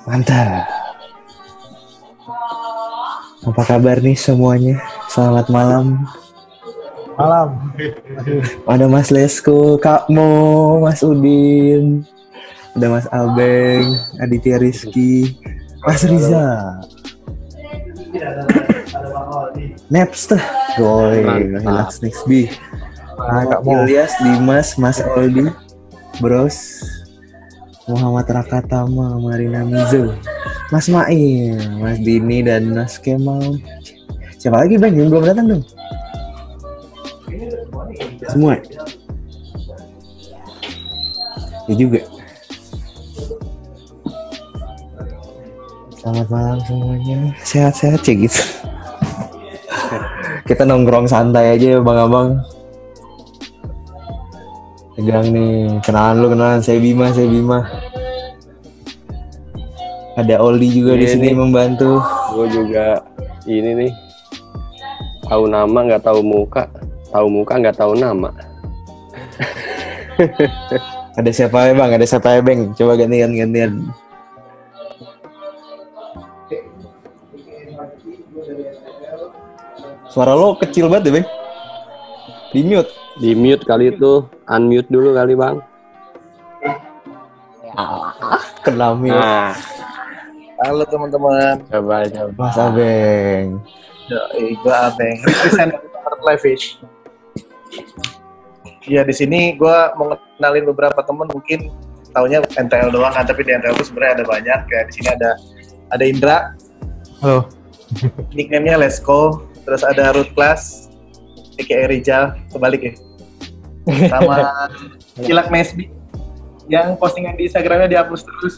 Mantap. Apa kabar nih semuanya? Selamat malam. Malam. Ada Mas Lesko, Kak Mo, Mas Udin, ada Mas Abeng, Aditya Rizky, Mas Riza, Napster, Boy, Relax Nixby, Kak Ilyas, Dimas, Mas Oldi, Bros, Muhammad Rakatama, Marina Mizo, Mas Mail, Mas Dini, dan Mas Kemal. Siapa lagi Bang yang belum datang dong? Semua? Ya juga. Selamat malam semuanya. Sehat-sehat ya gitu. Kita nongkrong santai aja ya Bang-abang. Tegang nih, kenalan, saya Bima. Ada Oli juga di sini membantu. Gue juga ini nih, tahu nama nggak tahu muka nggak tahu nama. Ada siapa ya Bang? Ada siapa ya Bang? Coba gantian. Suara lo kecil banget deh Bang. Di mute Kali itu, unmute dulu kali Bang. Kena mute. Nah. Halo teman-teman. Coba. Mas Abeng. Gue Abeng. Represent Live. Ya di sini gue mau kenalin beberapa teman, mungkin taunya NTL doang kan, tapi di NTL itu sebenarnya ada banyak. Kayak di sini ada Indra. Halo. Nickname-nya Lesko. Terus ada Ruth Class, aka Rizal, kebalik ya. Sama Cilak Mesbi yang postingan di Instagramnya dihapus terus.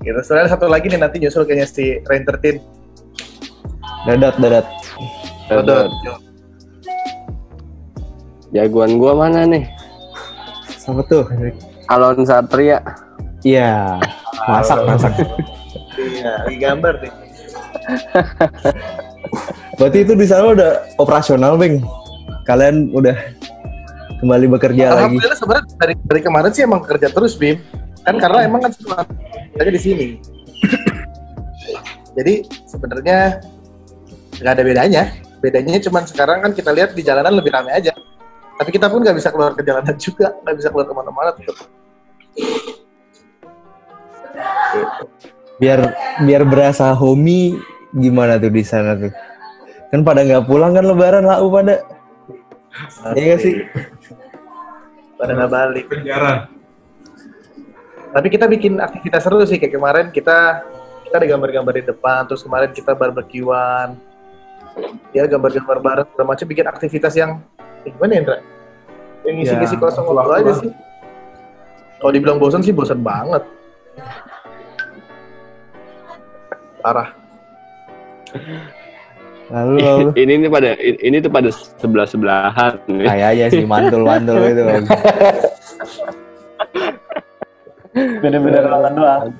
Gitu. Soalnya satu lagi nih nanti nyusul kayaknya si Rain13. Dadat. Jagoan gua mana nih? Sama tuh. Alon Satria. Iya. Masak. Iya, lagi gambar nih. Berarti itu di sana udah operasional, Bang. Kalian udah kembali bekerja lagi. Alhamdulillah sebenarnya dari kemarin sih emang kerja terus, Bim. Kan karena emang kan cuma aja di sini. Jadi sebenarnya nggak ada bedanya. Bedanya cuma sekarang kan kita lihat di jalanan lebih ramai aja. Tapi kita pun nggak bisa keluar ke jalanan juga, nggak bisa keluar kemana-mana tuh. Biar berasa homey gimana tuh di sana tuh? Kan pada nggak pulang kan Lebaran lau pada. Iya nggak sih? Pada nggak balik. Tapi kita bikin aktivitas seru sih, kayak kemarin kita ada gambar-gambar di depan, terus kemarin kita barbekyuan, ya gambar-gambar bareng, macam bikin aktivitas yang gimana ya Indra? Yang ngisi-ngisi kosong waktu aja sih. Kalau dibilang bosan sih bosan banget. Parah. Lalu. ini tuh pada sebelahan. Kayaknya sih mantul itu. Bener-bener ruangan doang.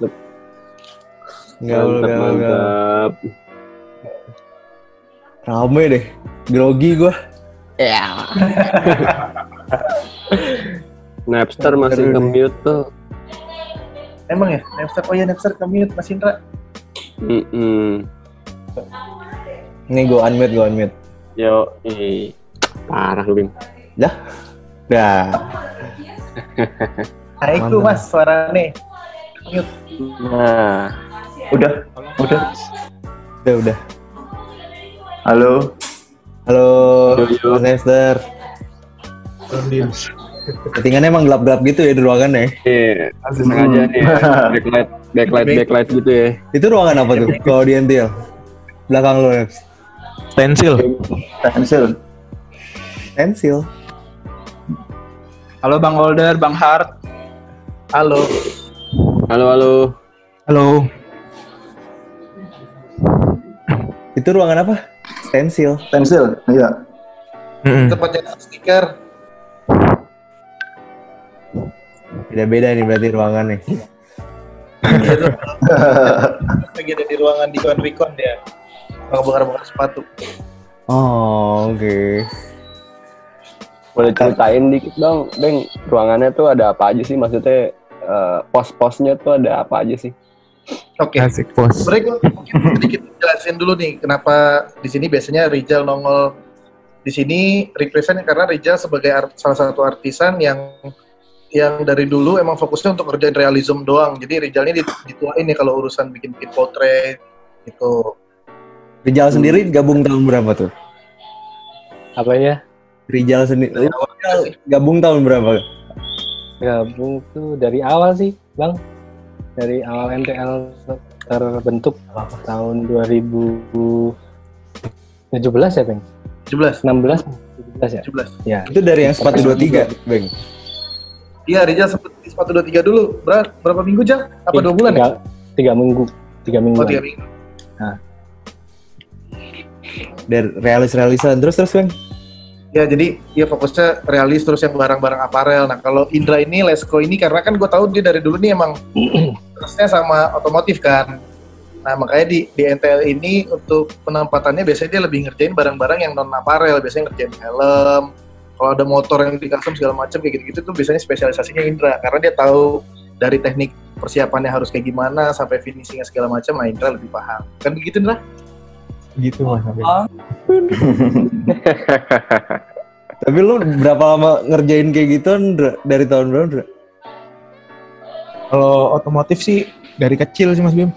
Mantap. Rame deh. Grogi gua. Ya. Napster masih ke-mute tuh. Emang ya? Napster ke-mute Mas Indra. Ini gue unmute. Yo, parah lu Bim. Dah. Itu Mas suaranya. Mute. Nah, Udah. Udah. Halo. Mas Napster. Settingannya emang gelap-gelap gitu ya di ruangan ya? Iya, sengaja nih. Backlight gitu ya. Itu ruangan apa tuh? Kalau di NTL? Belakang lo, Naps. Pensil. Halo Bang Older, Bang Hart. Halo. Itu ruangan apa? Pensil, Iya. Tempat cetak stiker. Beda-beda nih berarti ruangannya. Iya tuh. Lagi ada di ruangan di Recon dia. Bongkar-bongkar sepatu. Oh, oke. Boleh ceritain dikit dong, Beng, ruangannya tuh ada apa aja sih? Maksudnya pos-posnya tuh ada apa aja sih? Oke. Asik bos. Sebenarnya gue mungkin sedikit jelasin dulu nih kenapa di sini biasanya Rizal nongol di sini represent karena Rizal sebagai salah satu artisan yang dari dulu emang fokusnya untuk ngerjain realism doang. Jadi Rizal ini dituain nih kalau urusan bikin portrait gitu. Rizal sendiri gabung tahun berapa tuh? Apanya? Rizal sendiri gabung tahun berapa? Gabung tuh dari awal sih, Bang. Dari awal NTL terbentuk tahun 2017 ya, Bang? 17. 16 17 ya? 17. Ya. Itu dari yang sepatu 23, Bang. Iya, Rizal sempat di sepatu 23 dulu. Berapa minggu, Jal? Apa 2 bulan ya? 3 minggu. 3 minggu. Oh, 3 minggu. Nah. Dari realis-realisan terus, Bang? Ya, jadi ya fokusnya realis terus yang barang-barang aparel. Nah, kalau Indra ini, Lesko ini, karena kan gue tahu dia dari dulu nih emang terusnya sama otomotif kan. Nah, makanya di NTL ini untuk penempatannya biasanya dia lebih ngerjain barang-barang yang non-aparel. Biasanya ngerjain helm, kalau ada motor yang di custom segala macam kayak gitu-gitu tuh biasanya spesialisasinya Indra. Karena dia tahu dari teknik persiapannya harus kayak gimana, sampai finishingnya segala macam, nah Indra lebih paham. Kan begitu, Indra? Gitu Mas. Tapi lu berapa lama ngerjain kayak gitu, Ndra? Dari tahun berapa, Ndra? Kalau otomotif sih dari kecil sih Mas Bim.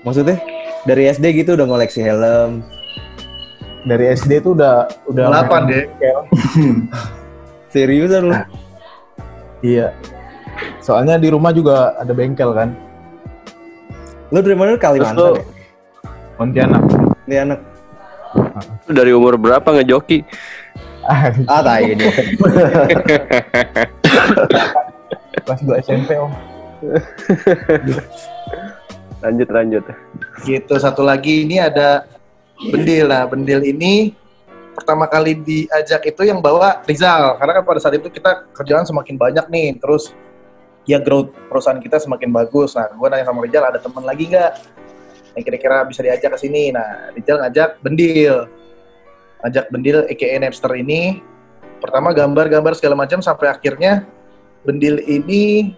Maksudnya dari SD gitu udah ngoleksi helm. Dari SD tuh udah 8 deh. Seriusan lu? Iya. Soalnya di rumah juga ada bengkel kan. Lu dari mana? Kalimantan ya? Pontianak. Dia anak. Lu dari umur berapa ngejoki? Ah, tai dia. Kelas 2 SMP Om. Lanjut. Gitu, satu lagi ini ada Bendil. Nah, Bendil ini pertama kali diajak itu yang bawa Rizal. Karena kan pada saat itu kita kerjaan semakin banyak nih, terus ya growth perusahaan kita semakin bagus. Nah, gue nanya sama Rizal, ada teman lagi nggak yang kira-kira bisa diajak ke sini? Nah, Rizal ngajak Bendil. aka Napster ini. Pertama gambar-gambar segala macam sampai akhirnya Bendil ini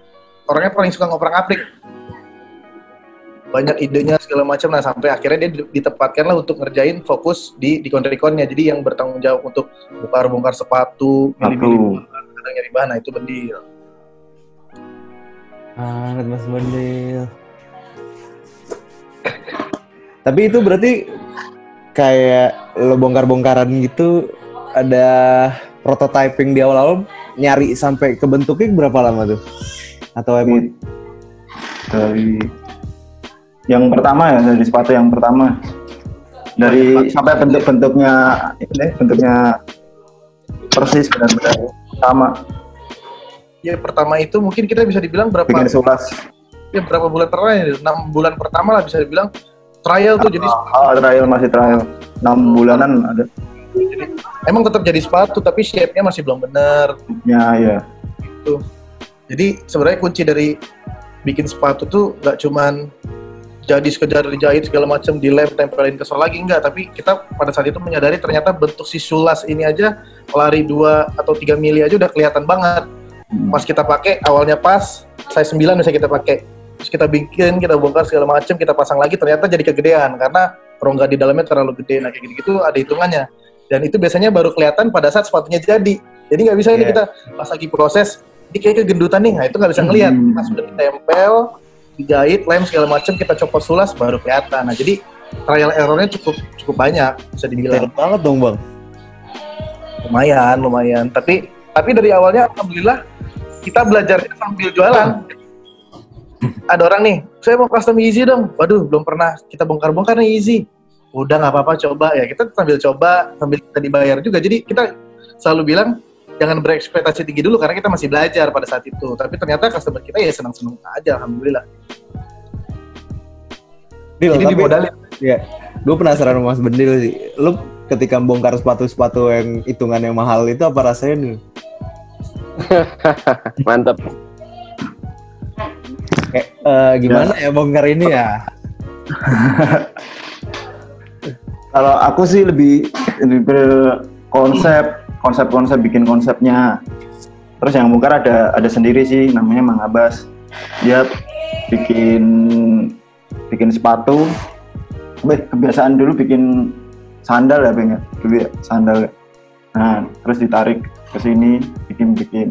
orangnya paling suka ngoprak-aprik. Banyak idenya segala macam, nah sampai akhirnya dia ditempatkan lah untuk ngerjain fokus di kontrikonnya. Jadi yang bertanggung jawab untuk bongkar sepatu, milih-milih bahan, kadang nyari bahan, nah itu Bendil. Mas Bendil. Tapi itu berarti kayak lo bongkar-bongkaran gitu, ada prototyping di awal-awal, nyari sampai ke bentuknya berapa lama tuh? Atau emang dari yang pertama ya, dari sepatu yang pertama, dari sampai bentuknya persis benar-benar sama. Ya pertama itu mungkin kita bisa dibilang Bikin sulas. Ya berapa bulan terakhir? 6 bulan pertama lah bisa dibilang trial tuh jadi trial, masih trial 6 bulanan ada. Jadi, emang tetap jadi sepatu tapi shape-nya masih belum benar. Ya. Gitu. Jadi sebenarnya kunci dari bikin sepatu tuh nggak cuman jadi sekedar dijahit segala macam, dilem, tempelin ke sol lagi, enggak. Tapi kita pada saat itu menyadari ternyata bentuk si sulas ini aja lari 2 atau 3 mili aja udah kelihatan banget. Pas kita pakai awalnya pas, size 9 bisa kita pakai. Terus kita bikin, kita bongkar segala macam, kita pasang lagi, ternyata jadi kegedean karena rongga di dalamnya terlalu gede. Nah kayak gitu-gitu ada hitungannya. Dan itu biasanya baru kelihatan pada saat sepatunya jadi. Jadi nggak bisa ini kita pas lagi proses, ini kayak kegendutan nih, nah itu nggak bisa ngelihat. Pas sudah ditempel, dijahit, lem segala macam, kita copot sulas baru kelihatan. Nah jadi trial errornya cukup banyak bisa dibilang. Berat banget dong Bang. Lumayan. Tapi dari awalnya alhamdulillah kita belajarnya sambil jualan. Ada orang nih, saya mau custom Yeezy dong. Waduh, belum pernah kita bongkar-bongkar nih Yeezy. Udah nggak apa-apa, coba ya. Kita sambil coba, sambil kita dibayar juga. Jadi kita selalu bilang jangan berekspektasi tinggi dulu karena kita masih belajar pada saat itu. Tapi ternyata customer kita ya senang-senang aja, alhamdulillah. Jadi dimodalin. Ya, gue penasaran sama Mas Bendil sih. Lu ketika bongkar sepatu-sepatu yang hitungannya mahal itu apa rasanya nih? Mantap. Gimana ya bongkar ini ya? Kalau aku sih lebih konsep bikin konsepnya. Terus yang bongkar ada sendiri sih, namanya Mang Abbas. Dia bikin sepatu. Kebiasaan dulu bikin sandal ya Bang ya. Dulu ya sandal. Nah, terus ditarik ke sini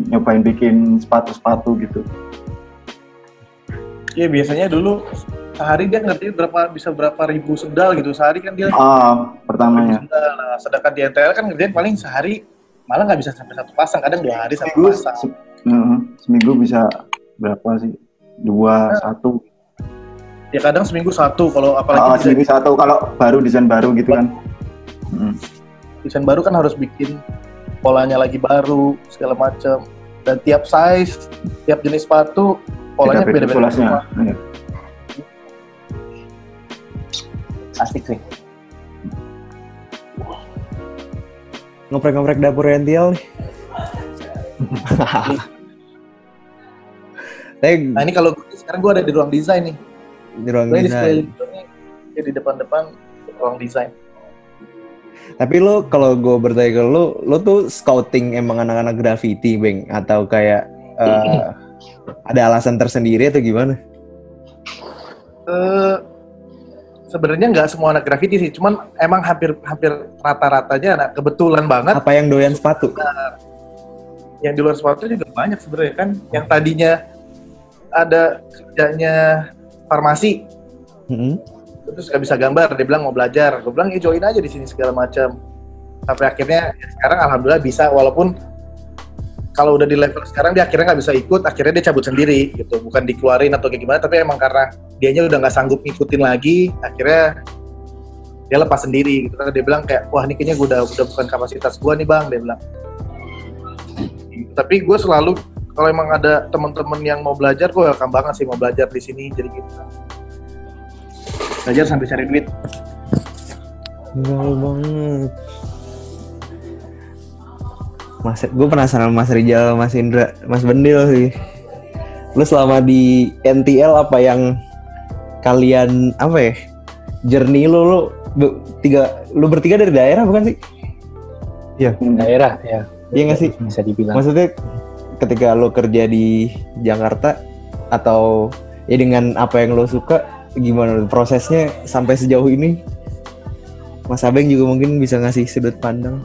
nyobain bikin sepatu gitu. Iya, biasanya dulu sehari dia ngerti berapa ribu sendal gitu. Sehari kan dia Pertamanya. Nah, sedangkan di NTL kan ngerjain paling sehari malah nggak bisa sampai 1 pasang, kadang 2 hari 1 pasang. Seminggu bisa berapa sih? 2, 1. Ya kadang seminggu 1, kalau apalagi seminggu 1 kalau desain baru gitu kan. Desain baru kan harus bikin polanya lagi baru, segala macam. Dan tiap size, tiap jenis sepatu, polanya beda-beda semua. Iya. Asik sih. Ngoprek-ngoprek dapur NTL nih. Nah ini kalau sekarang gue ada di ruang desain nih. Di ruang desain. Di depan ruang desain. Tapi lo kalau gue bertanya ke lo tuh scouting emang anak-anak graffiti, Bang? Atau kayak ada alasan tersendiri atau gimana? Sebenarnya nggak semua anak graffiti sih, cuman emang hampir rata-ratanya anak kebetulan banget. Apa yang doyan sepatu? Yang di luar sepatu juga banyak sebenarnya kan. Yang tadinya ada kerjanya farmasi, terus nggak bisa gambar, dia bilang mau belajar. Gue bilang ya join aja di sini segala macam. Sampai akhirnya ya sekarang alhamdulillah bisa, walaupun kalau udah di level sekarang dia akhirnya nggak bisa ikut, akhirnya dia cabut sendiri gitu, bukan dikeluarin atau kayak gimana, tapi emang karena dianya udah nggak sanggup ngikutin lagi, akhirnya dia lepas sendiri gitu. Karena dia bilang kayak, wah ini kayaknya gue udah bukan kapasitas gue nih bang, dia bilang. Tapi gue selalu kalau emang ada teman-teman yang mau belajar, gue welcome banget sih mau belajar di sini, jadi gitu. Belajar sambil cari duit. Gaul banget. Gue penasaran Mas Rizal, Mas Indra, Mas Bendil sih. Lu selama di NTL apa yang kalian journey lu bertiga dari daerah bukan sih? Iya. Daerah ya. Iya nggak sih? Bisa dibilang. Maksudnya ketika lu kerja di Jakarta atau ya dengan apa yang lu suka, gimana prosesnya sampai sejauh ini? Mas Abeng juga mungkin bisa ngasih sudut pandang.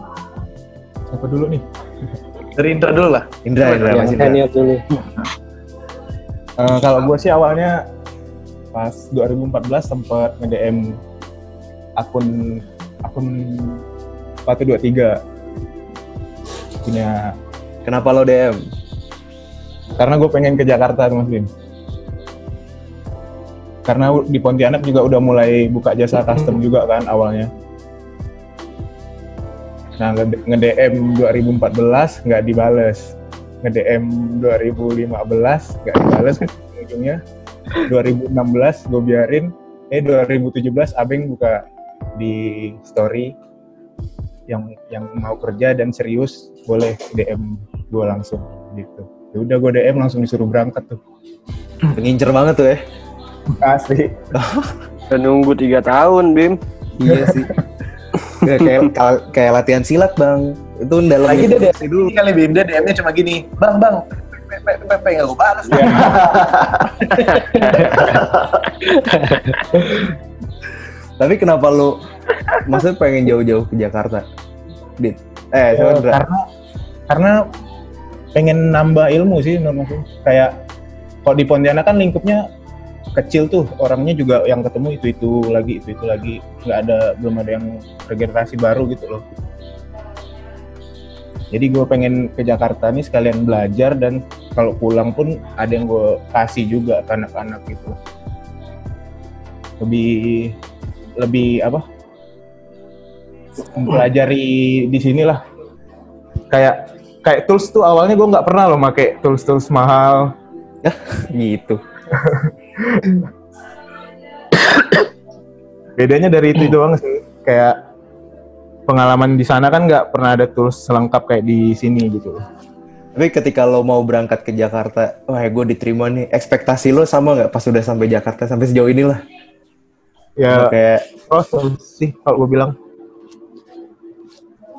Siapa dulu nih? Dari Indra dulu lah. Indra Mas Indra. Senior dulu. Kalau gue sih awalnya pas 2014 sempat nge-DM akun 123 punya. Kenapa lo DM? Karena gue pengen ke Jakarta Mas Bim. Karena di Pontianak juga udah mulai buka jasa custom juga kan awalnya. Nah, nge-DM 2014 nggak dibales. Nge-DM 2015 nggak dibales kan ujungnya. 2016 gue biarin. 2017 Abeng buka di story yang mau kerja dan serius boleh DM gue langsung gitu. Ya udah gue DM langsung disuruh berangkat tuh. Pengincer banget tuh ya. Asli. Udah nunggu 3 tahun, Bim. Iya sih. Ya, kayak latihan silat bang. Itu dalam lagi dia DM dulu kali Bim, dia DM-nya cuma gini, bang nggak gue balas. Ya. Tapi kenapa lu maksudnya pengen jauh-jauh ke Jakarta? Dit. Karena pengen nambah ilmu sih maksudnya. Kayak kalau di Pontianak kan lingkupnya kecil tuh, orangnya juga yang ketemu itu lagi, belum ada yang regenerasi baru gitu loh. Jadi gue pengen ke Jakarta nih sekalian belajar, dan kalau pulang pun ada yang gue kasih juga ke anak-anak gitu. Lebih mempelajari di sinilah. Kayak tools tuh awalnya gue nggak pernah loh pakai tools mahal. Gitu. Bedanya dari itu doang sih. Kayak pengalaman di sana kan nggak pernah ada tools selengkap kayak di sini gitu. Tapi ketika lo mau berangkat ke Jakarta, wah gue diterima nih. Ekspektasi lo sama nggak pas udah sampai Jakarta sampai sejauh ini lah? Ya kayak proses sih kalau gue bilang.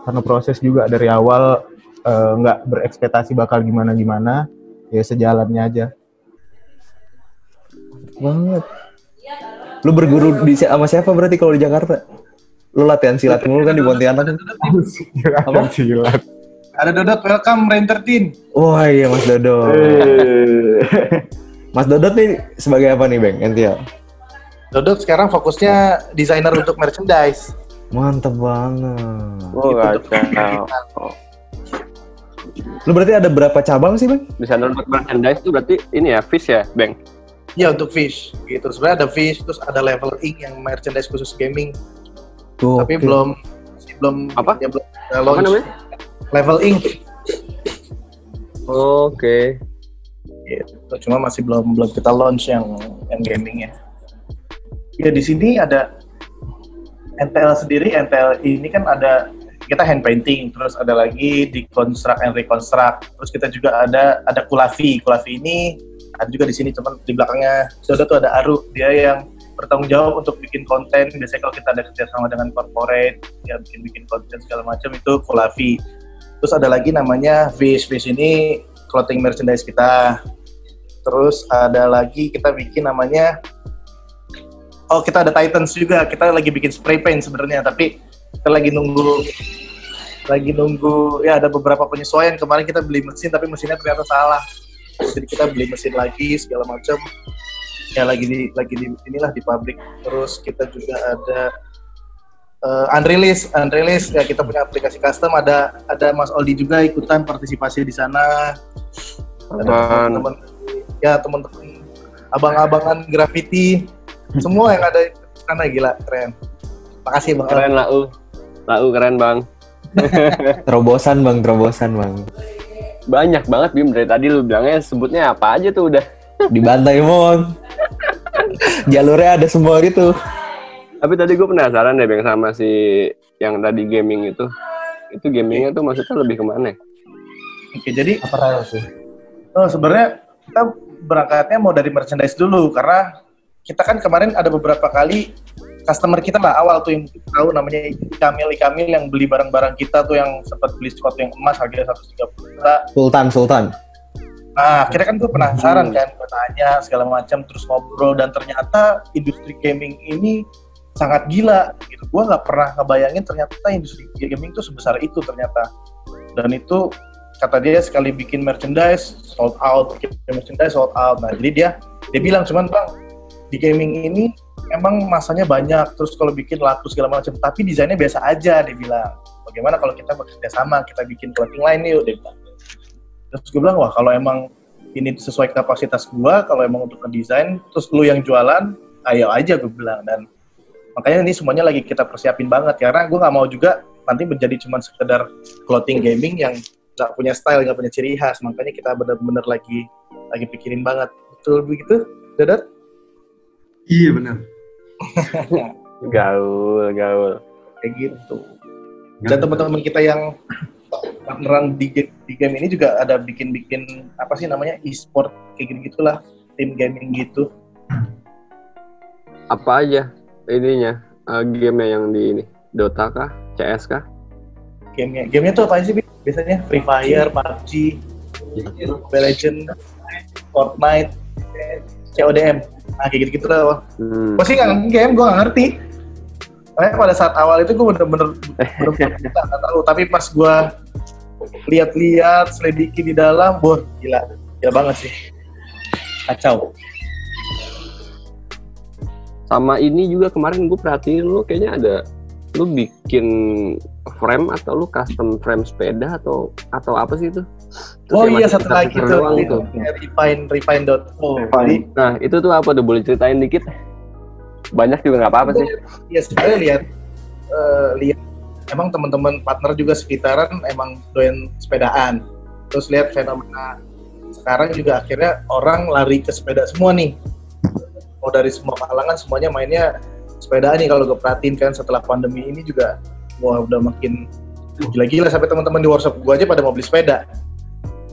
Karena proses juga dari awal nggak berekspektasi bakal gimana-gimana, ya sejalannya aja. banget. Lu berguru sama siapa berarti kalau di Jakarta? Lu latihan silat mulu kan di Pontianak? Apa? Silat. Ada Dodot, welcome Rain 13. Wah iya Mas Dodot. Mas Dodot nih sebagai apa nih Bang? NTL? Dodot sekarang fokusnya desainer untuk merchandise. Mantap banget. Oh, kacau. Lu berarti ada berapa cabang sih Bang? Desainer untuk merchandise itu berarti ini ya, Fish ya, Bang? Iya untuk Fish gitu. Sebenarnya ada Fish, terus ada Level Ink yang merchandise khusus gaming. Tuh, Tapi belum Apa? ya belum Apa launch. namanya? Level Ink. Oke. Gitu. Cuma masih belum kita launch yang gamingnya. Ya di sini ada NTL sendiri. NTL ini kan ada kita hand painting, terus ada lagi di construct and reconstruct. Terus kita juga ada Kulavi. Kulavi ini ada juga di sini, cuman di belakangnya sudah tuh ada Aru. Dia yang bertanggung jawab untuk bikin konten. Biasanya kalau kita ada kerjasama dengan corporate, ya bikin konten segala macam itu Kulavi. Terus ada lagi namanya Fish. Fish ini clothing merchandise kita. Terus ada lagi kita bikin namanya, kita ada Titans juga. Kita lagi bikin spray paint sebenarnya, tapi kita lagi nunggu ya ada beberapa penyesuaian. Kemarin kita beli mesin tapi mesinnya ternyata salah. Jadi kita beli mesin lagi segala macam. Ya lagi di inilah di pabrik. Terus kita juga ada Unreleased ya, kita punya aplikasi custom. Ada Mas Oldi juga ikutan partisipasi di sana. Ada teman-teman abang-abangan graffiti semua yang ada di sana, gila keren. Makasih Bang. Keren Lau keren Bang. Terobosan bang. Banyak banget Bim, dari tadi lu bilangnya sebutnya apa aja tuh udah. Dibantai Mon. Jalurnya ada semua gitu. Tapi tadi gue penasaran deh Bang sama si yang tadi gaming itu. Itu gamingnya tuh maksudnya lebih kemana? Oke, jadi Apa sih? sebenarnya kita berangkatnya mau dari merchandise dulu, karena kita kan kemarin ada beberapa kali customer kita lah awal tuh yang tahu namanya Ikamil yang beli barang-barang kita tuh, yang sempat beli sepatu yang emas harganya 130 juta. Sultan. Nah, akhirnya kan gue penasaran kan, gue tanya segala macam, terus ngobrol, dan ternyata industri gaming ini sangat gila gitu. Gue nggak pernah ngebayangin ternyata industri gaming itu sebesar itu ternyata. Dan itu kata dia sekali bikin merchandise sold out. Nah jadi dia bilang, cuman Bang, di gaming ini emang masanya banyak, terus kalau bikin laku segala macam, tapi desainnya biasa aja. Dia bilang, bagaimana kalau kita bekerja sama, kita bikin clothing line yuk, dia bilang. Terus gue bilang, wah kalau emang ini sesuai kapasitas gue, kalau emang untuk ngedesain, terus lu yang jualan, ayo aja, gue bilang. Dan makanya ini semuanya lagi kita persiapin banget, karena gue nggak mau juga nanti menjadi cuma sekedar clothing gaming yang nggak punya style, nggak punya ciri khas. Makanya kita benar-benar lagi pikirin banget. Betul begitu, Dodot? Iya benar. Gaul. Kayak gitu. Dan teman-teman kita yang partneran di game ini juga ada bikin apa sih namanya, e-sport kayak gitulah, tim gaming gitu. Apa aja ininya? Game-nya yang di ini? Dota kah? CS kah? Gamenya tuh apa aja sih biasanya? Free Fire, PUBG, Mobile Legends, Fortnite, CODM. Nah kayak gitu lah. Gue sih nggak game, gue nggak ngerti. Makanya pada saat awal itu gue bener-bener nggak tahu. Tapi pas gue lihat-lihat, selidiki di dalam, gila banget sih. Kacau. Sama ini juga kemarin gue perhatiin lu kayaknya ada, lu bikin frame atau lu custom frame sepeda atau apa sih itu? Oh iya, satu lagi tuh, refine.co. Nah itu tuh apa tuh, boleh ceritain dikit? Banyak juga nggak apa-apa sih. Iya sebenarnya lihat emang teman-teman partner juga sekitaran emang doyan sepedaan. Terus lihat fenomena sekarang juga akhirnya orang lari ke sepeda semua nih. Mau dari semua kalangan semuanya mainnya sepedaan nih, kalau gue perhatiin kan setelah pandemi ini juga udah makin gila-gila, sampai teman-teman di workshop gue aja pada mau beli sepeda.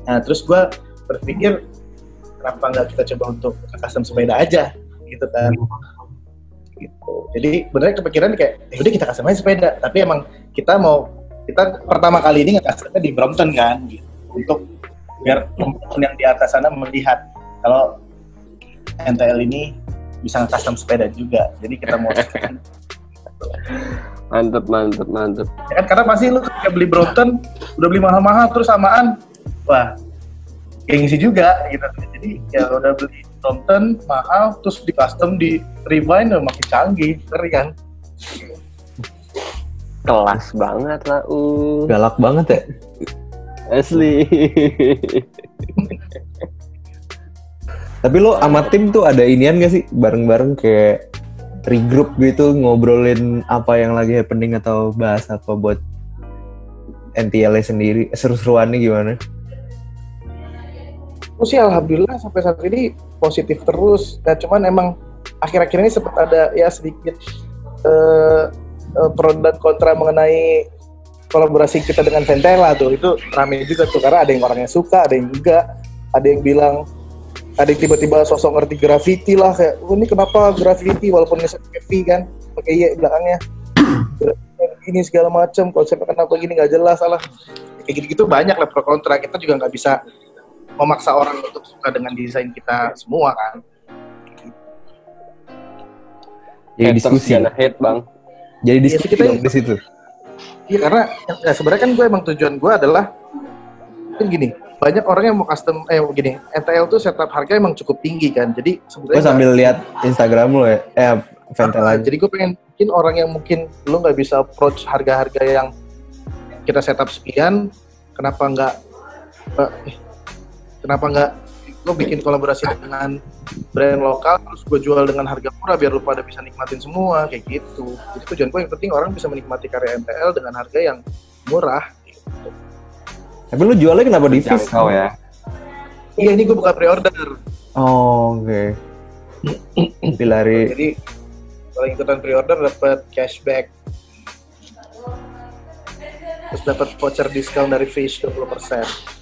Nah terus gue berpikir kenapa nggak kita coba untuk custom sepeda aja gitu kan. Gitu. Jadi benernya kepikiran kayak udah kita custom aja sepeda, tapi emang kita pertama kali ini nge-customnya di Brompton kan gitu, untuk biar teman-teman yang di atas sana melihat kalau NTL ini bisa nge-custom sepeda juga. Jadi kita mau Mantep. ya kan, karena pasti lu ketika beli Brompton udah beli mahal-mahal terus samaan, wah gengsi juga gitu. Jadi ya udah beli Brompton mahal terus di custom, di rewind udah makin canggih, keren kan? Kelas banget lah. Galak banget ya. Asli. Tapi lo sama tim tuh ada inian gak sih? Bareng-bareng kayak regroup gitu, ngobrolin apa yang lagi happening atau bahas apa buat NTL sendiri, seru-seruannya gimana? Aku sih alhamdulillah sampai saat ini positif terus. Ya, cuman emang akhir-akhir ini sempat ada ya sedikit pro dan kontra mengenai kolaborasi kita dengan Ventela tuh. Itu rame juga tuh karena ada yang orangnya suka, ada yang enggak, ada yang bilang, ada yang tiba-tiba sosok ngerti graffiti lah, kayak ini kenapa graffiti walaupun nggak pakai V kan, pakai Y belakangnya, ini segala macam, konsepnya kenapa gini nggak jelas, salah, kayak gitu-gitu banyak lah pro kontra. Kita juga nggak bisa memaksa orang untuk suka dengan desain kita semua kan. Jadi diskusi, hate bang. jadi diskusi kita di situ. Iya, karena ya sebenarnya kan gue emang tujuan gue adalah kan gini, banyak orang yang mau custom gini, NTL tuh setup harga emang cukup tinggi kan. Jadi sebenarnya Gue sambil lihat Instagram lo ya, Ventela. jadi gue pengen bikin orang yang mungkin lu nggak bisa approach harga-harga yang kita setup sekian, kenapa nggak gue bikin kolaborasi dengan brand lokal terus gue jual dengan harga murah biar lu pada bisa nikmatin semua kayak gitu. Jadi tujuan gue yang penting orang bisa menikmati karya NTL dengan harga yang murah gitu. Tapi lu jualnya kenapa di Fizz? Jangkau ya. Iya, ini gue buka pre-order. Oh, oke. Dilari. Jadi kalau ikutan pre-order dapat cashback. Terus dapat voucher diskon dari Fish 20%.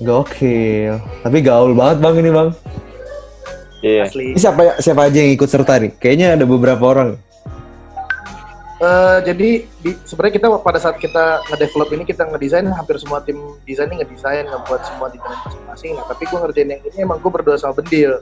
Gokil. Tapi gaul banget bang ini bang. Iya. Asli. Ini siapa aja yang ikut serta nih? Kayaknya ada beberapa orang. Jadi sebenarnya kita pada saat kita nge-develop ini, kita ngedesain, hampir semua tim desain ini ngedesain, ngebuat semua desain masing-masing. Nah, tapi gue ngerjain yang ini emang gue berdua sama Bendil.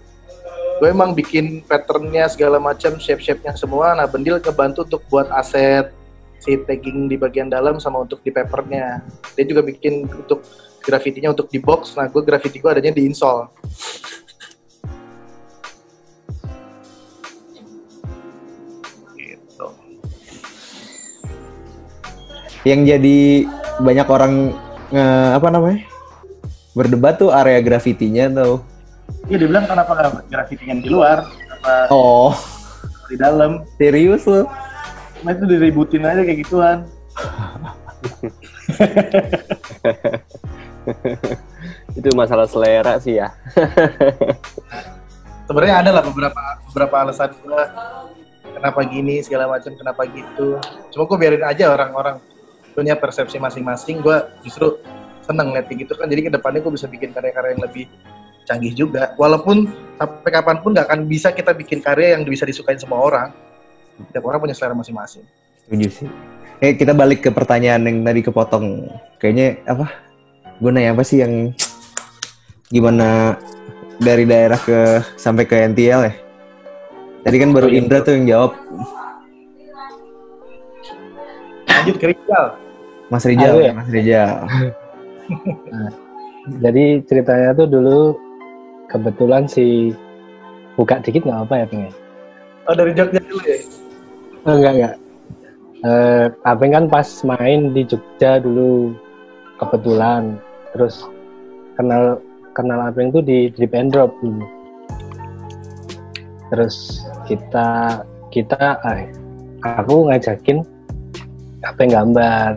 Gue emang bikin patternnya segala macam, shape-shape-nya semua. Nah, Bendil ngebantu untuk buat aset, si tagging di bagian dalam sama untuk di papernya. Dia juga bikin untuk grafitinya untuk di box. Nah, gue graffiti gue adanya di insole. Yang jadi banyak orang berdebat tuh area grafitinya tuh. Iya, dibilang kenapa nggak grafitinya di luar, kenapa di dalam. Serius lo? Nah, itu diributin aja kayak gituan. Itu masalah selera sih ya. Sebenarnya ada lah beberapa alasan gue kenapa gini segala macam, kenapa gitu. Cuma gue biarin aja orang-orang punya persepsi masing-masing. Gue justru seneng lihat gitu kan. Jadi kedepannya gue bisa bikin karya-karya yang lebih canggih juga. Walaupun sampai kapanpun nggak akan bisa kita bikin karya yang bisa disukain semua orang. Setiap orang punya selera masing-masing. Setuju sih. Kita balik ke pertanyaan yang tadi kepotong. Kayaknya gue nanya apa sih yang gimana dari daerah sampai ke NTL ya? Tadi kan baru Indra tuh yang jawab. Lanjut ke Rizal. Mas Rizal. Ya? Mas Rizal. Nah, jadi ceritanya tuh dulu kebetulan buka dikit nggak apa ya pengen? Oh, dari Jogja dulu ya? Enggak. Abeng kan pas main di Jogja dulu kebetulan, terus kenal Abeng tuh di Drip and Drop dulu. Terus aku ngajakin Abeng gambar.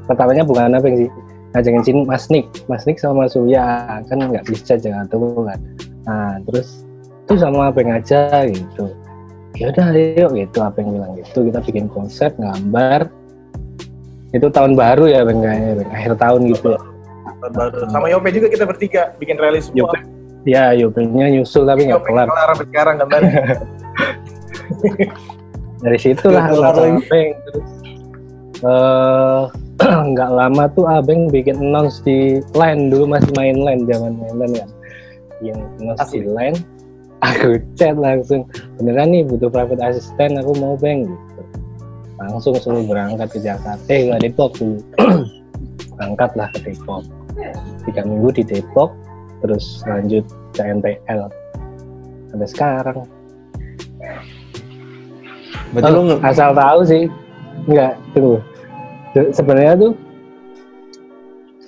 Pertamanya bukan Abeng sih, ngajakin Mas Nick sama Surya, kan nggak bisa jangan tuh kan. Nah terus itu sama Abeng aja gitu. Ya udah ayo gitu, Abeng bilang gitu, kita bikin konsep gambar. Itu tahun baru ya Bang, akhir tahun gitu ya. Tahun baru. Sama Yope juga kita bertiga bikin rilis semua. Yope-nya nyusul tapi nggak kelar. Sampai sekarang gambarnya. Dari situlah Abeng. Terus nggak lama tuh Abeng bikin announce di Line, dulu masih main Line, zaman main Line kan. Yang announce di Line. Aku chat langsung, beneran nih butuh private assistant, aku mau Bang gitu. Langsung suruh berangkat ke Jakarta, ke Depok dulu. Berangkatlah ke Depok. 3 minggu di Depok, terus lanjut CNTL sampai sekarang. Berarti lu Asal tahu sih, enggak tunggu. Sebenarnya tuh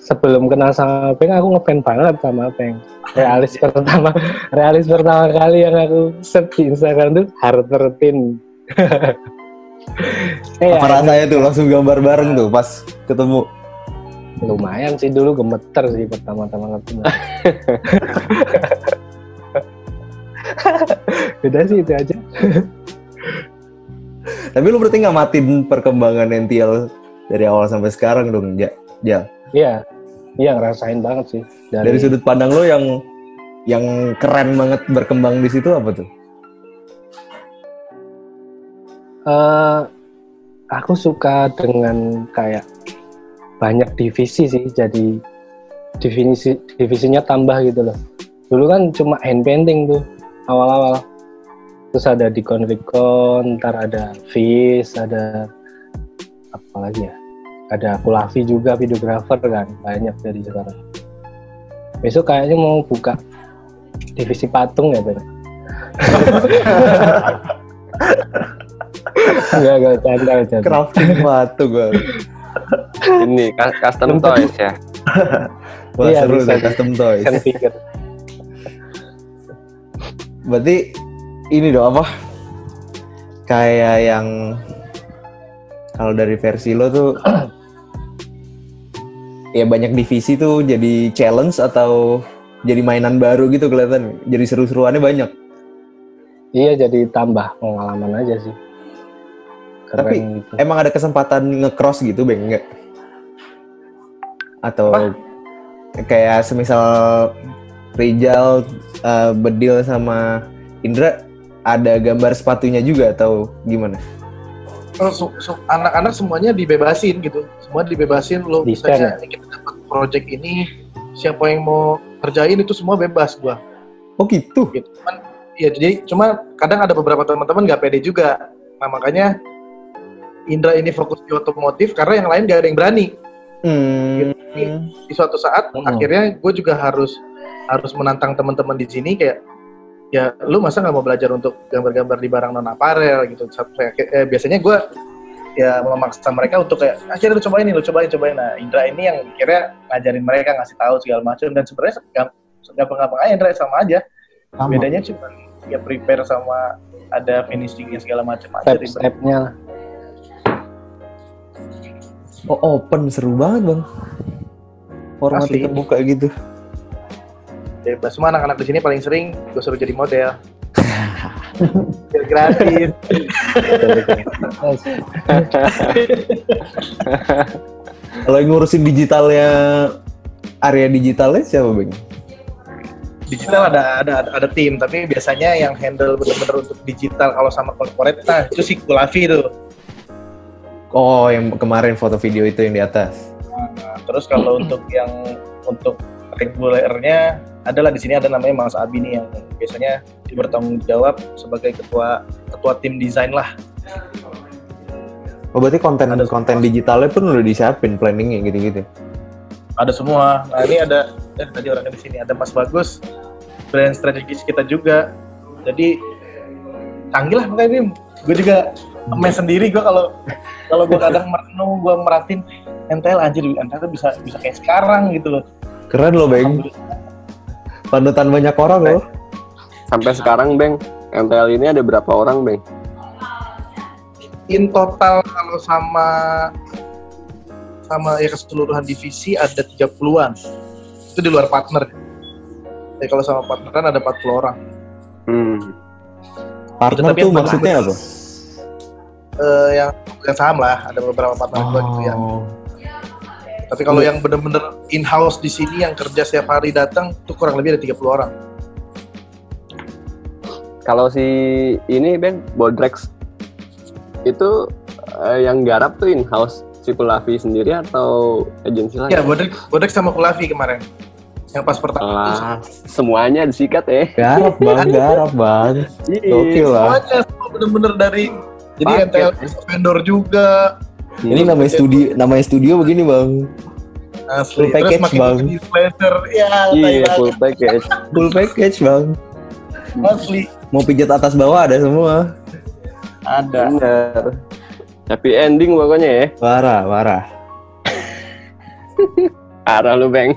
sebelum kenal sama Peng, aku ngefans banget sama Peng. Realis pertama kali yang aku search di Instagram tuh Hartertin. apa rasanya tuh langsung gambar bareng tuh pas ketemu? Lumayan sih, dulu gemeter sih pertama-tama ketemu. Beda sih itu aja. Tapi lu berarti ngamatin perkembangan NTL dari awal sampai sekarang dong, Ja? Iya ngerasain banget sih. Dari sudut pandang lo yang keren banget berkembang di situ apa tuh? Aku suka dengan kayak banyak divisi sih, jadi divisinya tambah gitu loh. Dulu kan cuma hand painting tuh awal-awal, terus ada Recon, ntar ada Vis, ada apa lagi ya, ada Kulavi juga, videographer kan, banyak dari sekarang. Besok kayaknya mau buka divisi patung ya Ben. Enggak canda. Crafting patung gue. Ini custom toys ya. Wah, Iya, seru bisa deh custom toys. Kan figure. Berarti ini dong apa? Kayak yang kalau dari versi lo tuh ya banyak divisi tuh jadi challenge atau jadi mainan baru gitu kelihatan. Jadi seru-seruannya banyak. Iya, jadi tambah pengalaman aja sih. Keren Tapi gitu. emang ada kesempatan nge-cross gitu, Bang? Enggak? Atau kayak semisal Rizal Bedil sama Indra ada gambar sepatunya juga atau gimana? Anak-anak semuanya dibebasin gitu, semua dibebasin. Lo misalnya kita dapat project ini, siapa yang mau kerjain itu semua bebas gua. Oh gitu? Cuman, ya jadi cuma kadang ada beberapa teman-teman nggak pede juga. Nah makanya Indra ini fokus di otomotif karena yang lain nggak ada yang berani. Gitu. Di suatu saat akhirnya gue juga harus menantang teman-teman di sini kayak, ya lu masa nggak mau belajar untuk gambar-gambar di barang non aparel gitu. Biasanya gue ya memaksa mereka untuk kayak akhirnya lu cobain. Nah Indra ini yang kira ngajarin mereka, ngasih tahu segala macam, dan sebenarnya gampang-gampang aja Indra, sama aja. Bedanya cuma ya prepare sama ada finishingnya segala macam aja. Step-stepnya lah. Oh, open, seru banget Bang. Formatnya terbuka gitu. Bebas, semua anak-anak di sini paling sering gue suruh jadi model. Biar gratis. Kalau yang ngurusin digitalnya, area digitalnya siapa Bang? Digital ada tim, tapi biasanya yang handle benar-benar untuk digital kalau sama corporate, nah itu si Kulavi tuh. Oh, yang kemarin foto video itu yang di atas. Nah, terus kalau untuk regulernya adalah di sini ada namanya Mas Abi nih yang biasanya bertanggung jawab sebagai ketua tim desain lah. Oh, berarti konten digitalnya pun udah disiapin planningnya gitu-gitu. Ada semua. Nah, ini ada tadi orangnya di sini ada Mas Bagus, brand strategis kita juga. Jadi canggih lah makanya ini. Gue juga mes sendiri gue kalau gue kadang merenung, gue meratin NTL bisa kayak sekarang gitu loh. Keren loh Bang. Panutan banyak orang loh. Sampai sekarang Bang, NTL ini ada berapa orang Bang? In total kalau sama ya keseluruhan divisi ada 30-an. Itu di luar partner. Jadi kalau sama partner kan ada 40 orang. Partner itu maksudnya apa? Yang saham lah, ada beberapa partner juga gitu ya. Tapi kalau yang benar-benar in-house di sini yang kerja setiap hari datang itu kurang lebih ada 30 orang. Kalau si ini Ben, Bodrex itu yang garap tuh in-house si Kulavi sendiri atau agensi lain? Ya, Bodrex sama Kulavi kemarin. Yang pas pertama tuh Semuanya disikat ya. Garap bang. Oke lah. semuanya semua bener-bener dari jadi Paket, NTL vendor juga Ini namanya studio begini bang. asli. Full package, Terus makin Bang. newsletter ya Iya, tai full package. Full package bang. asli Mau pijat atas bawah ada semua. ada. Bener. Happy ending pokoknya ya. Parah. Arah lu, Bang.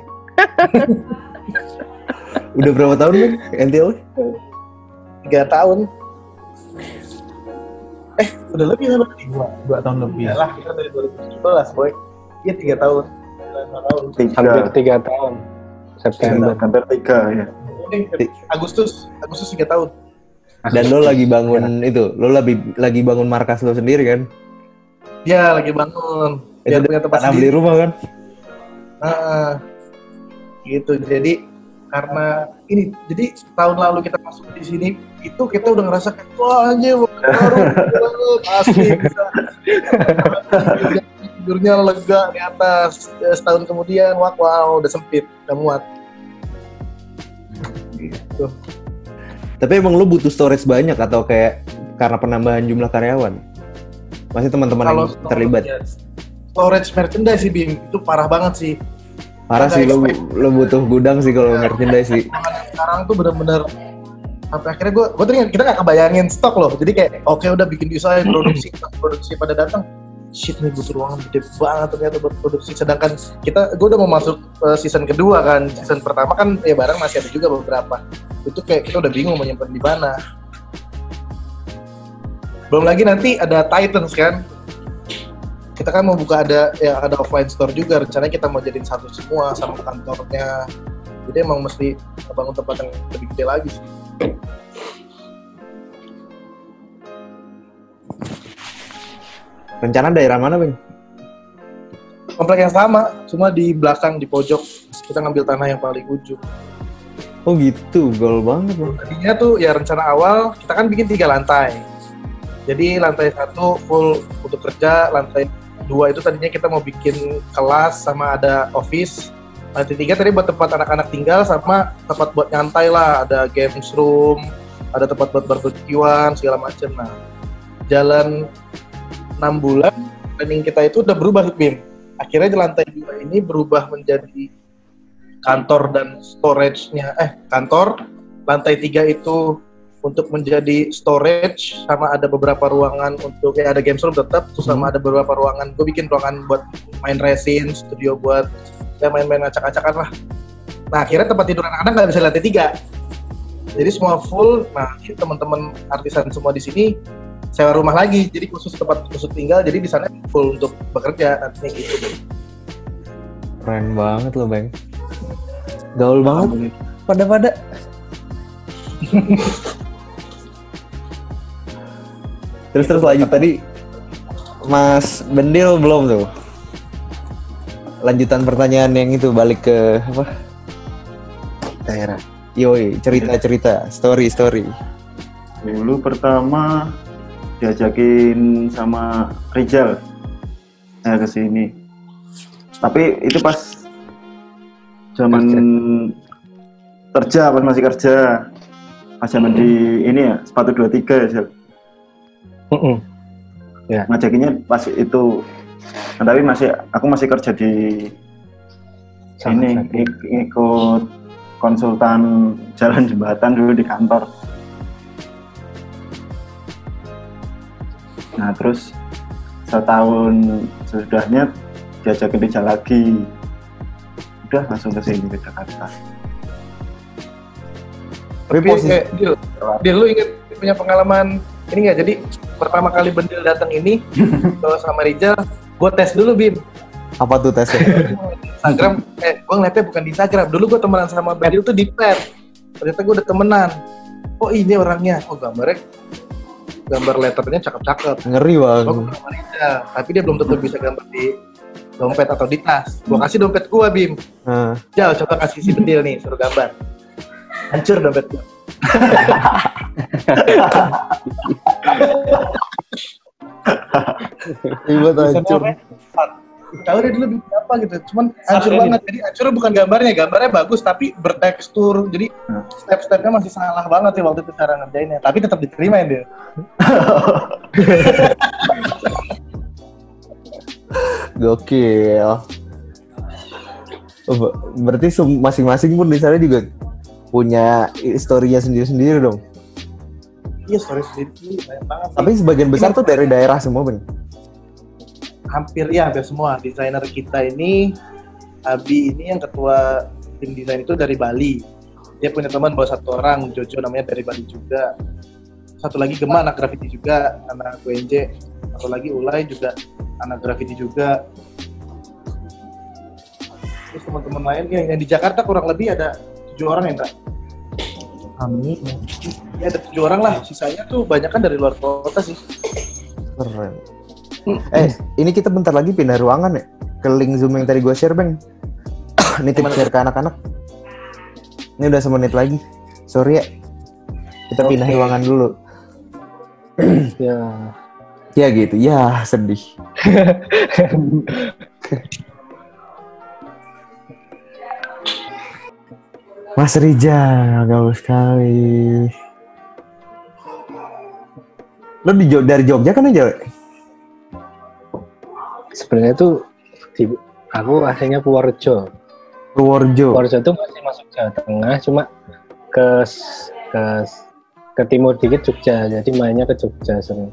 Udah berapa tahun bang NTL? 3 tahun. Udah lebih lah berarti 2 tahun lebih. Ya lah, kita dari 2017, boy. Iya 3 tahun. 5 tahun. Hampir 3 3 tahun. September. hampir 3 ya. Agustus 3 tahun. Dan lo lagi bangun itu, lo lagi bangun markas lo sendiri kan? Ya, lagi bangun. Biar Itu punya tempat tanah beli sendiri. rumah kan? Gitu. Jadi karena ini, jadi tahun lalu kita masuk di sini itu kita udah ngerasa kayak wah anjir baru asli bisa tidurnya lega di atas. Setahun kemudian wow udah sempit, udah muat. Gitu. Tapi emang lo butuh storage banyak atau kayak karena penambahan jumlah karyawan? Masih teman-teman yang terlibat? Storage merchandise sih Bim, itu parah banget sih. Parah sih lo butuh gudang sih kalau merchandise sih. Sekarang tuh bener-bener sampai akhirnya gue tadi kita nggak kebayangin stok loh. Jadi kayak oke udah bikin desain, produksi pada datang. Shit nih butuh ruangan gede banget ternyata buat produksi. Sedangkan gue udah mau masuk season kedua kan. Season pertama kan ya barang masih ada juga beberapa. Itu kayak kita udah bingung mau nyimpen di mana. Belum lagi nanti ada Titans kan. Kita kan mau buka ada offline store juga, rencananya kita mau jadiin satu semua sama kantornya. Jadi emang mesti bangun tempat yang lebih gede lagi sih. Rencana daerah mana bang? Komplek yang sama, cuma di belakang, di pojok. Kita ngambil tanah yang paling ujung. Oh gitu, gol banget bang. Tadinya tuh ya rencana awal kita kan bikin 3 lantai. Jadi lantai 1 full untuk kerja, lantai 2 itu tadinya kita mau bikin kelas sama ada office. Lantai 3 tadi buat tempat anak-anak tinggal sama tempat buat nyantai lah, ada games room, ada tempat buat barbekyuan segala macam. Nah, jalan 6 bulan planning kita itu udah berubah Bim. Akhirnya di lantai 2 ini berubah menjadi kantor dan storage-nya kantor. Lantai 3 itu untuk menjadi storage sama ada beberapa ruangan untuk ada games room tetap, terus sama ada beberapa ruangan. Gue bikin ruangan buat main resin, studio buat main-main acak-acakan lah. Nah akhirnya tempat tidur anak-anak nggak bisa di lantai 3, jadi semua full. Nah ini teman-teman artisan semua di sini sewa rumah lagi, jadi khusus tempat khusus tinggal. Jadi di sana full untuk bekerja nantinya gitu. Keren banget lo bang. Gaul banget. Pada. Terus lanjut tadi Mas Bendil belum tuh? Lanjutan pertanyaan yang itu balik ke apa? Daerah. Yoi, cerita, story. Dulu pertama diajakin sama Rizal ke sini. Tapi itu pas zaman kerja, pas masih kerja. Pas zaman di ini ya, sepatu 23 ya, Sel. Ya. Ngajakinnya pas itu. Nah, tapi aku masih kerja di ikut konsultan jalan jembatan dulu di kantor. Nah terus setahun sesudahnya diajakin Rizal lagi, udah langsung ke sini ke Jakarta. Tapi Dil, lu inget punya pengalaman ini nggak? Jadi pertama kali Bendil datang ini sama Rizal, gue tes dulu Bim. Apa tuh tesnya? Instagram, gue ngeliatnya bukan di Instagram. Dulu gue temenan sama Bendil tuh di Pet. Ternyata gue udah temenan. Oh ini orangnya. Oh gambar letternya cakep-cakep. Ngeri bang. Gue sama Rizal, tapi dia belum tentu bisa gambar di dompet atau di tas. Gue kasih dompet gue Bim. Jal, coba kasih si Bendil nih, suruh gambar. Hancur dompet gue. Ribet hancur. Tahu deh dulu bikin apa? apa gitu. Cuman hancur banget. Jadi hancur bukan gambarnya bagus tapi bertekstur. Jadi step-stepnya masih salah banget sih waktu itu cara ngerjainnya. Tapi tetap diterima ya dia. Gokil. Berarti masing-masing pun di sana juga punya historinya sendiri-sendiri dong. Iya, story sendiri banyak banget. Tapi sebagian besar tuh dari daerah semua, Bang. Hampir semua. Desainer kita ini, Abi ini yang ketua tim desain itu dari Bali. Dia punya teman bawa 1 orang, Jojo namanya dari Bali juga. Satu lagi Gema anak graffiti juga, anak UNJ. Satu lagi Ulay juga anak graffiti juga. Terus teman-teman lain yang di Jakarta kurang lebih ada 7 orang ya, Kak? Amin. Ya ada 7 orang lah, sisanya tuh banyak kan dari luar kota sih. Keren. Ini kita bentar lagi pindah ruangan ya? Ke link Zoom yang tadi gue share, Bang. Nitip share ke anak-anak. Ini udah 1 menit lagi. Sorry ya. Kita pindah ruangan dulu. Ya gitu. Ya, sedih. Mas Rijal, gaul sekali. Lo dari Jogja kan aja? Sebenarnya tuh aku aslinya Purworejo. Purworejo Purworejo tuh masih masuk Jawa Tengah, cuma ke timur dikit Jogja. Jadi mainnya ke Jogja sering.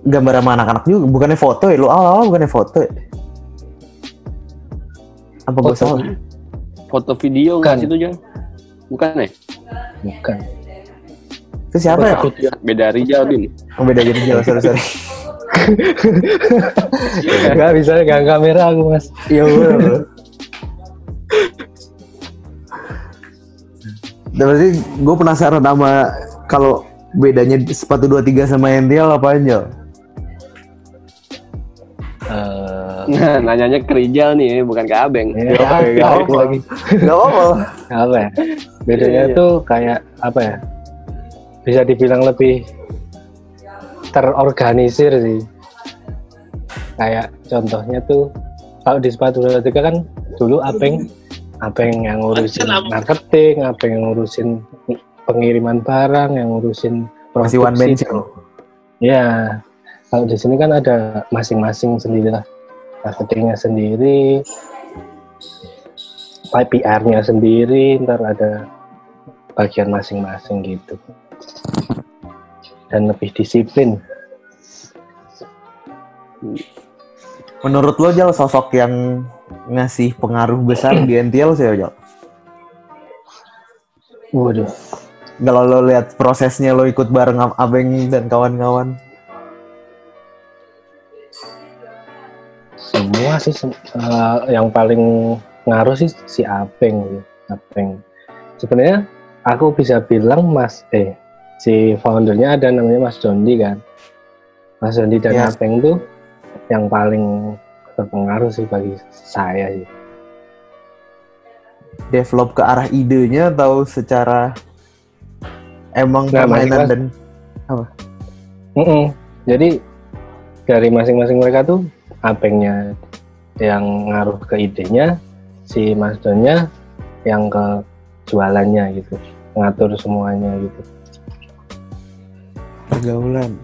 Gambar sama anak-anak juga, bukannya foto ya? Lo awal-awal bukannya foto ya? Apa gue salah? Foto video nggak situ, Jang? Bukan ya? Bukan. Itu siapa ya? Beda Rijal, Bim. Oh, beda Rijal, sorry. Nggak bisa gang kamera aku, Mas. Iya bener. Berarti gue penasaran sama kalau bedanya sepatu 23 sama Ential apa aja? Nah, nanyanya ke Rijal nih, bukan ke Abeng. Gak apa-apa. Apa ya? Bedanya tuh kayak apa ya? Bisa dibilang lebih terorganisir sih. Kayak contohnya tuh kalau di sepatu 23 kan dulu Abeng yang ngurusin marketing, Abeng yang ngurusin pengiriman barang, yang ngurusin masih one man show. Ya, kalau di sini kan ada masing-masing sendiri lah. Marketingnya sendiri, PR-nya sendiri, ntar ada bagian masing-masing gitu. Dan lebih disiplin. Menurut lo, Jal, sosok yang ngasih pengaruh besar di NTL sih, Jal? Waduh. Kalau lo lihat prosesnya, lo ikut bareng Abeng dan kawan-kawan. Semua sih yang paling ngaruh sih si Abeng. Sebenarnya aku bisa bilang si foundernya ada namanya Mas Dondi kan. Mas Dondi dan Abeng tuh yang paling berpengaruh sih bagi saya sih. Develop ke arah idenya atau secara emang permainan dan apa? Jadi dari masing-masing mereka tuh Abengnya yang ngaruh ke idenya, si Mas Donnya yang ke jualannya gitu, ngatur semuanya gitu. Pergaulan,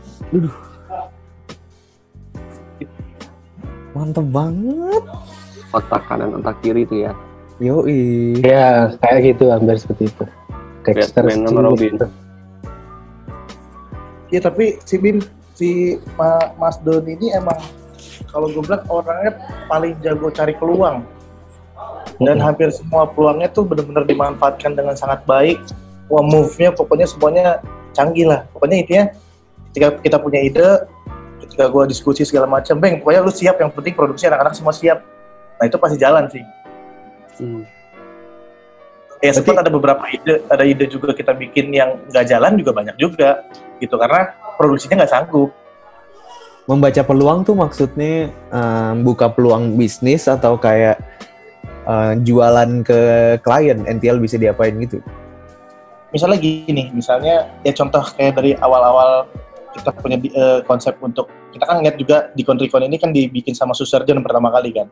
mantep banget. Otak kanan, otak kiri itu ya. Yoi. Ya kayak gitu, hampir seperti itu. Dexter Robin. Iya tapi si Mas Don ini emang kalau gue bilang orangnya paling jago cari peluang dan hampir semua peluangnya tuh benar-benar dimanfaatkan dengan sangat baik. Wah, move-nya pokoknya semuanya canggih lah. Pokoknya intinya ketika kita punya ide, ketika gue diskusi segala macam, Bang, pokoknya lu siap, yang penting produksi anak-anak semua siap. Nah itu pasti jalan sih. Ya sempat ada beberapa ide juga kita bikin yang nggak jalan juga banyak juga gitu karena produksinya nggak sanggup. Membaca peluang tuh maksudnya buka peluang bisnis atau kayak jualan ke klien, NTL bisa diapain gitu? Misalnya gini, misalnya ya contoh kayak dari awal-awal kita punya konsep untuk, kita kan ngeliat juga di Contricon ini kan dibikin sama Suserjon pertama kali kan,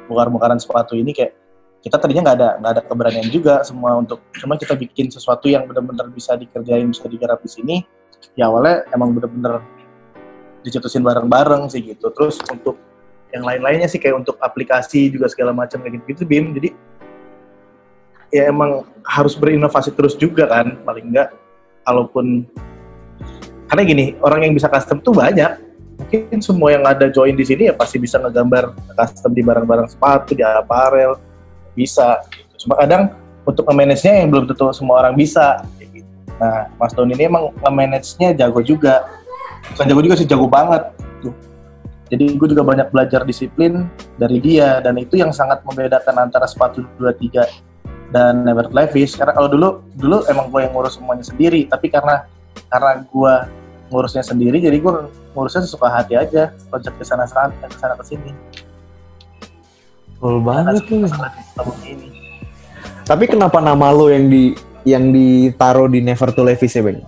bongkar-bongkaran sepatu ini kayak kita tadinya nggak ada keberanian juga semua untuk, cuma kita bikin sesuatu yang benar-benar bisa dikerjain, bisa digarap di sini. Ya awalnya emang benar-benar dicetusin bareng-bareng sih gitu. Terus untuk yang lain-lainnya sih kayak untuk aplikasi juga segala macam kayak gitu Bim. Jadi ya emang harus berinovasi terus juga kan, paling enggak. Kalaupun karena gini, orang yang bisa custom tuh banyak. Mungkin semua yang ada join di sini ya pasti bisa ngegambar custom di barang-barang sepatu, di apparel, bisa. Cuma kadang untuk nge-manage-nya yang belum tentu semua orang bisa. Nah, Mas Don ini emang nge-manage-nya jago juga. Bukan jago juga sih, jago banget. Tuh. Jadi gue juga banyak belajar disiplin dari dia, dan itu yang sangat membedakan antara sepatu 23 dan Never Levi's. Karena kalau dulu emang gue yang ngurus semuanya sendiri, tapi karena gue ngurusnya sendiri, jadi gue ngurusnya sesuka hati aja, project kesana kesini. Cool banget tuh. Ini. Tapi kenapa nama lo yang ditaruh di Never to Levi's ya, Bang?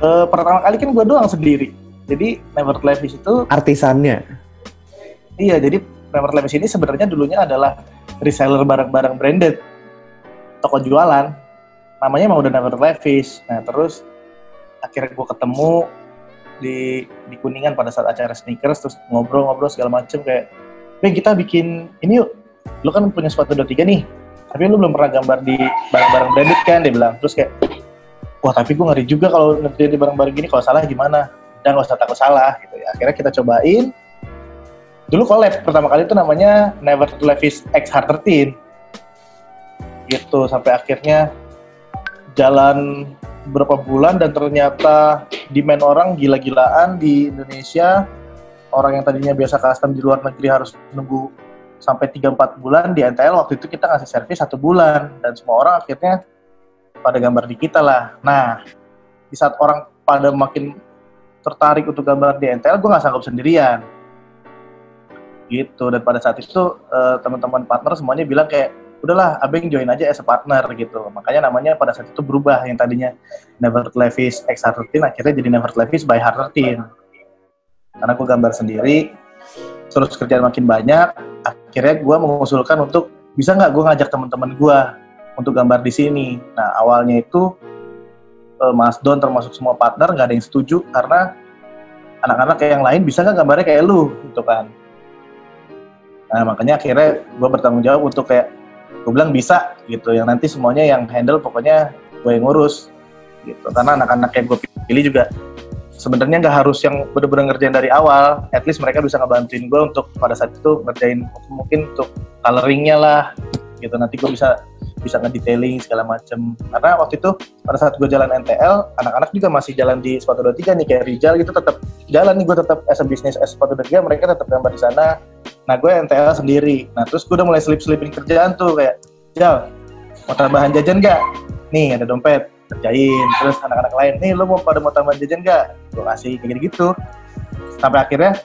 Pertama kali kan gue doang sendiri. Jadi Never to Levi's itu artisannya. Iya, jadi Never to Levi's ini sebenarnya dulunya adalah reseller barang-barang branded, toko jualan. Namanya emang udah Never to Levi's. Nah, terus akhirnya gue ketemu di Kuningan pada saat acara sneakers, terus ngobrol segala macem kayak, "Bang, kita bikin ini yuk. Lu kan punya sepatu 23 nih, tapi lu belum pernah gambar di barang-barang branded kan," dia bilang. Terus kayak, "Wah, tapi gue ngeri juga kalau ngerjain di barang-barang gini, kalau salah gimana?" "Udah, nggak usah takut salah," gitu ya. Akhirnya kita cobain. Dulu collab pertama kali itu namanya Never to Levi's X Hard 13. Gitu, sampai akhirnya jalan beberapa bulan dan ternyata demand orang gila-gilaan di Indonesia. Orang yang tadinya biasa custom di luar negeri harus nunggu sampai 3-4 bulan. Di NTL waktu itu kita ngasih servis 1 bulan, dan semua orang akhirnya pada gambar di kita lah. Nah, di saat orang pada makin tertarik untuk gambar di NTL, gue nggak sanggup sendirian gitu. Dan pada saat itu teman-teman partner semuanya bilang kayak, udahlah Abeng join aja as a partner gitu. Makanya namanya pada saat itu berubah, yang tadinya Never to Levi's X Hard 13 akhirnya jadi Never to Levi's by Hard 13. Karena gue gambar sendiri, terus kerjaan makin banyak, akhirnya gue mengusulkan untuk bisa nggak gue ngajak teman-teman gue untuk gambar di sini. Nah, awalnya itu Mas Don termasuk semua partner nggak ada yang setuju karena anak-anak kayak yang lain bisa nggak gambarnya kayak lu gitu kan. Nah, makanya akhirnya gue bertanggung jawab untuk kayak, gue bilang bisa gitu, yang nanti semuanya yang handle pokoknya gue yang ngurus gitu. Karena anak-anak yang gue pilih juga sebenarnya nggak harus yang bener-bener ngerjain dari awal, at least mereka bisa ngebantuin gue untuk pada saat itu ngerjain mungkin untuk coloringnya lah gitu. Nanti gue bisa ngedetailing segala macem. Karena waktu itu pada saat gue jalan NTL, anak-anak juga masih jalan di sepatu 23 nih, kayak Rijal gitu tetap jalan nih, gue tetap as a business as sepatu 23, mereka tetap gambar di sana. Nah, gue NTL sendiri. Nah, terus gue udah mulai selip-selipin kerjaan tuh kayak, "Jal, mau tambahan jajan nggak? Nih, ada dompet, kerjain." Terus anak-anak lain, "Nih, lo mau tambahan jajan nggak?" Gue kasih, kayak gitu. Sampai akhirnya,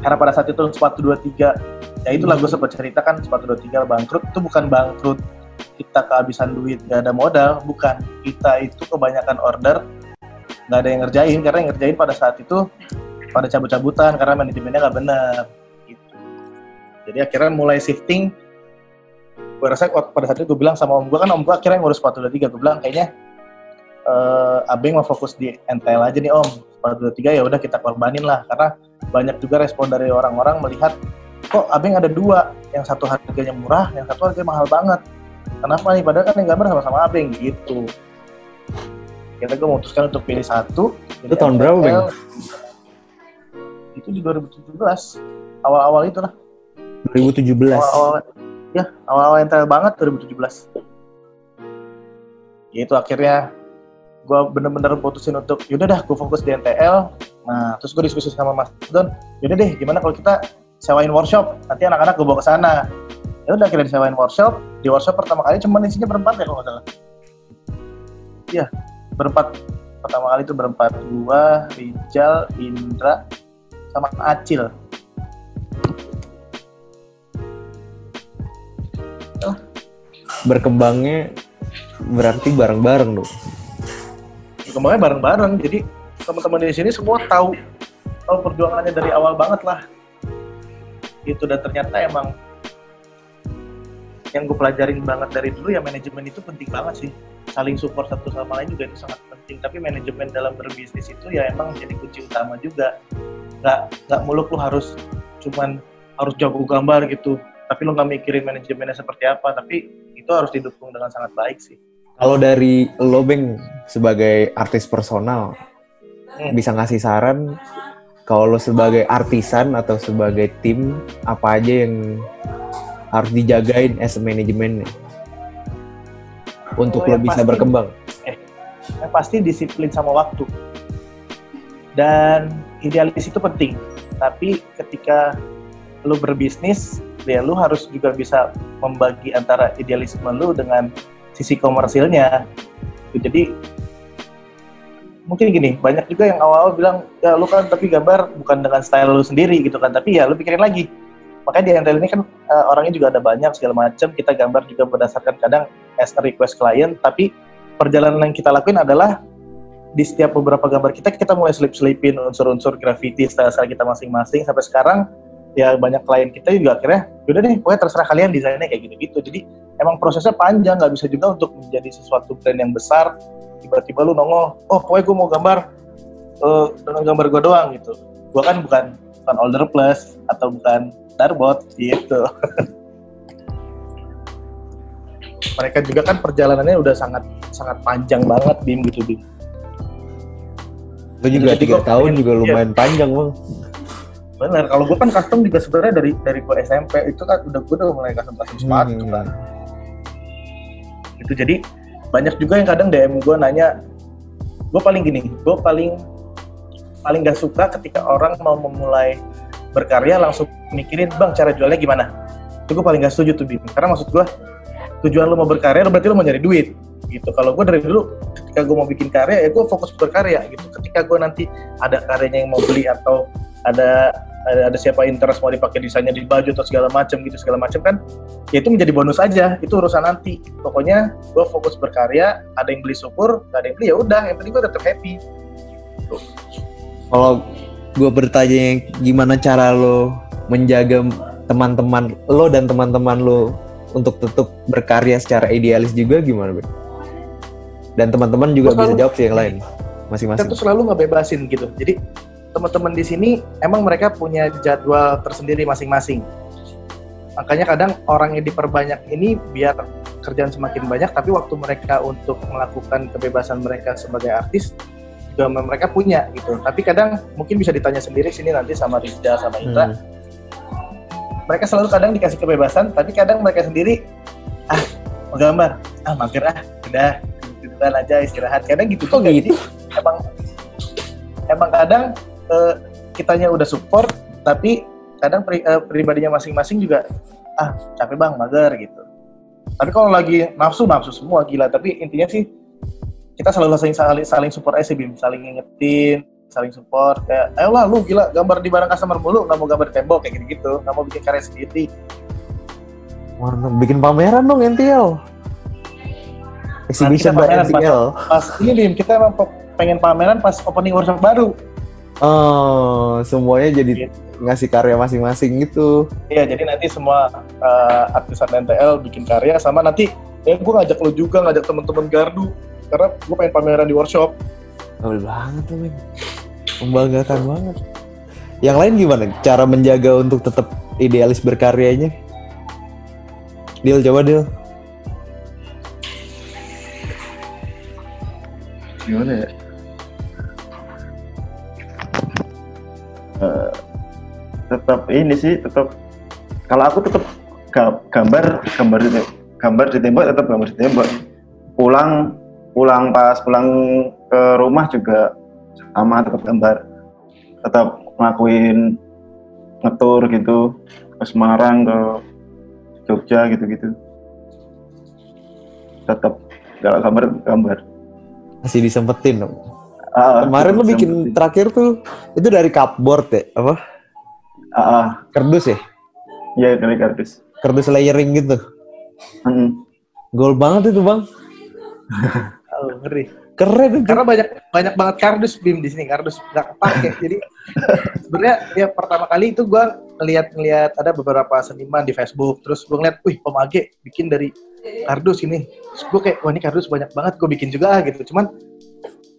karena pada saat itu sepatu 23, ya itulah gue sempat cerita kan, sepatu 23 bangkrut, itu bukan bangkrut kita kehabisan duit, nggak ada modal, bukan. Kita itu kebanyakan order, nggak ada yang ngerjain, karena yang ngerjain pada saat itu pada cabut-cabutan, karena manajemennya nggak benar. Jadi akhirnya mulai shifting. Gue rasa pada saat itu gue bilang sama om gue, kan om gue akhirnya ngurus sepatu 23, gue bilang kayaknya Abeng mau fokus di NTL aja nih om, sepatu 23 ya udah kita korbanin lah, karena banyak juga respon dari orang-orang melihat, kok Abeng ada 2, yang satu harganya murah, yang satu harganya mahal banget, kenapa nih, padahal kan yang gambar sama-sama Abeng gitu. Akhirnya gue memutuskan untuk pilih satu. Itu tahun berapa Beng? Itu di 2017, awal-awal itulah. 2017. Awal-awal NTL banget 2017. Itu akhirnya gue bener-bener putusin untuk, yaudah dah gue fokus di NTL. Nah, terus gue diskusi sama Mas Don, yaudah deh gimana kalau kita sewain workshop, nanti anak-anak gue bawa ke sana. Ya udah akhirnya disewain workshop. Di workshop pertama kali cuma isinya berempat ya kalau nggak salah. Iya, berempat. Pertama kali itu berempat, gua, Rijal, Indra, sama Acil. Berkembangnya berarti bareng-bareng dong. Berkembangnya bareng-bareng, jadi teman-teman di sini semua tahu perjuangannya dari awal banget lah. Gitu, dan ternyata emang yang gue pelajarin banget dari dulu ya manajemen itu penting banget sih. Saling support satu sama lain juga itu sangat penting. Tapi manajemen dalam berbisnis itu ya emang jadi kunci utama juga. Nggak muluk lu harus jago gambar gitu. Tapi lu nggak mikirin manajemennya seperti apa. Tapi itu harus didukung dengan sangat baik sih. Kalau dari lo Beng sebagai artis personal, bisa ngasih saran kalau lo sebagai artisan atau sebagai tim apa aja yang harus dijagain as a manajemen untuk lo bisa berkembang? Yang pasti disiplin sama waktu. Dan idealis itu penting. Tapi ketika lo berbisnis, ya lo harus juga bisa membagi antara idealisme lo dengan sisi komersilnya. Jadi mungkin gini, banyak juga yang awal-awal bilang, ya lu kan tapi gambar bukan dengan style lu sendiri gitu kan, tapi ya lu pikirin lagi. Makanya di Entel ini kan orangnya juga ada banyak segala macam, kita gambar juga berdasarkan kadang as a request client, tapi perjalanan yang kita lakuin adalah di setiap beberapa gambar kita mulai selip-selipin unsur-unsur graffiti style-style kita masing-masing, sampai sekarang ya banyak klien kita juga akhirnya, yaudah deh pokoknya terserah kalian desainnya kayak gitu-gitu. Jadi emang prosesnya panjang, nggak bisa juga untuk menjadi sesuatu brand yang besar tiba-tiba lu nongol, pokoknya gue mau gambar dengan gambar gue doang gitu. Gue kan bukan Older Plus atau bukan Darbot gitu. Mereka juga kan perjalanannya udah sangat panjang banget, Bim gitu, Bim. Lu juga 3 tahun juga lumayan panjang, Bang. Bener, kalau gue kan custom juga sebenarnya dari gue SMP itu kan gue udah mulai custom sepatu kan. Itu jadi banyak juga yang kadang DM gue nanya, gue paling gak suka ketika orang mau memulai berkarya langsung mikirin, bang cara jualnya gimana? Itu gue paling gak setuju tuh, Bim. Karena maksud gue, tujuan lo mau berkarya berarti lo mau nyari duit gitu. Kalau gue dari dulu ketika gue mau bikin karya ya gue fokus berkarya gitu. Ketika gue nanti ada karyanya yang mau beli atau ada siapa interest mau dipakai desainnya di baju atau segala macam kan, ya itu menjadi bonus aja, itu urusan nanti. Pokoknya gue fokus berkarya, ada yang beli syukur, nggak ada yang beli ya udah, yang penting gue tetap happy. Kalau gue bertanya gimana cara lo menjaga teman-teman lo dan teman-teman lo untuk tetap berkarya secara idealis juga gimana, Ben? Dan teman-teman juga bisa jawab sih yang lain masing-masing. Kita tuh selalu ngebebasin gitu. Jadi teman-teman di sini emang mereka punya jadwal tersendiri masing-masing. Makanya kadang orang yang diperbanyak ini biar kerjaan semakin banyak, tapi waktu mereka untuk melakukan kebebasan mereka sebagai artis juga mereka punya gitu. Tapi kadang mungkin bisa ditanya sendiri sini nanti sama Rizda sama Indra. Mereka selalu kadang dikasih kebebasan, tapi kadang mereka sendiri mau gambar, mager udah gitu-gituan aja istirahat. Kadang gitu juga. Jadi emang kadang kitanya udah support, tapi kadang pribadinya masing-masing juga capek bang, mager gitu. Tapi kalau lagi nafsu semua gila. Tapi intinya sih kita selalu saling support aja sih, Bim, saling ngingetin, saling support. Kayak ayolah lu gila gambar di barang customer mulu, nggak mau gambar di tembok kayak gitu, nggak mau bikin karya sendiri. Mantap, bikin pameran dong NTL. Exhibition by NTL. Pas ini Bim, kita emang pengen pameran pas opening workshop baru. Semuanya jadi ngasih karya masing-masing gitu. Iya, jadi nanti semua artisan NTL bikin karya, sama nanti gue ngajak lo juga, ngajak teman-teman Gardu, karena gue pengen pameran di workshop. Betul banget tuh, men. Membanggakan banget. Yang lain gimana? Cara menjaga untuk tetap idealis berkaryanya? Dil, coba Dil. Gimana ya? Tetap ini sih, kalau aku tetap gambar di tembok, tetap gambar di tembok. Pulang ke rumah juga sama, tetap gambar, tetap ngelakuin ngetur gitu ke Semarang, ke Jogja gitu-gitu. Tetap kalau gambar masih disempetin dong. Kemarin lo bikin terakhir tuh itu dari cupboard ya, apa? Kardus ya? Iya, dari kardus. Kardus layering gitu. Gol banget itu, Bang. ngeri. Keren itu. Karena banyak banget kardus Bim di sini, kardus nggak kepake. Jadi sebenarnya ya pertama kali itu gue ngeliat ada beberapa seniman di Facebook, terus gue ngeliat, wih Om Age bikin dari kardus ini. Terus gue kayak, wah ini kardus banyak banget, gue bikin juga gitu. Cuman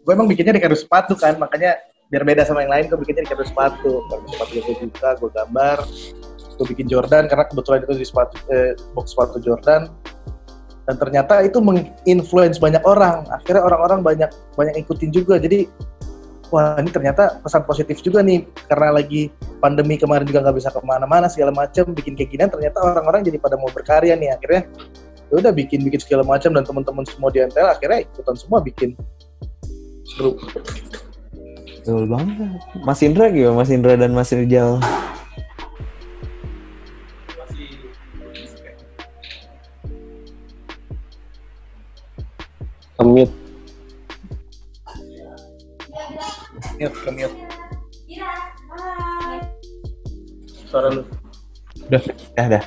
gue emang bikinnya di kardus sepatu kan, makanya biar beda sama yang lain, gue bikinnya di kardus sepatu yang gue buka, gue gambar, gue bikin Jordan karena kebetulan itu di box sepatu Jordan. Dan ternyata itu menginfluence banyak orang. Akhirnya orang-orang banyak ikutin juga. Jadi, wah ini ternyata pesan positif juga nih. Karena lagi pandemi kemarin juga nggak bisa kemana-mana segala macam. Bikin kayak gini, ternyata orang-orang jadi pada mau berkarya nih. Akhirnya, ya udah bikin segala macam dan teman-teman semua di NTL akhirnya ikutan semua bikin. Seru. Betul banget. Mas Indra gimana? Mas Indra dan Mas Rijal. Kemit. Kemit. Suara lu. Udah.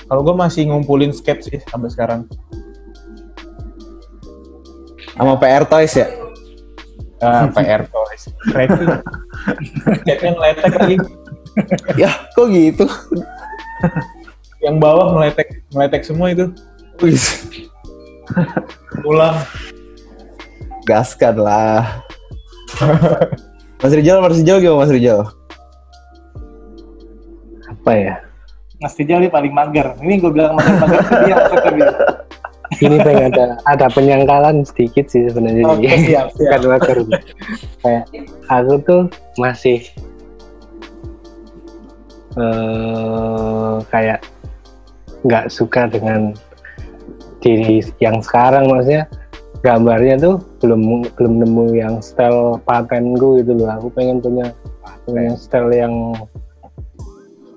Kalau gue masih ngumpulin sketch sih sampai sekarang. Sama PR Toys ya? PR Toys. Keren. Sketchnya ngeletek lagi. Ya, kok gitu? Yang bawah ngeletek semua itu. Wih. Ulang. Gaskan lah. Mas Rijal gimana Mas Rijal? Apa ya? Mas Rijal ini paling mager. Ini gue bilang mager dia. Ini pengen ada penyangkalan sedikit sih sebenarnya. Oke, siap. Bukan mager. Kayak aku tuh masih kayak nggak suka dengan diri yang sekarang, maksudnya gambarnya tuh belum nemu yang style patenku gitu loh. Aku pengen punya style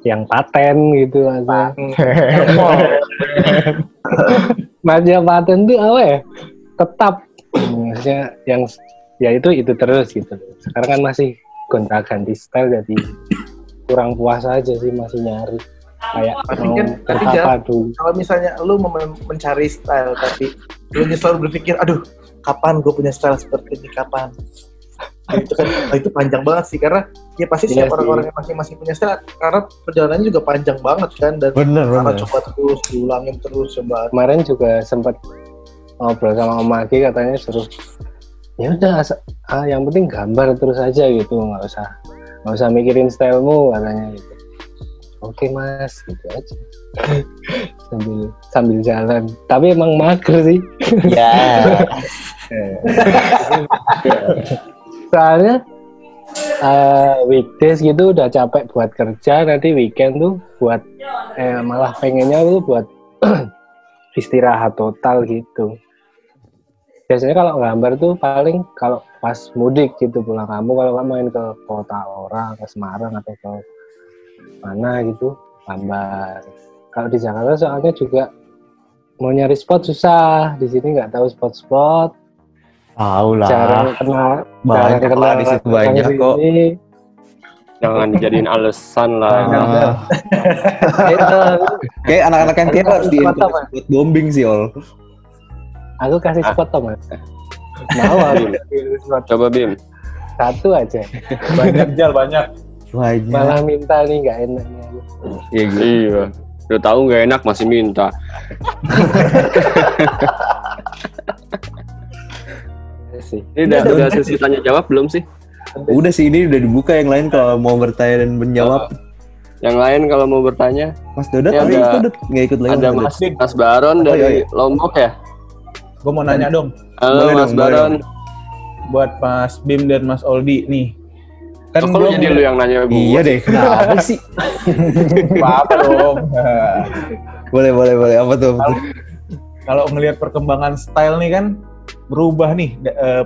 yang paten gitu aja. Maksudnya paten tuh apa ya? Tetap maksudnya yang ya itu terus gitu. Sekarang kan masih gonta-ganti style, jadi kurang puas aja sih, masih nyari kayak tapi kalau misalnya lu mencari style tapi lu selalu berpikir aduh kapan gue punya style seperti ini, kapan itu kan itu panjang banget sih, karena ya pasti setiap orang-orang yang masih punya style karena perjalanannya juga panjang banget kan, dan bener. coba terus diulangin terus coba. Kemarin juga sempat ngobrol sama Om Agi, katanya suruh ya udah yang penting gambar terus aja gitu, nggak usah mikirin stylemu katanya gitu. Oke mas, gitu aja. sambil jalan. Tapi emang mager sih. Ya. Soalnya weekdays gitu udah capek buat kerja, nanti weekend tuh buat malah pengennya tuh buat istirahat total gitu. Biasanya kalau gambar tuh paling kalau pas mudik gitu pulang kampung, kalau nggak main ke kota orang, ke Semarang atau ke mana gitu gambar. Kalau di Jakarta soalnya juga mau nyari spot susah, di sini nggak tahu spot-spot. Tahu lah. Jarang kenal di situ banyak kok. Jangan dijadiin alasan lah. Kayak anak-anak yang tiap harus buat bombing sih ol. Aku kasih spot Mas. Mau Coba Bim. Satu aja. Banyak. Malah minta nih, nggak enaknya. Iya gitu. Iya. Udah tahu nggak enak masih minta. Ini udah sesi tanya jawab belum sih? Udah sih, ini udah dibuka, yang lain kalau mau bertanya dan menjawab. Yang lain kalau mau bertanya. Mas Dodot tadi nggak ikut lagi. Ada Mas Baron dari Lombok ya? Gue mau nanya dong. Halo Mas Baron. Buat Mas Bim dan Mas Oldi nih. Kan kalau jadi lu yang nanya gue. Iya deh, kenapa sih? Apa dong? Boleh. Apa tuh? Kalau ngelihat perkembangan style nih kan berubah nih.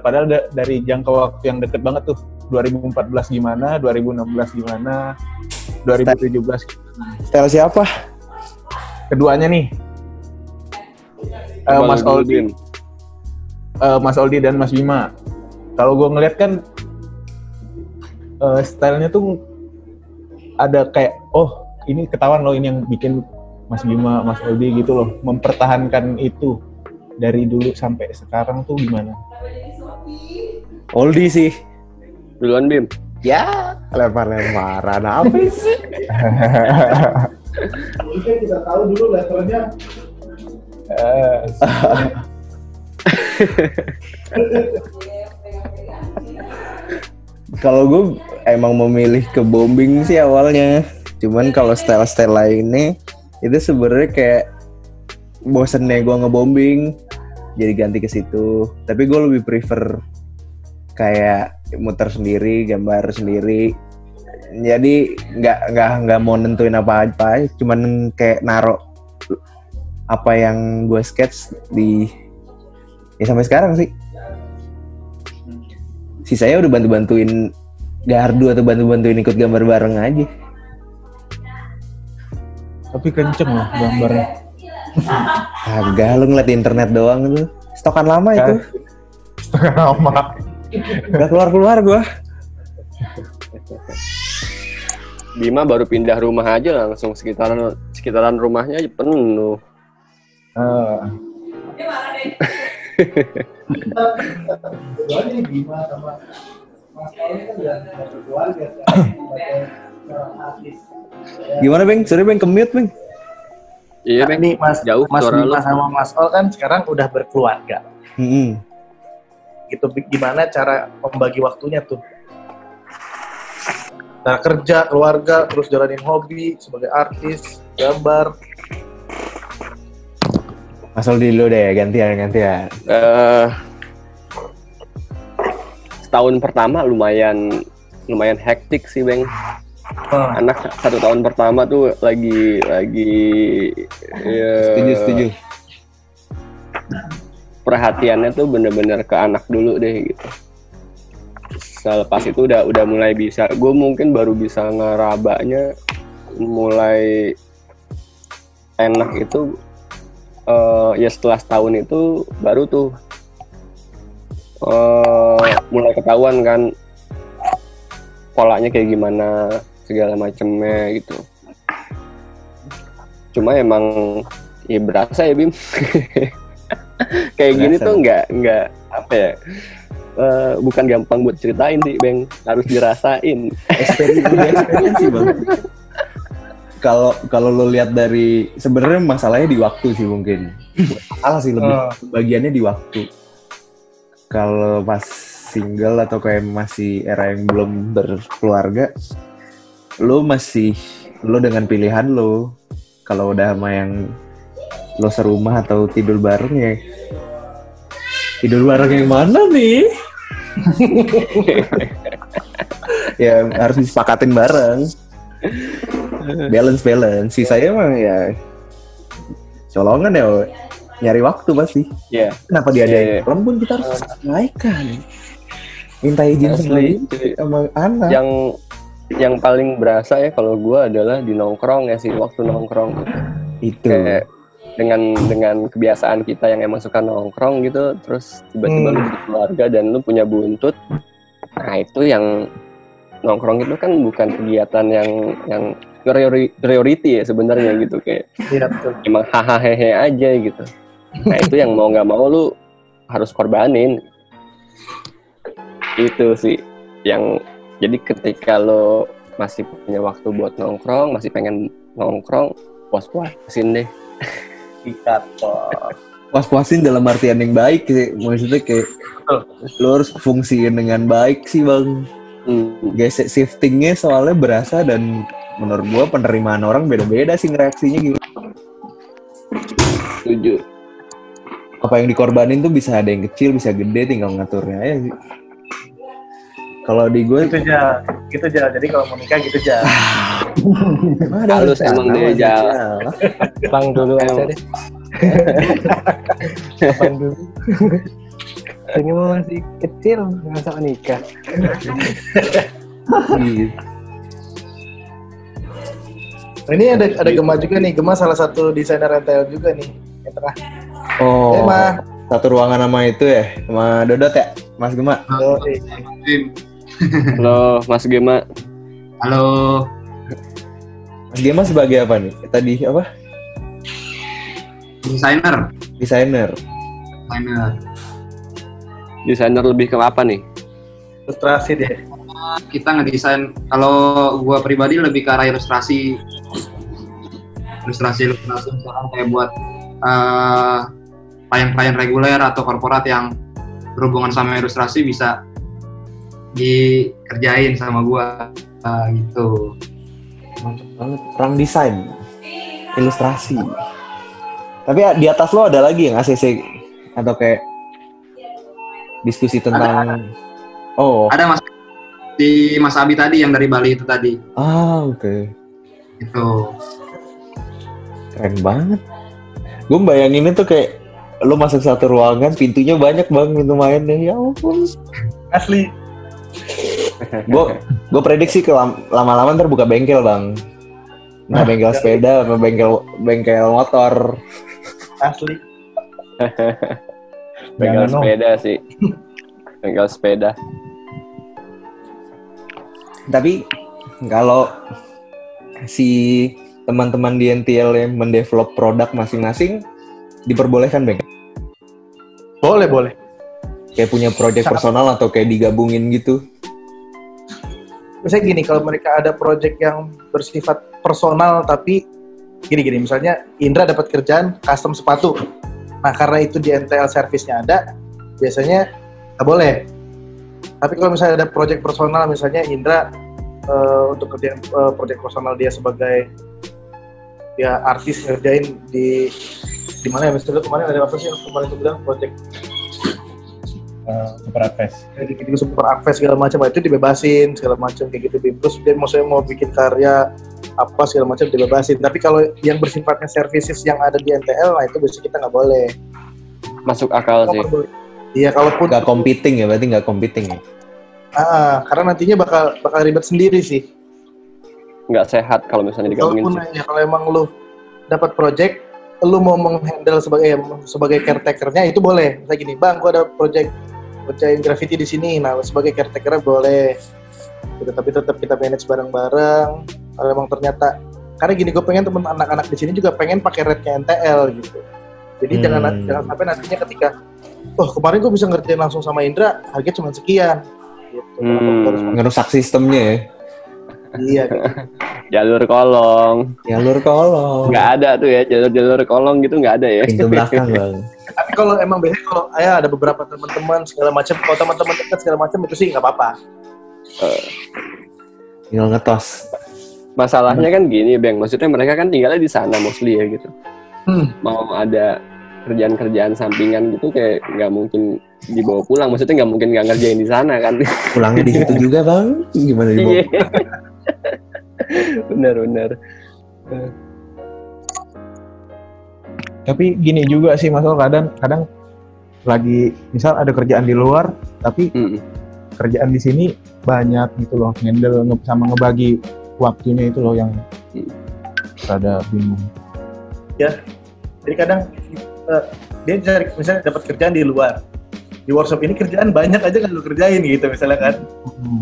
Padahal dari jangka waktu yang deket banget tuh. 2014 gimana, 2016 gimana, 2017 gimana. Style siapa? Keduanya nih. Mas Oldi. Mas Oldi dan Mas Bima. Kalau gue ngelihat kan stylenya tuh ada kayak, oh ini ketahuan loh ini yang bikin Mas Bima, Mas Oldi gitu loh, mempertahankan itu. dari dulu sampai sekarang tuh gimana? Oldie sih. Duluan Bim. Ya, lempar-lemparan apa sih? Mungkin kita tahu dulu levelnya. Kalau gue emang memilih ke bombing sih awalnya. Cuman kalau style-style lainnya itu sebenarnya kayak bosennya gue ngebombing, jadi ganti ke situ. Tapi gue lebih prefer kayak muter sendiri, gambar sendiri. Jadi nggak mau nentuin apa-apa, cuman kayak naro apa yang gue sketch di ya sampai sekarang sih. Sisanya udah bantu-bantuin gardu atau bantu-bantuin ikut gambar bareng aja. Tapi kenceng loh gambarnya. Agak lu ngeliat di internet doang itu. Stokan lama itu. Setengah lama. Gak keluar-keluar gua. Bima baru pindah rumah aja langsung sekitaran rumahnya aja penuh. Soalnya Bima sama Mas Paul kan udah berkeluarga kan, seorang artis. Gimana Beng? Sorry Beng, ke-mute Beng. Iya Bang, Nih Mas jauh suara lu. Bima sama Mas Ol kan sekarang udah berkeluarga. Gitu, gimana cara membagi waktunya tuh? Nah, kerja, keluarga, terus jalanin hobi sebagai artis, gambar. Masuk dulu deh, gantian. Setahun pertama lumayan hektik sih Bang. Anak 1 tahun pertama tuh lagi Setuju. Perhatiannya tuh bener-bener ke anak dulu deh gitu. Selepas itu udah mulai bisa, gue mungkin baru bisa ngerabanya mulai enak itu ya setelah setahun itu baru tuh mulai ketahuan kan polanya kayak gimana segala macemnya gitu. Cuma emang ya berasa ya Bim. Kayak berasa. Gini tuh nggak apa ya, bukan gampang buat ceritain sih Bang, harus dirasain. Experience sih Bang. Kalau lo lihat dari sebenarnya masalahnya di waktu sih mungkin. Masalah sih lebih bagiannya di waktu. Kalau pas single atau kayak masih era yang belum berkeluarga, lo dengan pilihan lo. Kalau udah sama yang lo serumah atau tidur bareng ya, tidur bareng yang mana nih? Ya harus disepakatin bareng. Balance. Sisanya mah ya colongan ya, nyari waktu pasti. Iya. Kenapa dia ada yang pun kita harus naikkan. Minta izin sama anak. Yang paling berasa ya kalau gue adalah di nongkrong ya sih, waktu nongkrong itu. Kayak dengan kebiasaan kita yang emang suka nongkrong gitu, terus tiba-tiba lu berkeluarga dan lu punya buntut. Nah itu yang nongkrong itu kan bukan kegiatan yang priority ya sebenarnya gitu, kayak emang hahaha aja gitu. Nah itu yang mau nggak mau lu harus korbanin. Itu sih yang jadi ketika lo masih punya waktu buat nongkrong, masih pengen nongkrong, puas-puasin deh. Puas-puasin dalam artian yang baik sih, maksudnya kayak lo harus fungsiin dengan baik sih Bang. Gesek shiftingnya soalnya berasa, dan menurut gua penerimaan orang beda-beda sih reaksinya gitu. Setuju. Apa yang dikorbanin tuh bisa ada yang kecil, bisa gede, tinggal ngaturnya aja sih. Kalau di gue gitu aja. Jadi kalau mau nikah gitu aja. Halus emang dia Jal. Bang dulu aja deh. Bang dulu. Ini masih kecil, masa nikah. Ini ada Gema juga nih. Gema salah satu desainer retail juga nih yang tengah. Oh. Gema. Satu ruangan sama itu ya, sama Dodot ya, Mas Gema. Halo, Mas Gema. Halo. Mas Gema sebagai apa nih? Tadi apa? Desainer. designer. Desainer lebih ke apa nih? Ilustrasi deh. Kita ngedesain, kalau gua pribadi lebih ke arah ilustrasi misalkan kayak buat klien-klien reguler atau korporat yang berhubungan sama ilustrasi bisa dikerjain sama gua gitu. Mantap banget. Orang desain, ilustrasi. Tapi di atas lo ada lagi yang ACC atau kayak diskusi tentang Ada Mas di Mas Abi tadi yang dari Bali itu tadi. Oke. Itu. Keren banget. Gue bayanginnya tuh kayak lo masuk satu ruangan, pintunya banyak bang, pintu mainnya. Ya ampun. Asli. Gue prediksi lama-lama ntar buka bengkel bang. Nah bengkel sepeda, apa bengkel motor. Asli. Bengkel sepeda sih. Bengkel sepeda. Tapi kalau si teman-teman di NTL yang mendevelop produk masing-masing diperbolehkan bang? Boleh. Kayak punya project personal atau kayak digabungin gitu? Misalnya gini, kalau mereka ada project yang bersifat personal tapi gini, misalnya Indra dapat kerjaan custom sepatu. Nah karena itu di NTL service-nya ada, biasanya nggak boleh. Tapi kalau misalnya ada project personal, misalnya Indra untuk kerjaan project personal dia sebagai ya artis ngerjain di mana ya, misalnya kemarin ada apa sih yang kemarin itu bilang project Super Art Fest. Gitu Super Art Fest segala macam, itu dibebasin segala macam kayak gitu. Terus dia maksudnya mau bikin karya apa segala macam dibebasin. Tapi kalau yang bersifatnya services yang ada di NTL, nah itu biasanya kita nggak boleh. Masuk akal sih. Iya, kalaupun nggak competing ya, berarti nggak competing ya. Karena nantinya bakal ribet sendiri sih. Nggak sehat kalau misalnya digabungin sih. Ya, kalau emang lu dapat project, lu mau menghandle sebagai caretaker-nya itu boleh. Misalnya gini, bang, gua ada project ngerjain graffiti di sini. Nah, sebagai caretaker boleh. Gitu, tapi tetap kita manage bareng-bareng. Kalau emang ternyata, karena gini, gue pengen temen anak-anak di sini juga pengen pakai rate-nya NTL gitu. Jadi jangan sampai nantinya ketika, kemarin gue bisa ngerjain langsung sama Indra, harganya cuma sekian. Gitu. Ngerusak sistemnya ya. Iya. Jalur kolong. Nggak ada tuh ya, jalur kolong gitu nggak ada ya. Pintu belakang bang. Tapi kalau emang biasanya kalau ada beberapa teman-teman segala macam, kalau teman-teman dekat segala macam itu sih nggak apa-apa. Tinggal ngetos. Masalahnya kan gini, Bang. Maksudnya mereka kan tinggalnya di sana mostly ya gitu. Mau ada kerjaan-kerjaan sampingan gitu kayak nggak mungkin dibawa pulang. Maksudnya nggak mungkin nggak ngerjain di sana kan. Pulangnya di situ juga bang. Gimana dibawa? Benar. Tapi gini juga sih Mas, kadang lagi misal ada kerjaan di luar, tapi kerjaan di sini banyak gitu loh, handle sama ngebagi waktunya itu loh yang rada bingung. Ya, jadi kadang dia cari misalnya dapat kerjaan di luar, di workshop ini kerjaan banyak aja kan lu kerjain gitu misalnya kan,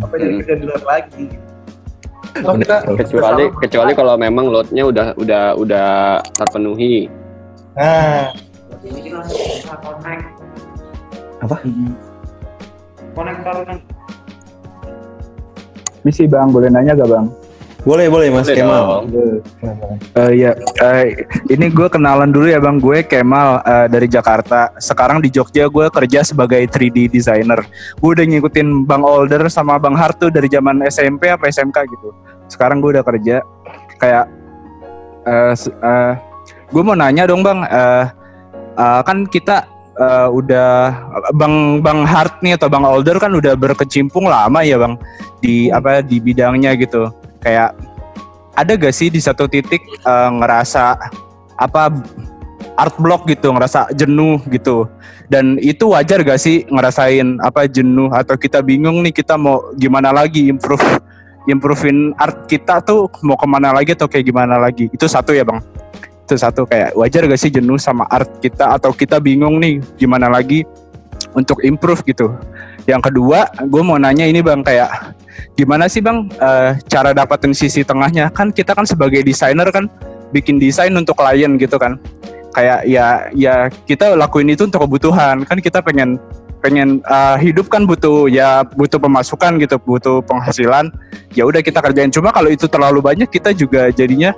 apa jadi kerjaan di luar lagi. Kecuali kalau memang loadnya udah terpenuhi. Nah, apa? Konektor kan. Misi bang, boleh nanya gak bang? Boleh Mas Kemal. Ini gue kenalan dulu ya bang, gue Kemal dari Jakarta. Sekarang di Jogja gue kerja sebagai 3D designer. Gue udah ngikutin Bang Older sama Bang Hartu dari zaman SMP apa SMK gitu. Sekarang gue udah kerja. Kayak gue mau nanya dong bang, kan kita udah Bang Hart nih atau Bang Older kan udah berkecimpung lama ya bang di bidangnya gitu. Kayak ada gak sih di satu titik ngerasa art block gitu, ngerasa jenuh gitu, dan itu wajar gak sih ngerasain jenuh atau kita bingung nih kita mau gimana lagi improvein art kita tuh mau kemana lagi atau kayak gimana lagi? Itu satu ya bang, itu satu, kayak wajar gak sih jenuh sama art kita atau kita bingung nih gimana lagi untuk improve gitu. Yang kedua, gue mau nanya ini bang, kayak gimana sih bang cara dapatin sisi tengahnya? Kan kita kan sebagai desainer kan bikin desain untuk klien gitu kan. kayak ya kita lakuin itu untuk kebutuhan kan, kita pengen hidup kan butuh pemasukan gitu, butuh penghasilan, ya udah kita kerjain. Cuma kalau itu terlalu banyak kita juga jadinya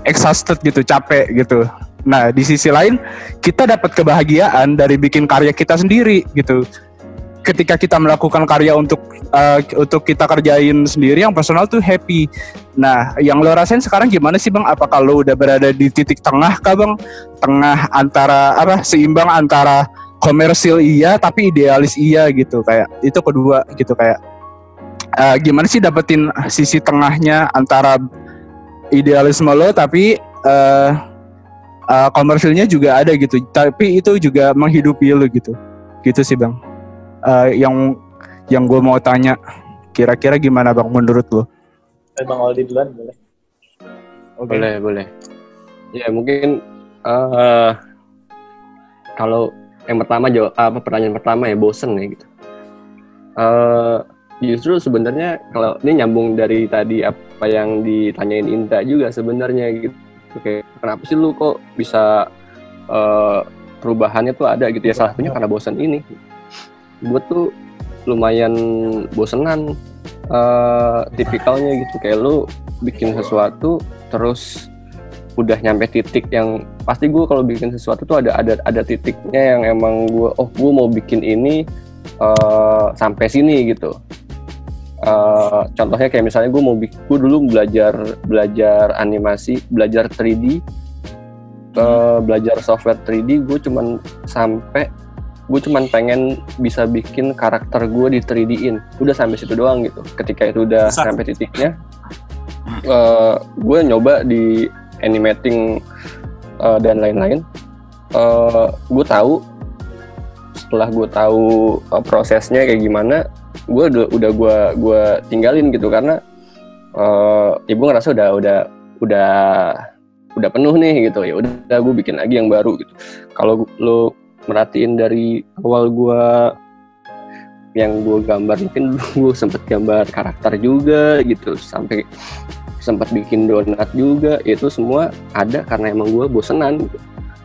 exhausted gitu, capek gitu. Nah di sisi lain kita dapat kebahagiaan dari bikin karya kita sendiri gitu. Ketika kita melakukan karya untuk kita kerjain sendiri yang personal tuh happy. Nah, yang lo rasain sekarang gimana sih Bang? Apakah lo udah berada di titik tengah kah Bang? Tengah antara seimbang antara komersil iya tapi idealis iya gitu, kayak itu kedua gitu, kayak gimana sih dapetin sisi tengahnya antara idealisme lo tapi komersilnya juga ada gitu, tapi itu juga menghidupi lo gitu sih Bang. Yang gue mau tanya, kira-kira gimana Bang menurut lo? Bang Aldi duluan boleh? Okay. Boleh. Ya mungkin kalau yang pertama pertanyaan pertama ya bosen ya gitu. Justru sebenarnya kalau ini nyambung dari tadi apa yang ditanyain Inta juga sebenarnya gitu. Kayak kenapa sih lu kok bisa perubahannya tuh ada gitu ya, salah satunya karena bosen ini. Gue tuh lumayan bosenan tipikalnya gitu, kayak lu bikin sesuatu terus udah nyampe titik yang pasti gue kalau bikin sesuatu tuh ada titiknya yang emang gue mau bikin ini sampai sini gitu. Contohnya kayak misalnya gue dulu belajar animasi, belajar 3D, belajar software 3D, gue cuman pengen bisa bikin karakter gue di 3D-in. Udah sampai situ doang gitu. Ketika itu udah sampai titiknya, gue nyoba di animating dan lain-lain. Setelah gue tahu prosesnya kayak gimana, gue tinggalin gitu karena ibu ngerasa udah penuh nih gitu. Ya udah gue bikin lagi yang baru gitu. Kalau lo merhatiin dari awal yang gue gambar, mungkin gue sempet gambar karakter juga gitu, sampai sempat bikin donat juga, itu semua ada karena emang gue bosenan gitu.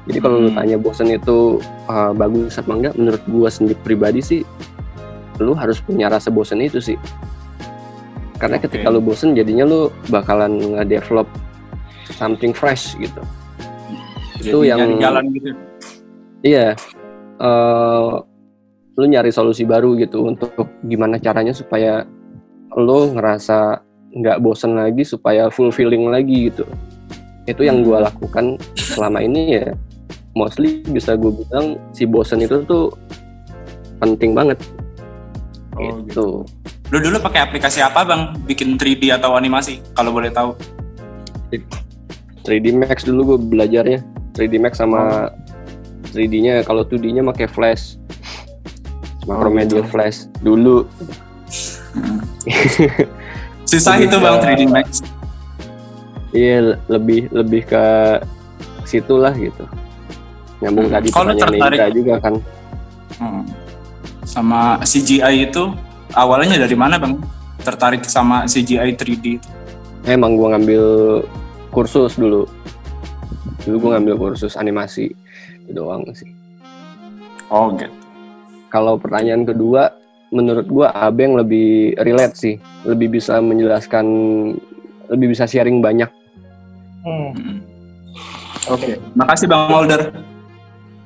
Jadi kalau lu tanya bosen itu bagus apa enggak, menurut gue sendiri pribadi sih lu harus punya rasa bosen itu sih, karena ketika lu bosen jadinya lu bakalan nge-develop something fresh gitu. Jadi itu yang jalan gitu. Iya, lu nyari solusi baru gitu untuk gimana caranya supaya lu ngerasa nggak bosen lagi, supaya fulfilling lagi gitu. Itu yang gue lakukan selama ini ya. Mostly bisa gue bilang si bosen itu tuh penting banget. Gitu. Lu dulu pakai aplikasi apa Bang bikin 3D atau animasi kalau boleh tahu? 3D Max dulu gue belajarnya. 3D Max sama 3D-nya, kalau 2D-nya pakai Flash, Macromedia Flash dulu. Susah itu Bang 3D Max. Iya, lebih ke situlah gitu. Nyambung tadi pertanyaan Nika juga kan. Sama CGI itu awalnya dari mana Bang? Tertarik sama CGI 3D itu? Emang gue ngambil kursus dulu. Gue ngambil kursus animasi. Itu doang sih. Oh gitu. Kalau pertanyaan kedua, menurut gue Abeng lebih relate sih, lebih bisa menjelaskan, lebih bisa sharing banyak. Oke. Makasih Bang Molder.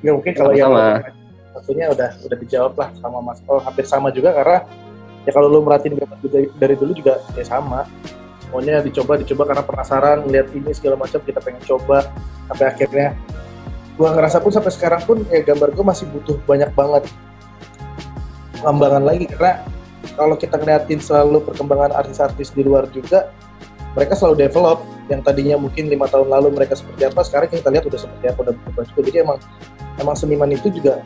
Ya mungkin kalau yang satunya udah dijawab lah sama Mas. Hampir sama juga, karena ya kalau lu merhatiin dari dulu juga ya sama. Pokoknya dicoba karena penasaran, ngeliat ini segala macam, kita pengen coba sampai akhirnya. Gua ngerasa pun sampai sekarang pun ya gambar gua masih butuh banyak banget pengembangan lagi, karena kalau kita ngeliatin selalu perkembangan artis-artis di luar juga, mereka selalu develop. Yang tadinya mungkin 5 tahun lalu mereka seperti apa, sekarang kita lihat udah seperti apa, udah berubah juga. Jadi emang seniman itu juga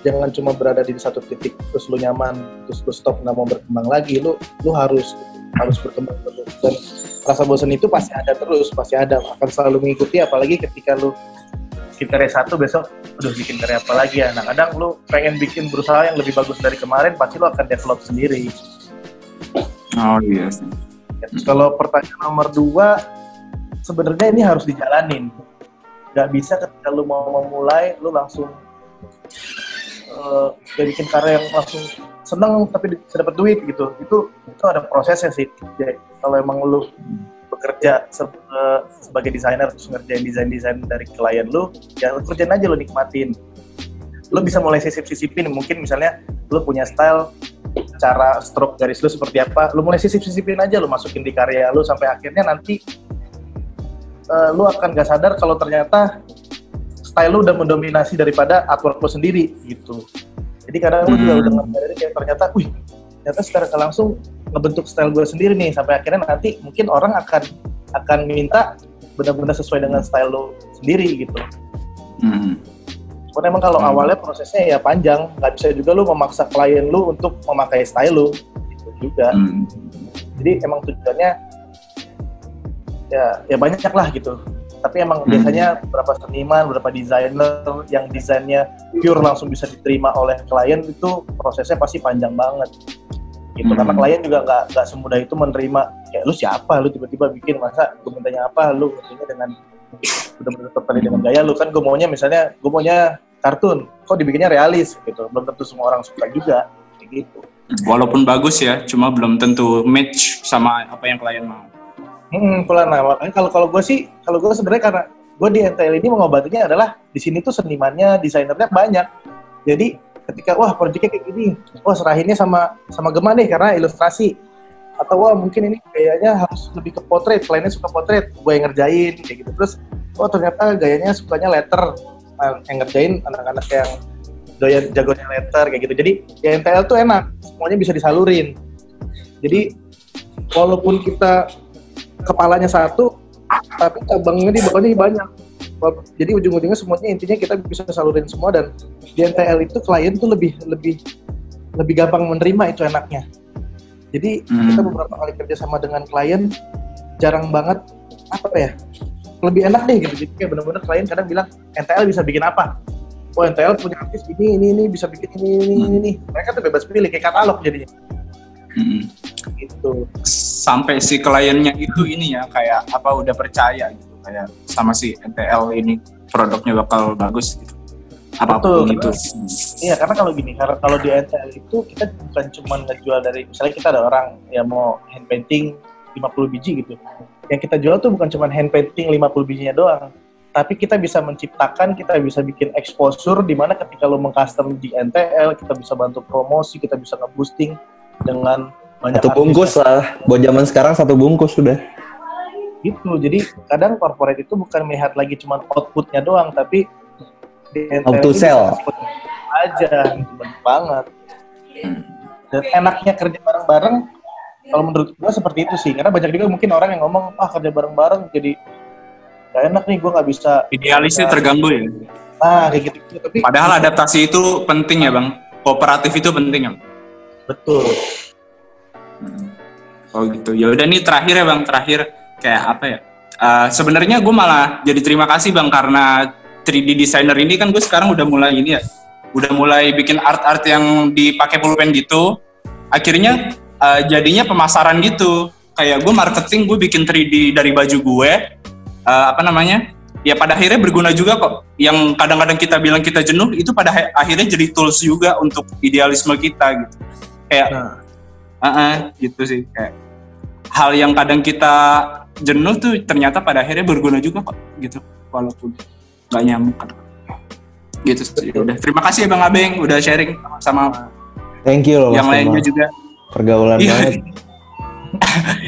jangan cuma berada di satu titik terus lu nyaman, terus lu stop nggak mau berkembang lagi. Lu harus berkembang terus, dan rasa bosan itu pasti ada terus, pasti ada, akan selalu mengikuti. Apalagi ketika lu bikin karya satu, besok udah bikin karya apa lagi ya. Nah kadang lu pengen bikin berusaha yang lebih bagus dari kemarin, pasti lu akan develop sendiri. Oh iya. Kalau pertanyaan nomor 2, sebenarnya ini harus dijalanin. nggak bisa ketika lu mau memulai lu langsung ya bikin karya yang langsung seneng tapi bisa dapat duit gitu. Itu ada prosesnya sih. Jadi kalau emang lu bekerja sebagai desainer terus ngerjain desain dari klien lu, ya lu kerjain aja, lu nikmatin. Lu bisa mulai sisip-sisipin, mungkin misalnya lu punya style, cara stroke garis lu seperti apa, lu mulai sisip-sisipin aja, lu masukin di karya lu sampai akhirnya nanti lu akan gak sadar kalau ternyata style lu udah mendominasi daripada artwork lu sendiri gitu. Jadi kadang lu juga udah ngeliat kayak ternyata, ternyata secara langsung ngebentuk style gue sendiri nih, sampai akhirnya nanti mungkin orang akan minta benar-benar sesuai dengan style lu sendiri gitu. Cuman emang kalau awalnya prosesnya ya panjang, nggak bisa juga lu memaksa klien lu untuk memakai style lu gitu juga. Jadi emang tujuannya ya banyak lah gitu. Tapi emang biasanya beberapa seniman, beberapa desainer yang desainnya pure langsung bisa diterima oleh klien itu prosesnya pasti panjang banget. Gitu. Karena klien juga nggak semudah itu menerima, kayak lu siapa, lu tiba-tiba bikin, masa gue mintanya apa, lu ngertinya dengan benar-benar tertarik dengan gaya lu kan, gue maunya kartun, kok dibikinnya realis gitu, belum tentu semua orang suka juga, kayak gitu. Walaupun bagus ya, cuma belum tentu match sama apa yang klien mau. Makanya kalau gue sebenarnya karena gue di NTL ini mengobatinya adalah di sini tuh senimannya, desainernya banyak, jadi ketika proyeknya kayak gini, serahinnya sama Gema nih karena ilustrasi, atau mungkin ini kayaknya harus lebih ke potret, kliennya suka potret, gue yang ngerjain kayak gitu. Terus ternyata gayanya sukanya letter, yang ngerjain anak-anak yang doyan jagonya letter kayak gitu. Jadi ya NTL tuh enak, semuanya bisa disalurin. Jadi walaupun kita kepalanya satu, tapi cabangnya di bawahnya banyak. Jadi ujung-ujungnya semuanya intinya kita bisa salurin semua, dan di NTL itu klien tuh lebih gampang menerima itu enaknya. Jadi kita beberapa kali kerja sama dengan klien jarang banget lebih enak deh gitu. Jadi kayak benar-benar klien kadang bilang NTL bisa bikin apa? NTL punya artis ini bisa bikin ini. Mereka tuh bebas pilih kayak katalog jadinya. Gitu. Sampai si kliennya itu ini ya kayak udah percaya gitu, kayak sama si NTL ini produknya bakal bagus gitu. Apapun itu. Iya, karena kalau di NTL itu kita bukan cuma ngejual dari, misalnya kita ada orang yang mau hand painting 50 biji gitu. Yang kita jual tuh bukan cuma hand painting 50 bijinya doang, tapi kita bisa menciptakan, kita bisa bikin exposure di mana ketika lo meng-custom di NTL, kita bisa bantu promosi, kita bisa nge-boosting dengan banyak satu bungkus lah, buat zaman sekarang satu bungkus sudah. Gitu, jadi kadang corporate itu bukan melihat lagi cuma outputnya doang, tapi how to sell aja, banyak banget. Dan enaknya kerja bareng-bareng, kalau menurut gue seperti itu sih, karena banyak juga mungkin orang yang ngomong, kerja bareng-bareng jadi gak enak nih, gue gak bisa. Idealisnya terganggu ya? Kayak gitu. Tapi padahal adaptasi itu penting ya Bang, kooperatif itu penting ya? Betul. Oh gitu, ya udah nih terakhir ya Bang, kayak apa ya? Sebenarnya gue malah jadi terima kasih Bang, karena 3D designer ini kan gue sekarang udah mulai bikin art yang dipakai pulpen gitu. Akhirnya jadinya pemasaran gitu. Kayak gue marketing, gue bikin 3D dari baju gue. Ya pada akhirnya berguna juga kok. Yang kadang-kadang kita bilang kita jenuh, itu pada akhirnya jadi tools juga untuk idealisme kita gitu. Kayak gitu sih, kayak hal yang kadang kita jenuh tuh ternyata pada akhirnya berguna juga kok gitu, walaupun nggak nyamuk gitu sih. Udah, terima kasih ya Bang Abeng udah sharing sama thank you loh yang lainnya juga, pergaulan banget.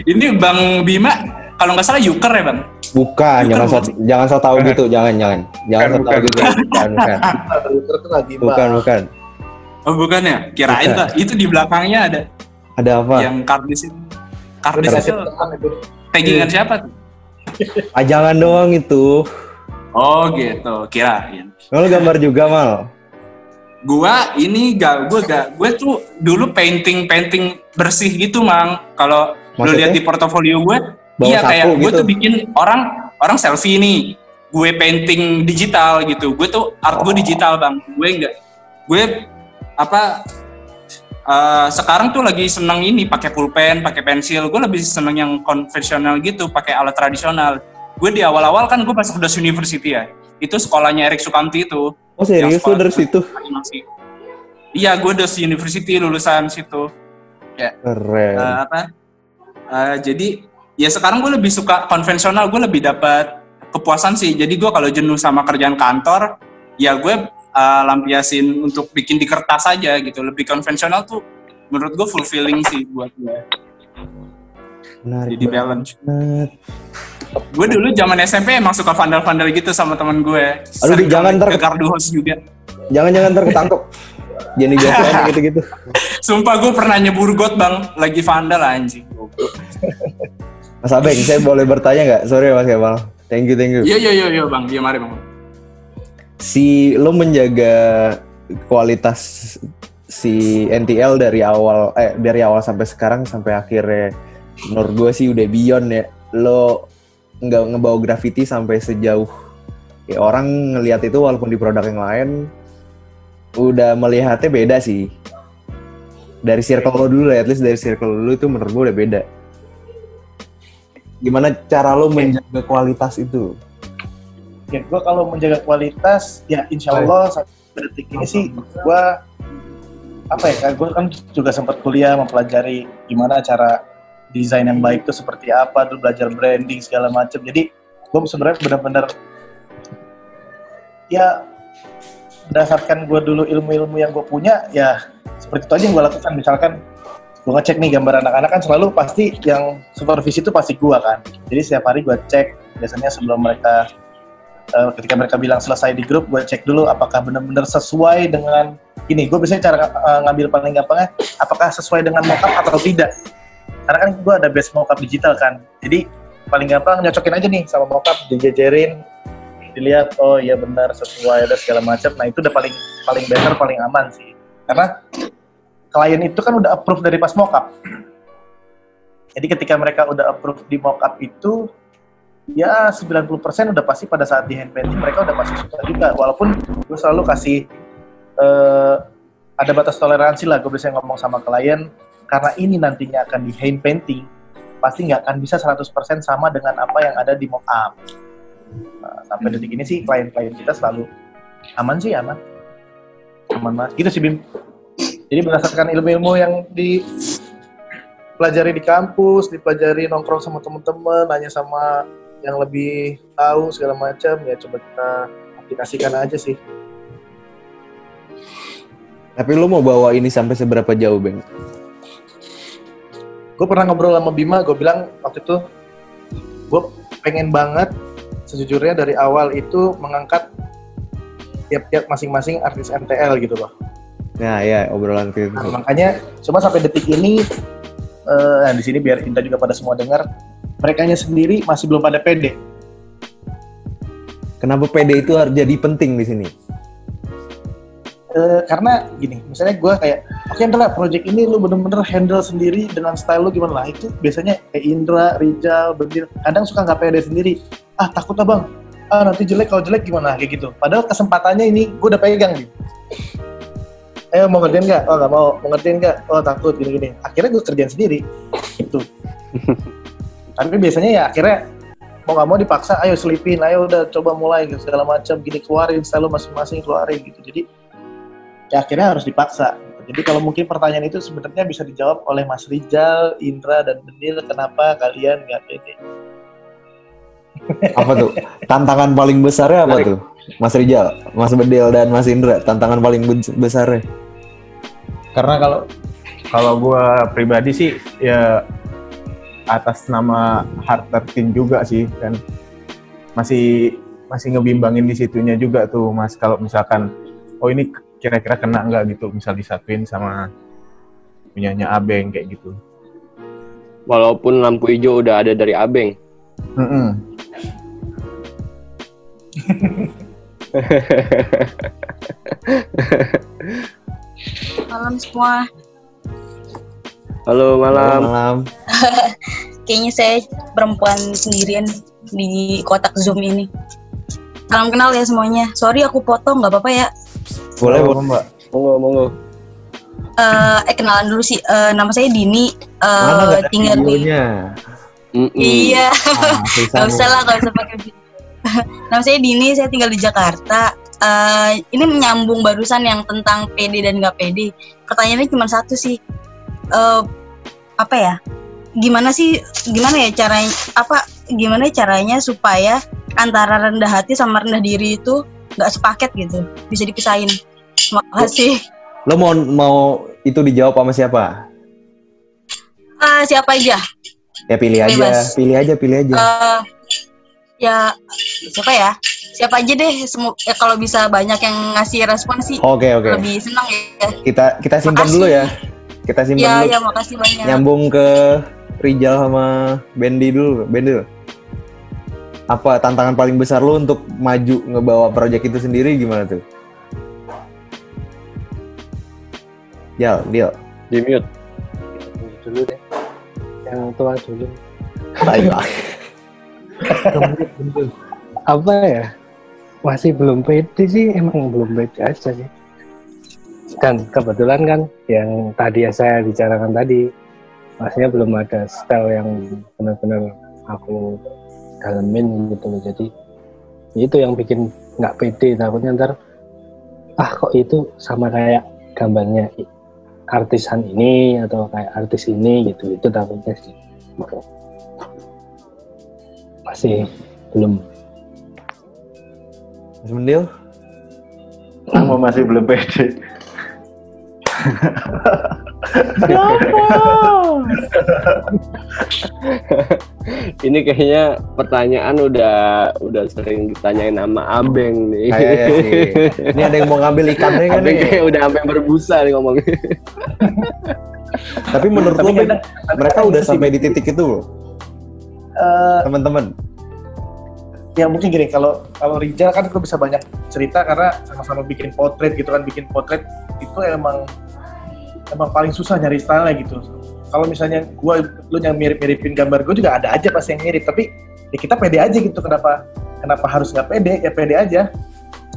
Ini Bang Bima kalau nggak salah Yuker ya Bang? Bukan, jangan so tahu gitu, jangan so tahu gitu, bukan. Oh bukan ya, kirain tuh itu di belakangnya ada apa? Yang kardis itu taggingan siapa tuh? Jangan doang itu. Oh gitu, kirain. Lo gambar juga Mal? Gue tuh dulu painting bersih gitu Mang. Kalau lo lihat di portofolio gue, iya kayak gue tuh bikin orang selfie nih, gue painting digital gitu. Gue tuh art gue digital Bang. Sekarang tuh lagi seneng ini pakai pulpen, pakai pensil. Gue lebih seneng yang konvensional gitu, pakai alat tradisional. Gue di awal-awal kan gue masuk Das University ya. itu sekolahnya Erik Sukamti itu. Oh serius lu dari situ? Animasi. Iya, gue dari University lulusan situ. Ya. Keren. Jadi ya sekarang gue lebih suka konvensional, gue lebih dapat kepuasan sih. Jadi gue kalau jenuh sama kerjaan kantor, ya gue lampiasin untuk bikin di kertas aja gitu. Lebih konvensional tuh menurut gue fulfilling sih buat gue. Menarik. Jadi balance. Gue dulu zaman SMP emang suka vandal-vandal gitu sama teman gue. Aduh, jangan ke gardu house juga. Jangan ntar ketangkep. Jadi biasa gitu-gitu. Sumpah gue pernah nyebur got bang, lagi vandal anjing. Mas Abeng, saya boleh bertanya nggak? Sorry Mas Kemal. Thank you. Iya bang, iya mari bang. Si lo menjaga kualitas si NTL dari awal sampai sekarang sampai akhirnya, menurut gue sih udah beyond ya. Lo nggak ngebawa graffiti sampai sejauh ya orang ngelihat itu, walaupun di produk yang lain udah melihatnya beda sih. Dari circle lo dulu, at least dari circle lo itu menurut gue udah beda. Gimana cara lo menjaga kualitas itu? Ya gue kalau menjaga kualitas ya insya Allah sampai detik ini sih gue gue kan juga sempat kuliah mempelajari gimana cara desain yang baik itu seperti apa, dulu belajar branding segala macam. Jadi gue sebenarnya benar-benar ya berdasarkan gue dulu ilmu-ilmu yang gue punya ya seperti itu aja yang gue lakukan. Misalkan gue ngecek nih gambar anak-anak kan selalu pasti yang supervisi itu pasti gue kan. Jadi setiap hari gue cek, biasanya sebelum mereka ketika mereka bilang selesai di grup, gue cek dulu apakah benar-benar sesuai dengan ini. Gue biasanya cara ngambil paling gampangnya apakah sesuai dengan mockup atau tidak. Karena kan gue ada base mockup digital kan, jadi paling gampang nyocokin aja nih sama mockup, dijejerin, dilihat oh iya benar sesuai ada segala macam. Nah itu udah paling better, paling aman sih. Karena klien itu kan udah approve dari pas mockup. Jadi ketika mereka udah approve di mockup itu, ya 90% udah pasti pada saat di hand painting mereka udah pasti suka juga. Walaupun gue selalu kasih ada batas toleransi lah, gue biasanya ngomong sama klien. Karena ini nantinya akan di hand painting, pasti nggak akan bisa 100% sama dengan apa yang ada di mock-up. Nah, sampai detik ini sih klien-klien kita selalu aman mas. Gitu sih Bim. Jadi berdasarkan ilmu-ilmu yang dipelajari di kampus, dipelajari nongkrong sama teman-teman, nanya sama yang lebih tahu segala macam, ya coba kita aplikasikan aja sih. Tapi lo mau bawa ini sampai seberapa jauh, Bang? Gue pernah ngobrol sama Bima, gue bilang waktu itu gue pengen banget sejujurnya dari awal itu mengangkat tiap-tiap masing-masing artis NTL gitu loh. Nah ya obrolan itu. Nah, makanya cuma sampai detik ini, di sini biar Indra juga pada semua dengar, merekanya sendiri masih belum pada pede. Kenapa pede itu harus jadi penting di sini? Karena gini, misalnya gue kayak, oke Indra, project ini lu bener-bener handle sendiri dengan style lu gimana lah. Itu biasanya kayak Indra, Rijal, Bendir, kadang suka nggak pede sendiri. Ah takut lah bang, nanti jelek, kalau jelek gimana, kayak gitu. Padahal kesempatannya ini gue udah pegang nih. Ayo mau ngertiin nggak? Oh nggak mau. Mau ngertiin nggak? Oh takut, gini-gini. Akhirnya gue kerjain sendiri. Gitu. Tapi biasanya ya akhirnya mau nggak mau dipaksa, ayo selipin, ayo udah coba mulai gitu, segala macam, gini keluarin style masing-masing, keluarin gitu. Jadi ya akhirnya harus dipaksa. Gitu. Jadi kalau mungkin pertanyaan itu sebenarnya bisa dijawab oleh Mas Rijal, Indra, dan Benil, kenapa kalian nggak pede? Apa tuh? Tantangan paling besarnya apa tuh? Mas Rijal, Mas Benil, dan Mas Indra, tantangan paling besarnya? Karena kalau gue pribadi sih ya atas nama Heart 13 juga sih kan masih ngebimbangin di situnya juga tuh Mas, kalau misalkan oh ini kira-kira kena nggak gitu, misal disatuin sama punyanya Abeng kayak gitu. Walaupun lampu hijau udah ada dari Abeng. Malam semua. Halo malam. Kayaknya saya perempuan sendirian di kotak Zoom ini. Salam kenal ya semuanya. Sorry aku potong, nggak apa-apa ya? Boleh Mbak. Monggo. Kenalan dulu sih. Nama saya Dini. Mana nggak ada tinggal videonya? Iya. Nggak usah lah, nggak usah pakai video. Nama saya Dini, saya tinggal di Jakarta. Ini menyambung barusan yang tentang PD dan nggak PD. Pertanyaannya cuma satu sih. Apa ya? Gimana caranya supaya antara rendah hati sama rendah diri itu nggak sepaket gitu, bisa dipisahin. Terima kasih. Lo mau itu dijawab sama siapa? Siapa aja? Ya pilih aja. Ya siapa ya? Siapa aja deh. Ya, kalau bisa banyak yang ngasih respon sih. Oke. Lebih senang ya. Kita simpan dulu ya. Kita simpan dulu. Ya, makasih banyak. Nyambung ke Rijal sama Bendy dulu. Apa tantangan paling besar lo untuk maju ngebawa proyek itu sendiri gimana tuh? Jal, Dio. Di mute. Dulu deh. Yang tua dulu. Baiklah. Apa ya? Masih belum pede sih, emang belum pede aja sih. Dan kebetulan kan yang tadi saya bicarakan tadi, maksudnya belum ada style yang benar-benar aku dalemin gitu loh. Jadi itu yang bikin nggak pede, takutnya ntar kok itu sama kayak gambarnya artisan ini atau kayak artis ini gitu, itu takutnya sih. Masih belum. Mas Mendil? Kamu masih belum pede. Ini kayaknya pertanyaan udah sering ditanyain sama Abeng nih. Kayaknya sih. Ini ada yang mau ngambil ikannya kan Abeng nih. kayak udah sampai berbusa nih ngomongnya. Tapi menurut lo mereka udah sampai di titik itu loh. Teman-teman. Ya mungkin gini, kalau Rijal kan itu bisa banyak cerita karena sama-sama bikin potret gitu kan. Bikin potret itu emang paling susah nyari style gitu. Kalau misalnya lu yang mirip-miripin gambar gue juga ada aja pasti yang mirip, tapi ya kita pede aja gitu. Kenapa harus nggak pede? Ya pede aja.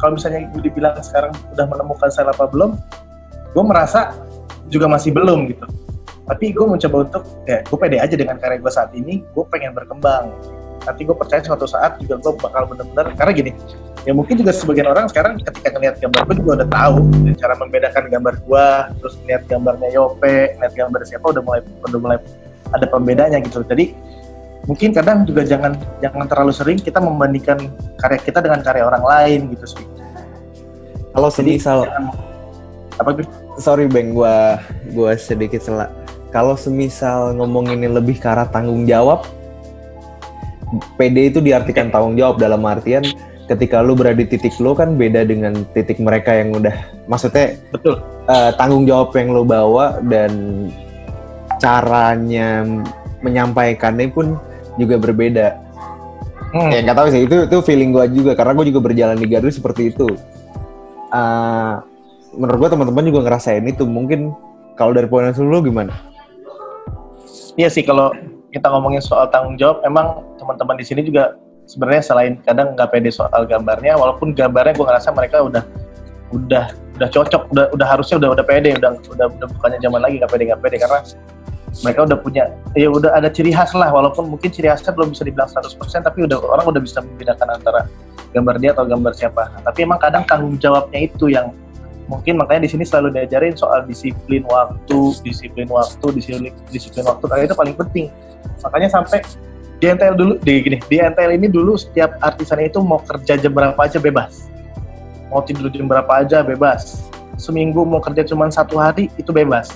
Kalau misalnya gue dibilang sekarang udah menemukan style apa belum, gue merasa juga masih belum gitu. Tapi gue mencoba untuk ya gue pede aja dengan karya gue saat ini. Gue pengen berkembang. Nanti gue percaya suatu saat juga gue bakal benar-benar, karena gini, ya mungkin juga sebagian orang sekarang ketika ngeliat gambar gue juga udah tahu cara membedakan gambar gue, terus ngeliat gambarnya Yope, ngeliat gambar siapa udah mulai ada pembedanya gitu. Jadi mungkin kadang juga jangan terlalu sering kita membandingkan karya kita dengan karya orang lain gitu sih. Kalau semisal apa? Sorry Bang, gue sedikit salah. Kalau semisal ngomongin lebih ke arah tanggung jawab, PD itu diartikan tanggung jawab dalam artian ketika lu berada di titik lu kan beda dengan titik mereka yang udah, maksudnya betul, tanggung jawab yang lu bawa dan caranya menyampaikannya pun juga berbeda. Ya nggak tahu sih, itu feeling gue juga karena gue juga berjalan di Gardu seperti itu. Menurut gue teman-teman juga ngerasain itu. Mungkin kalau dari poin lu gimana? Iya sih, kalau kita ngomongin soal tanggung jawab, emang teman-teman di sini juga sebenarnya selain kadang nggak pede soal gambarnya, walaupun gambarnya gue ngerasa mereka udah cocok, udah harusnya udah pede, udah bukannya zaman lagi nggak pede karena mereka udah punya, ya udah ada ciri khas lah, walaupun mungkin ciri khasnya belum bisa dibilang 100%, tapi orang udah bisa membedakan antara gambar dia atau gambar siapa. Nah, tapi emang kadang tanggung jawabnya itu yang mungkin makanya di sini selalu diajarin soal disiplin waktu, karena itu paling penting. Makanya sampai di NTL ini dulu setiap artisan itu mau kerja jam berapa aja bebas, mau tidur jam berapa aja bebas, seminggu mau kerja cuma 1 hari itu bebas.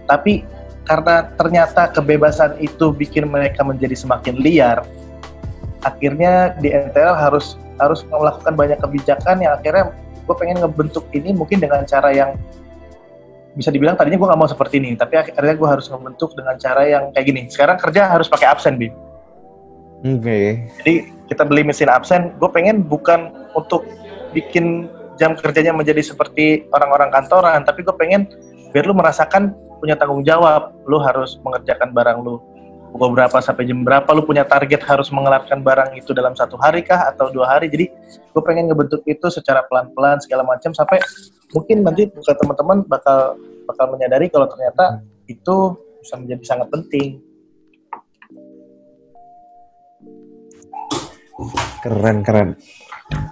Tapi karena ternyata kebebasan itu bikin mereka menjadi semakin liar, akhirnya di NTL harus melakukan banyak kebijakan yang akhirnya gue pengen ngebentuk ini mungkin dengan cara yang bisa dibilang tadinya gue nggak mau seperti ini, tapi akhirnya gue harus ngebentuk dengan cara yang kayak gini. Sekarang kerja harus pakai absen, Bim. Oke. Jadi kita beli mesin absen, gue pengen bukan untuk bikin jam kerjanya menjadi seperti orang-orang kantoran, tapi gue pengen biar lu merasakan punya tanggung jawab. Lu harus mengerjakan barang lu pukul berapa sampai jam berapa, lu punya target harus mengelarkan barang itu dalam 1 hari kah atau 2 hari. Jadi gue pengen ngebentuk itu secara pelan-pelan segala macam sampai mungkin nanti teman-teman bakal menyadari kalau ternyata itu bisa menjadi sangat penting. Keren.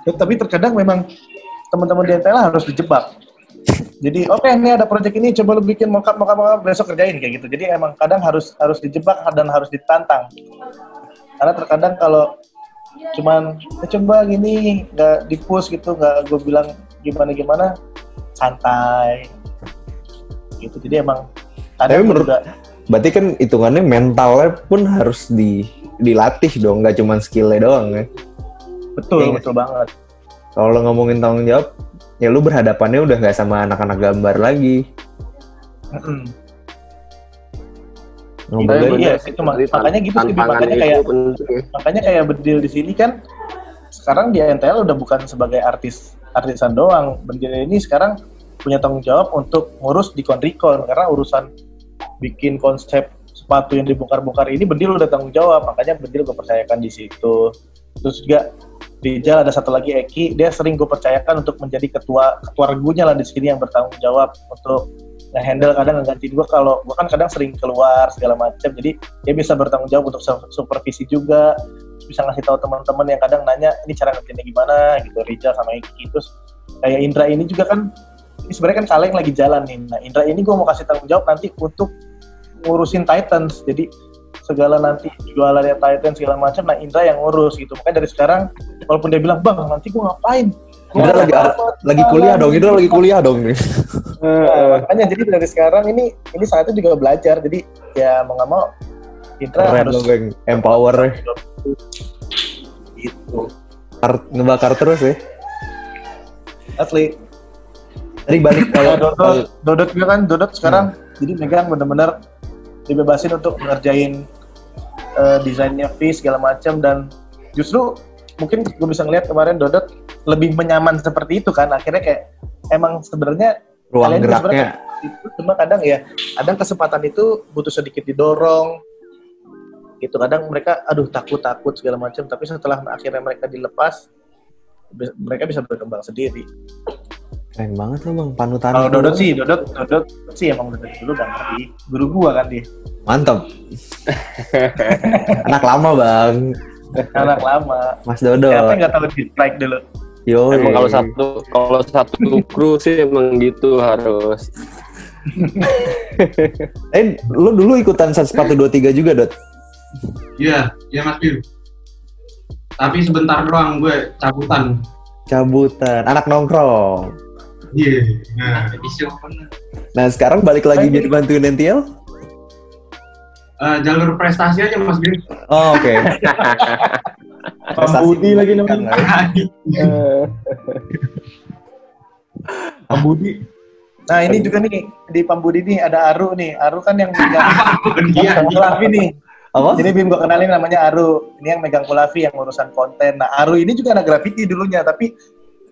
Tapi terkadang memang teman-teman di NTL harus dijebak. Jadi oke, ini ada proyek ini, coba lu bikin mockup besok kerjain kayak gitu. Jadi emang kadang harus dijebak dan harus ditantang. Karena terkadang kalau cuman coba gini nggak di-push gitu, nggak gue bilang gimana santai gitu. Jadi emang tapi menurut berarti kan hitungannya mentalnya pun harus dilatih dong, nggak cuma skillnya doang ya. Betul banget. Kalau lo ngomongin tanggung jawab, ya lu berhadapannya udah nggak sama anak-anak gambar lagi. Iya, itu makanya gitu sih, makanya kayak Bedil di sini kan sekarang di NTL udah bukan sebagai artisan doang. Bedil ini sekarang punya tanggung jawab untuk ngurus dikon-recon, karena urusan bikin konsep sepatu yang dibongkar-bongkar ini Bedil udah tanggung jawab, makanya Bedil gue percayakan di situ. Terus juga Rijal, ada satu lagi Eki, dia sering gue percayakan untuk menjadi ketua regunya lah di sini yang bertanggung jawab untuk nge-handle, kadang ngegantiin gue kalau gue kan kadang sering keluar segala macam, jadi dia bisa bertanggung jawab untuk supervisi juga, bisa ngasih tahu teman-teman yang kadang nanya ini cara ngerjainnya gimana gitu. Rijal sama Eki. Terus kayak Indra ini juga kan, ini sebenarnya kan Kaleng lagi jalan nih. Nah Indra ini gue mau kasih tanggung jawab nanti untuk ngurusin Titans, jadi segala nanti jualannya Titan segala macam, nah Indra yang ngurus gitu. Makanya dari sekarang walaupun dia bilang bang nanti gue ngapain, Indra lagi kuliah dong, Indra lagi kuliah dong nih. Makanya jadi dari sekarang ini saatnya juga belajar, jadi ya mau nggak mau Indra keren harus dong, empower gitu, ngebakar terus ya asli. Tadi balik kalau Dodot juga kan, Dodot sekarang jadi megang bener-bener dibebasin untuk ngerjain desainnya segala macam, dan justru mungkin gue bisa ngeliat kemarin Dodot lebih menyaman seperti itu kan, akhirnya kayak emang sebenarnya ruang geraknya itu, cuma kadang kesempatan itu butuh sedikit didorong gitu. Kadang mereka takut segala macam, tapi setelah akhirnya mereka dilepas, mereka bisa berkembang sendiri. Keren banget lo bang, panutan. Kalau Dodot sih emang dari dulu udah ngerti, guru gua kan dia. Mantap. Anak lama bang. Anak lama. Mas Dodot. Siapa nggak tahu dislike dulu. Yo. Emang kalau satu kru sih emang gitu harus. Lo dulu ikutan sepatu 23 juga Dot? Iya Mas Bill. Tapi sebentar doang gue cabutan. Anak nongkrong. Iya. Nah sekarang balik lagi jadi bantuin NTL? Jalur prestasi aja Mas Bill. Oh, oke. Pambudi lagi namanya. Pambudi. Nah ini juga nih di Pambudi nih ada Aru nih. Aru kan yang megang Kulafi nih. Apa? Jadi Bim gue kenalin namanya Aru. Ini yang megang Kulafi yang urusan konten. Nah Aru ini juga anak graffiti dulunya, tapi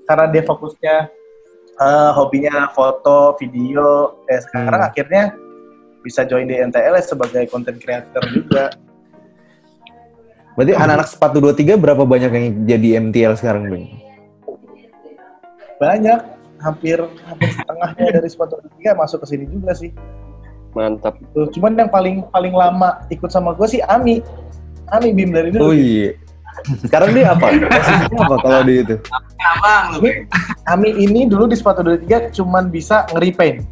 karena dia fokusnya hobinya foto, video, sekarang akhirnya bisa join di NTL sebagai content creator juga. Berarti anak-anak sepatu 23 berapa banyak yang jadi MTL sekarang, Bang? Banyak, hampir setengahnya dari sepatu 23 masuk ke sini juga sih. Mantap. Tuh, cuman yang paling lama ikut sama gue sih Ami Bim dari dulu. Oh iya. Sekarang dia apa? Posisinya apa kalau di itu? Ami ini dulu di sepatu 23 cuman bisa nge-repaint.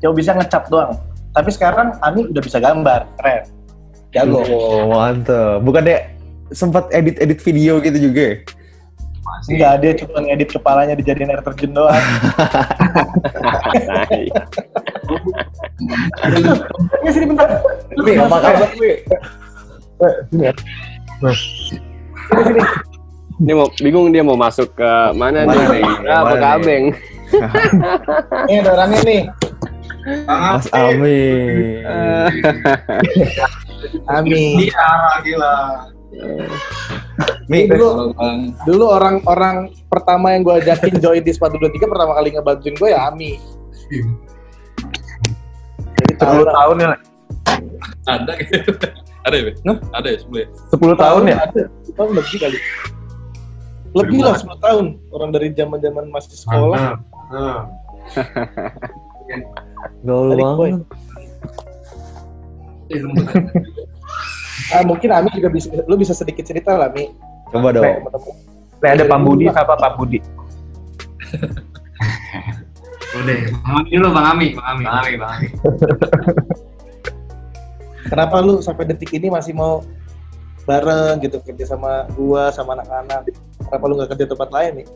Cuma bisa ngecap doang. Tapi sekarang Ami udah bisa gambar, keren. Jago. Oh, mantap. Bukannya sempat edit video gitu juga? Enggak, dia cuma ngedit kepalanya dijadiin air terjun doang. Sini bentar. Wih, apa kabar, Wih? Sini. Dia mau bingung, dia mau masuk ke mana nih? Apa kabeng? Ini ada orangnya nih. Mas Ami. Ami. Iya, gila. Dulu orang pertama yang gue ajakin join di sepatu 23 pertama kali ngebantuin gue ya Ami. Jadi 10 tahun ya. Ada gitu. Ada ya? Ada ya 10 tahun ya? Ada. 10 tahun lebih kali. Lebih lah 10 tahun. Orang dari zaman masih sekolah. Gaul banget. Mungkin Ami juga bisa, lu bisa sedikit cerita lah Mi. Coba dong. Ada Pak Budi, siapa Pak Budi? Udah, Bang Ami dulu, Bang Ami. Kenapa lu sampai detik ini masih mau bareng gitu, kerja sama gua, sama anak-anak? Kenapa lu nggak kerja tempat lain nih?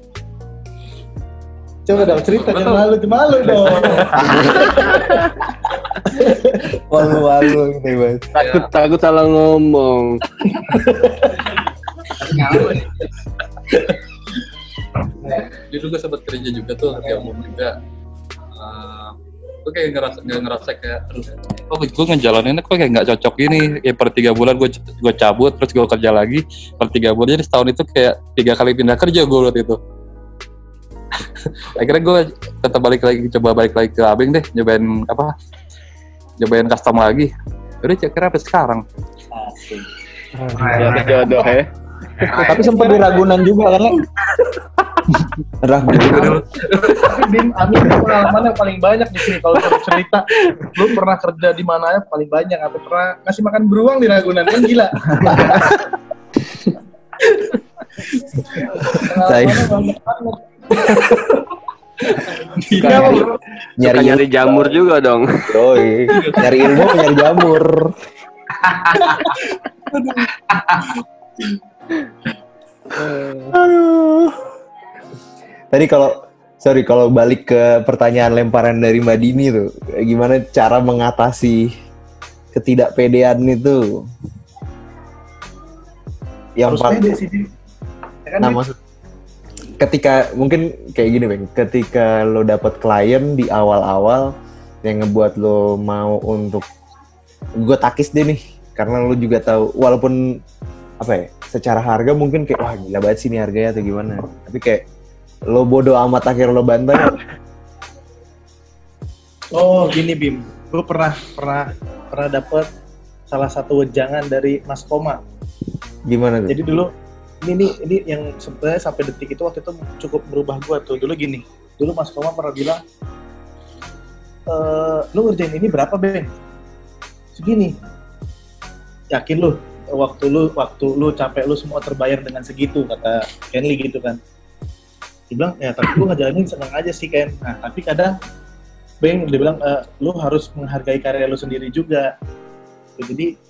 Coba dong cerita, jangan malu dong. Malu-malu gitu, Mas. Takut salah ngomong. Dia juga sempat kerja juga tuh, dia umum juga. Gue kayak ngerasa kayak, oh gue ngejalaninnya kok kayak nggak cocok gini. Kayak per 3 bulan gue cabut, terus gue kerja lagi. Per 3 bulan, jadi setahun itu kayak 3 kali pindah kerja gue waktu itu. Akhirnya gue tetap coba balik lagi ke Abeng deh, nyobain custom lagi. Udah kira apa sekarang? Jodoh ya. Tapi sempat di Ragunan juga kan, Le? Ragunan. Bim, Ami pengalaman yang paling banyak di sini kalau cerita. Lu pernah kerja di mana ya paling banyak? Atau pernah ngasih makan beruang di Ragunan? Kan gila. Nyari jamur juga dong. Yoi, nyari ilmu nyari jamur. Aduh. Tadi kalau balik ke pertanyaan lemparan dari Mbak Dini tuh, gimana cara mengatasi ketidakpedean itu? Yang paling maksud ketika mungkin kayak gini, Bang. Ketika lo dapet klien di awal-awal yang ngebuat lo mau untuk gue takis deh nih, karena lo juga tahu walaupun secara harga mungkin kayak wah gila banget sih ini harganya atau gimana, tapi kayak lo bodo amat akhirnya lo bantai. Oh gini Bim, gue pernah dapet salah satu wejangan dari Mas Koma. Gimana tuh? Jadi dulu ini yang sebenarnya sampai detik itu waktu itu cukup berubah gue tuh. Dulu gini, dulu Mas Koma pernah bilang, lu ngerjain ini berapa Bang? Segini. Yakin lu? Waktu lu capek lu semua terbayar dengan segitu, kata Kenly gitu kan. Dia bilang, ya tapi gue ngejalanin seneng aja sih Ken. Nah tapi kadang Bang, dia bilang, lu harus menghargai karya lu sendiri juga. Jadi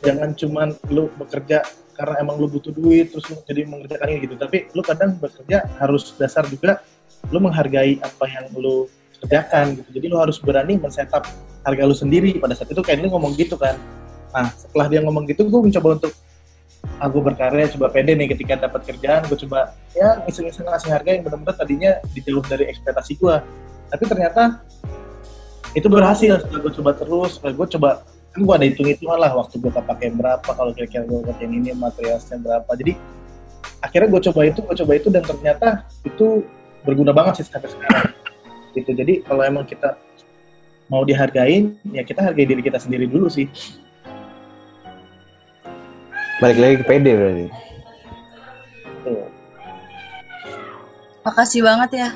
jangan cuman lu bekerja karena emang lu butuh duit terus lu jadi mengerjakan ini gitu. Tapi lu kadang bekerja harus dasar juga lu menghargai apa yang lu kerjakan gitu. Jadi lu harus berani men-setup harga lu sendiri. Pada saat itu Kenly ngomong gitu kan. Nah setelah dia ngomong gitu, gue mencoba untuk gue berkarya, coba pede nih ketika dapat kerjaan, gue coba ya iseng-iseng ngasih harga yang benar-benar tadinya di jauh dari ekspektasi gue. Tapi ternyata itu berhasil. Setelah gue coba terus, gue coba, kan gue ada hitung-hitungan lah waktu gue pakai berapa, kalau kira-kira gue kerjain ini materialnya berapa. Jadi akhirnya gue coba itu dan ternyata itu berguna banget sih sampai sekarang. Gitu. Jadi kalau emang kita mau dihargain, ya kita hargai diri kita sendiri dulu sih. Balik lagi ke pede berarti. Makasih banget ya.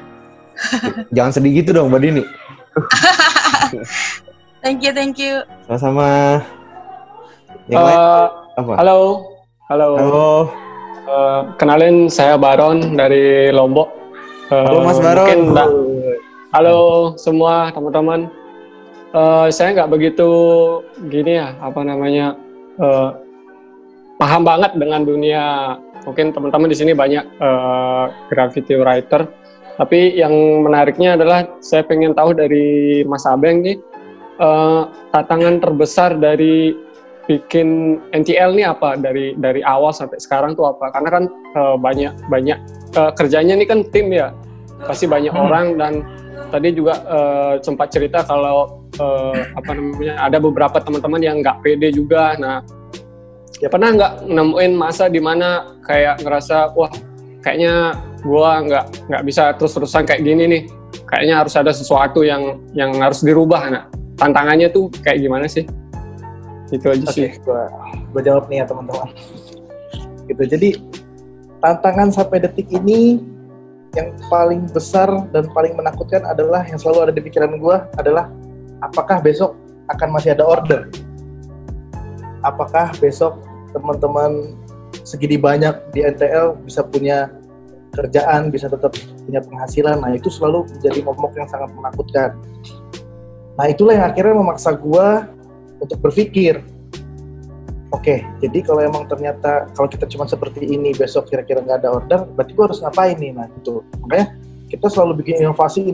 Jangan sedih gitu dong Mbak Dini. Thank you. Sama-sama. Yang lain apa? Halo. Kenalin saya Baron dari Lombok. Halo Mas Baron. Halo semua teman-teman. Saya nggak begitu gini ya, paham banget dengan dunia. Mungkin teman-teman di sini banyak graffiti writer. Tapi yang menariknya adalah saya pengen tahu dari Mas Abeng nih, tantangan terbesar dari bikin NTL nih apa, dari awal sampai sekarang tuh apa? Karena kan banyak kerjanya nih kan tim ya, pasti banyak orang, dan tadi juga sempat cerita kalau ada beberapa teman-teman yang nggak pede juga. Nah, ya pernah nggak nemuin masa dimana kayak ngerasa wah kayaknya gua nggak bisa terus-terusan kayak gini nih, kayaknya harus ada sesuatu yang harus dirubah. Nah, tantangannya tuh kayak gimana sih? Itu aja sih. Gua jawab nih ya teman-teman. Gitu. Jadi tantangan sampai detik ini yang paling besar dan paling menakutkan adalah yang selalu ada di pikiran gua adalah apakah besok akan masih ada order? Apakah besok teman-teman segini banyak di NTL bisa punya kerjaan, bisa tetap punya penghasilan. Nah itu selalu menjadi momok yang sangat menakutkan. Nah itulah yang akhirnya memaksa gue untuk berpikir, oke, jadi kalau emang ternyata kalau kita cuma seperti ini besok kira-kira nggak ada order, berarti gue harus ngapain nih? Nah itu makanya kita selalu bikin inovasi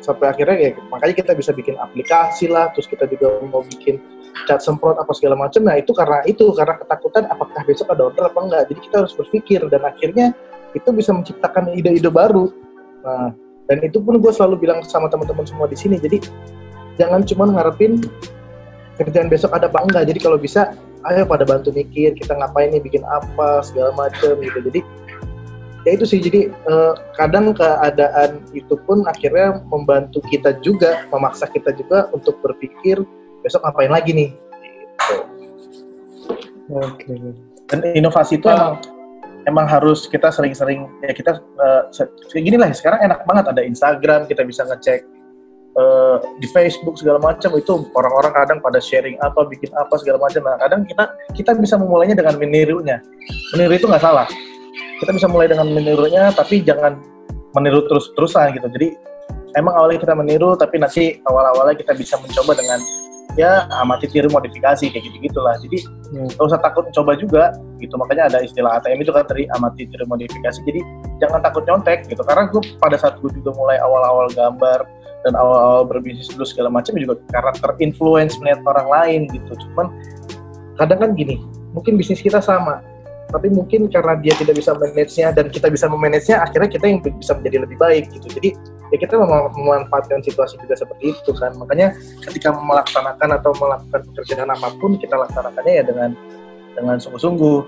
sampai akhirnya ya makanya kita bisa bikin aplikasi lah, terus kita juga mau bikin cat semprot apa segala macam. Nah itu karena ketakutan apakah besok ada order apa enggak. Jadi kita harus berpikir dan akhirnya itu bisa menciptakan ide-ide baru. Nah dan itu pun gue selalu bilang sama teman-teman semua di sini. Jadi jangan cuma ngarepin kerjaan besok ada apa enggak. Jadi kalau bisa ayo pada bantu mikir kita ngapain nih, bikin apa segala macam gitu. Jadi ya itu sih, jadi kadang keadaan itu pun akhirnya membantu kita juga, memaksa kita juga untuk berpikir besok ngapain lagi nih gitu. Oke. Dan inovasi itu emang harus kita sering-sering ya kita kayak gini lah sekarang enak banget ada Instagram, kita bisa ngecek di Facebook segala macam, itu orang-orang kadang pada sharing apa, bikin apa segala macam. Nah kadang kita bisa memulainya dengan menirunya. Meniru itu nggak salah. Kita bisa mulai dengan menirunya, tapi jangan meniru terus-terusan gitu. Jadi emang awalnya kita meniru, tapi nanti awal-awalnya kita bisa mencoba dengan ya amati tiru modifikasi kayak gitu-gitulah. Jadi nggak usah takut mencoba juga gitu. Makanya ada istilah ATM itu kan dari amati tiru modifikasi. Jadi jangan takut nyontek gitu. Karena gue pada saat gue juga mulai awal-awal gambar dan awal-awal berbisnis dulu segala macam juga karena terinfluence melihat orang lain gitu. Cuman kadang kan gini, mungkin bisnis kita sama, tapi mungkin karena dia tidak bisa manage-nya dan kita bisa memanage-nya, akhirnya kita yang bisa menjadi lebih baik gitu. Jadi ya kita memanfaatkan situasi juga seperti itu kan. Makanya ketika melaksanakan atau melakukan pekerjaan apapun, kita laksanakannya ya dengan sungguh-sungguh.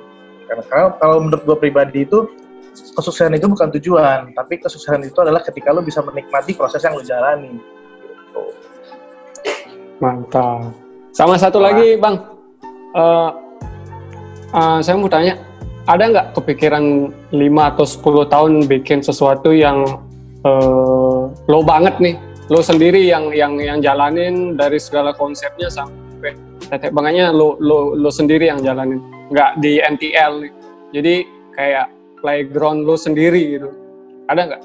Karena kalau menurut gue pribadi itu kesuksesan itu bukan tujuan, tapi kesuksesan itu adalah ketika lo bisa menikmati proses yang lo jalani. Gitu. Mantap. Sama satu lagi Bang, saya mau tanya, ada nggak kepikiran 5 atau 10 tahun bikin sesuatu yang lo banget nih, lo sendiri yang jalanin dari segala konsepnya sampai tetek bangannya lo sendiri yang jalanin, nggak di NTL, jadi kayak playground lo sendiri gitu, ada nggak?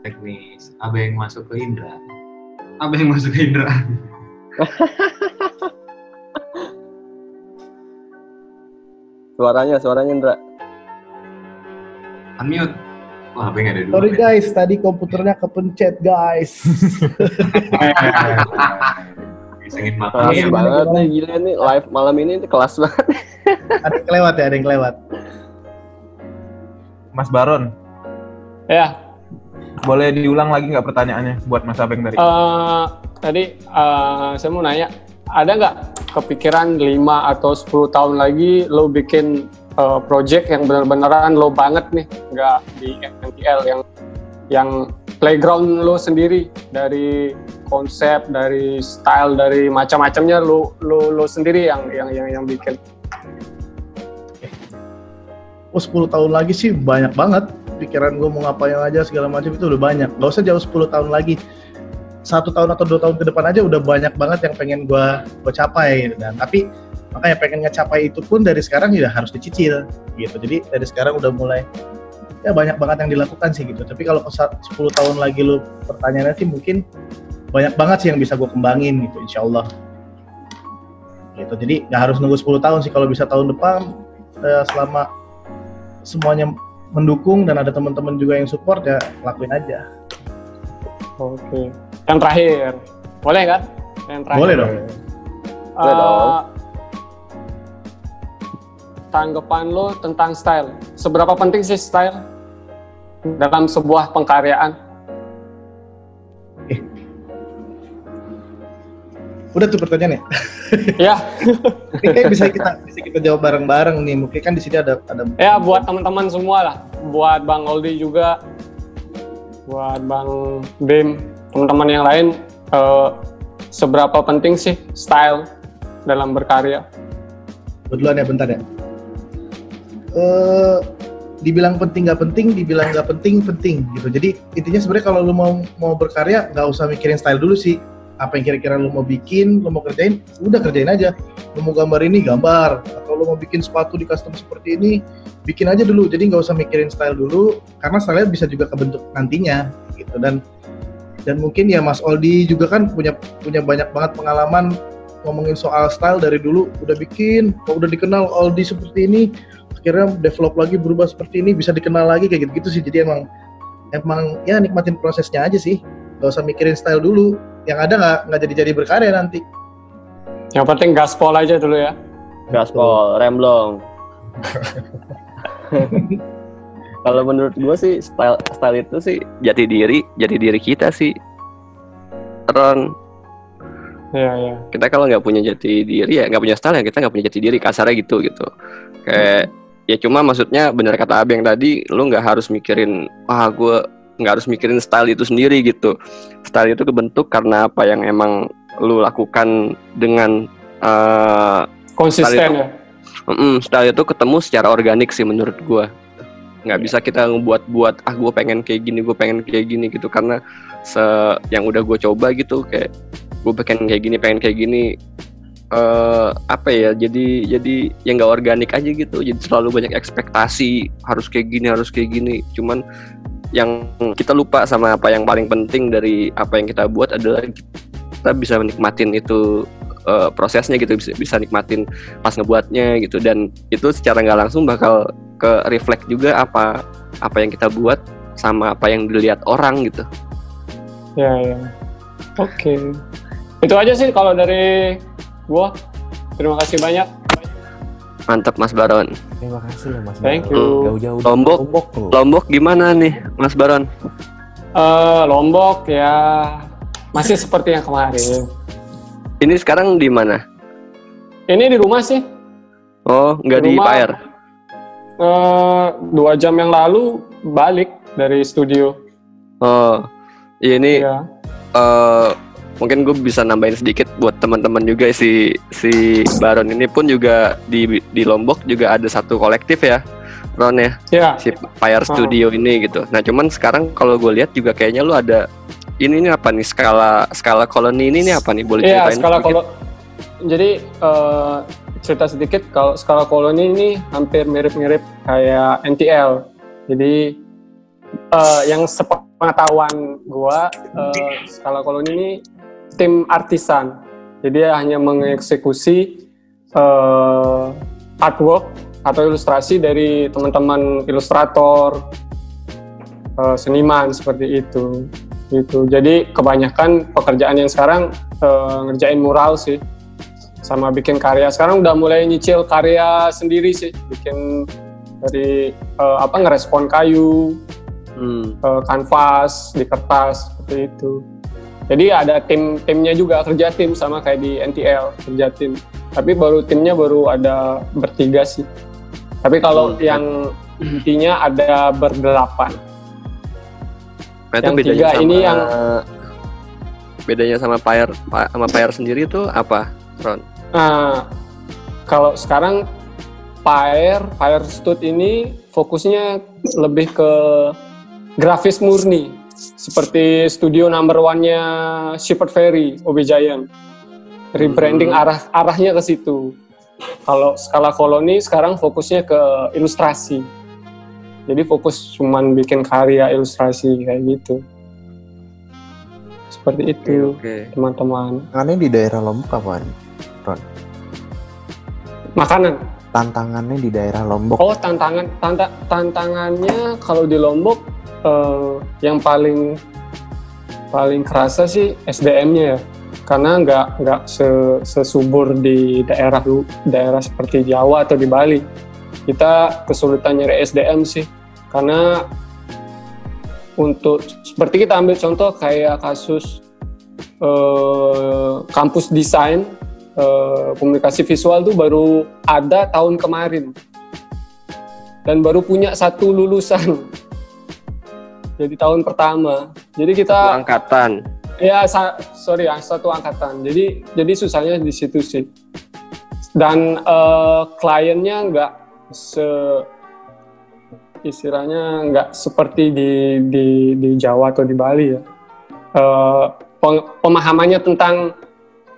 Teknis, abang masuk ke Indra. Suaranya Indra. Unmute. Wah, abang ada dua. Sorry guys, tadi komputernya kepencet guys. Sengit Kelas banget nih, gila nih live malam ini kelas banget. Ada yang kelewat. Mas Baron, Ya. boleh diulang lagi nggak pertanyaannya buat Mas Abeng tadi? Tadi saya mau nanya, ada nggak kepikiran 5 atau 10 tahun lagi lo bikin project yang benar-benaran lo banget nih, nggak di NTL, yang playground lo sendiri, dari konsep, dari style, dari macam-macamnya lo sendiri yang bikin. 10 tahun lagi sih banyak banget. Pikiran gue mau ngapain aja segala macam itu udah banyak. Gak usah jauh 10 tahun lagi. 1 tahun atau 2 tahun ke depan aja udah banyak banget yang pengen gue capai. Dan tapi makanya pengen ngecapai itu pun dari sekarang ya harus dicicil gitu. Jadi dari sekarang udah mulai ya banyak banget yang dilakukan sih gitu. Tapi kalau 10 tahun lagi lu pertanyaannya sih mungkin banyak banget sih yang bisa gue kembangin gitu, insya Allah. Gitu. Jadi nggak harus nunggu 10 tahun sih, kalau bisa tahun depan selama semuanya mendukung dan ada teman-teman juga yang support ya lakuin aja. Oke. Yang terakhir, boleh kan? Yang terakhir. Boleh dong. Boleh dong. Tanggapan lo tentang style. Seberapa penting sih style dalam sebuah pengkaryaan? Udah tuh pertanyaannya. Ya. Ini bisa kita jawab bareng-bareng nih. Mungkin kan di sini ada. Ya, buat teman-teman semua lah. Buat Bang Oldi juga, buat Bang Bim, teman-teman yang lain, seberapa penting sih style dalam berkarya? Duluan ya, bentar ya. dibilang penting nggak penting, dibilang nggak penting gitu. Jadi intinya sebenarnya kalau lu mau berkarya nggak usah mikirin style dulu sih. Apa yang kira-kira lu mau bikin, lu mau kerjain, udah kerjain aja. Lu mau gambar ini, gambar. Atau lu mau bikin sepatu di custom seperti ini, bikin aja dulu. Jadi nggak usah mikirin style dulu, karena style bisa juga kebentuk nantinya gitu. Dan mungkin ya Mas Oldi juga kan punya banyak banget pengalaman ngomongin soal style dari dulu. Udah bikin, udah dikenal Oldi seperti ini, akhirnya develop lagi berubah seperti ini, bisa dikenal lagi kayak gitu sih. Jadi emang ya nikmatin prosesnya aja sih, nggak usah mikirin style dulu. Yang ada nggak jadi berkarya nanti. Yang penting gaspol aja dulu ya. Gaspol, remblong. Kalau menurut gue sih style itu sih jati diri kita sih, Ron. Iya. Kita kalau nggak punya jati diri ya nggak punya style ya kita nggak punya jati diri, kasarnya gitu. Kayak ya cuma maksudnya benar kata Abeng tadi, lu nggak harus mikirin gue nggak harus mikirin style itu sendiri gitu. Style itu kebentuk karena apa yang emang lu lakukan dengan konsisten ya. Style itu ketemu secara organik sih menurut gue. Nggak bisa kita ngebuat gue pengen kayak gini gitu, karena yang udah gue coba gitu, kayak gue pengen kayak gini apa ya, jadi yang nggak organik aja gitu. Jadi terlalu banyak ekspektasi harus kayak gini. Cuman yang kita lupa sama apa yang paling penting dari apa yang kita buat adalah kita bisa menikmatin itu prosesnya gitu, bisa nikmatin pas ngebuatnya gitu. Dan itu secara nggak langsung bakal ke reflect juga apa yang kita buat sama apa yang dilihat orang gitu. Ya. Oke. Itu aja sih kalau dari gua. Terima kasih banyak. Mantap Mas Baron. Terima kasih Mas Baron. Thank you. Jauh-jauh Lombok gimana nih Mas Baron? Lombok ya masih seperti yang kemarin. Ini sekarang di mana? Ini di rumah sih. Oh, nggak di Payer? 2 jam yang lalu balik dari studio. Oh, ini mungkin gue bisa nambahin sedikit buat teman-teman juga. Si Baron ini pun juga di Lombok juga ada satu kolektif ya, Ron ya. Si Payer Studio ini gitu. Nah, cuman sekarang kalau gue lihat juga kayaknya lu ada ini apa nih, skala koloni ini apa nih, boleh ceritain? Iya, skala koloni. Jadi cerita sedikit, kalau skala koloni ini hampir mirip-mirip kayak NTL. Jadi yang sepengetahuan gua, skala koloni ini tim artisan. Jadi dia hanya mengeksekusi artwork atau ilustrasi dari teman-teman ilustrator, seniman seperti itu. Gitu. Jadi kebanyakan pekerjaan yang sekarang ngerjain mural sih, sama bikin karya. Sekarang udah mulai nyicil karya sendiri sih, bikin dari ngerespon kayu, kanvas di kertas seperti itu. Jadi ada timnya juga, kerja tim sama kayak di NTL, kerja tim. Tapi timnya baru ada bertiga sih. Tapi kalau yang intinya ada berdelapan. Nah, itu bedanya sama Payer sendiri itu apa, Ron? Nah, kalau sekarang Payer Stud ini fokusnya lebih ke grafis murni, seperti studio number 1-nya Shepherd Ferry, OB Giant. Rebranding arahnya ke situ. Kalau skala koloni sekarang fokusnya ke ilustrasi. Jadi fokus cuman bikin karya ilustrasi kayak gitu. Seperti itu, teman-teman. Tantangannya di daerah Lombok apa, Ron? Makanan. Tantangannya di daerah Lombok. Oh, tantangannya kalau di Lombok yang paling kerasa sih SDM-nya ya. Karena nggak sesubur di daerah seperti Jawa atau di Bali. Kita kesulitan nyari SDM sih, karena untuk seperti kita ambil contoh kayak kasus kampus desain komunikasi visual tuh baru ada tahun kemarin dan baru punya 1 lulusan, jadi tahun pertama. Jadi kita angkatan ya 1 angkatan. Jadi susahnya di situ sih, dan kliennya nggak istilahnya nggak seperti di Jawa atau di Bali ya. Pemahamannya tentang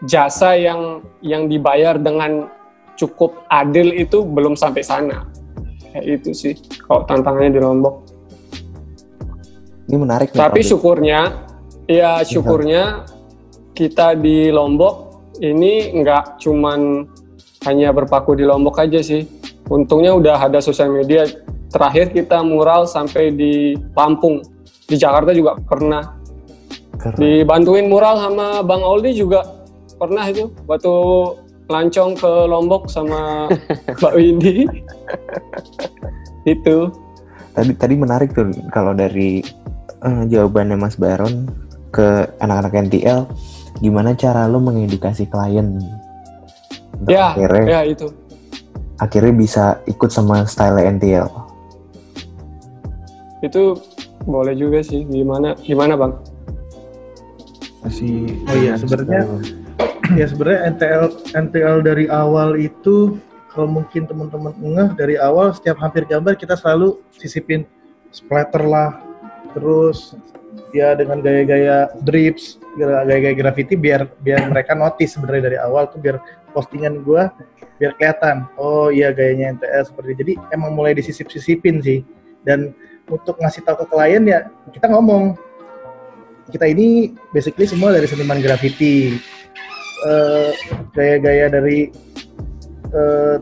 jasa yang dibayar dengan cukup adil itu belum sampai sana. Kayak itu sih kalau tantangannya di Lombok. Ini menarik nih. Tapi syukurnya kita di Lombok ini nggak cuman hanya berpaku di Lombok aja sih. Untungnya udah ada sosial media. Terakhir kita mural sampai di Lampung. Di Jakarta juga pernah. Keren. Dibantuin mural sama Bang Aldi juga pernah itu. Waktu lancong ke Lombok sama Mbak Windy. Itu. Tadi menarik tuh kalau dari jawabannya Mas Baron ke anak-anak NTL, gimana cara lo mengedukasi klien? Itu. Akhirnya bisa ikut sama style NTL. Itu boleh juga sih. Gimana Bang? Sebenarnya NTL dari awal itu, kalau mungkin teman-teman ngeh, dari awal setiap hampir gambar kita selalu sisipin splatter lah, terus ya dengan gaya-gaya drips, gaya-gaya graffiti biar mereka notice sebenarnya dari awal tuh, biar postingan gue biar kelihatan, oh iya gayanya NTL seperti itu. Jadi emang mulai disisip-sisipin sih. Dan untuk ngasih tahu ke klien ya kita ngomong, kita ini basically semua dari seniman graffiti, gaya-gaya dari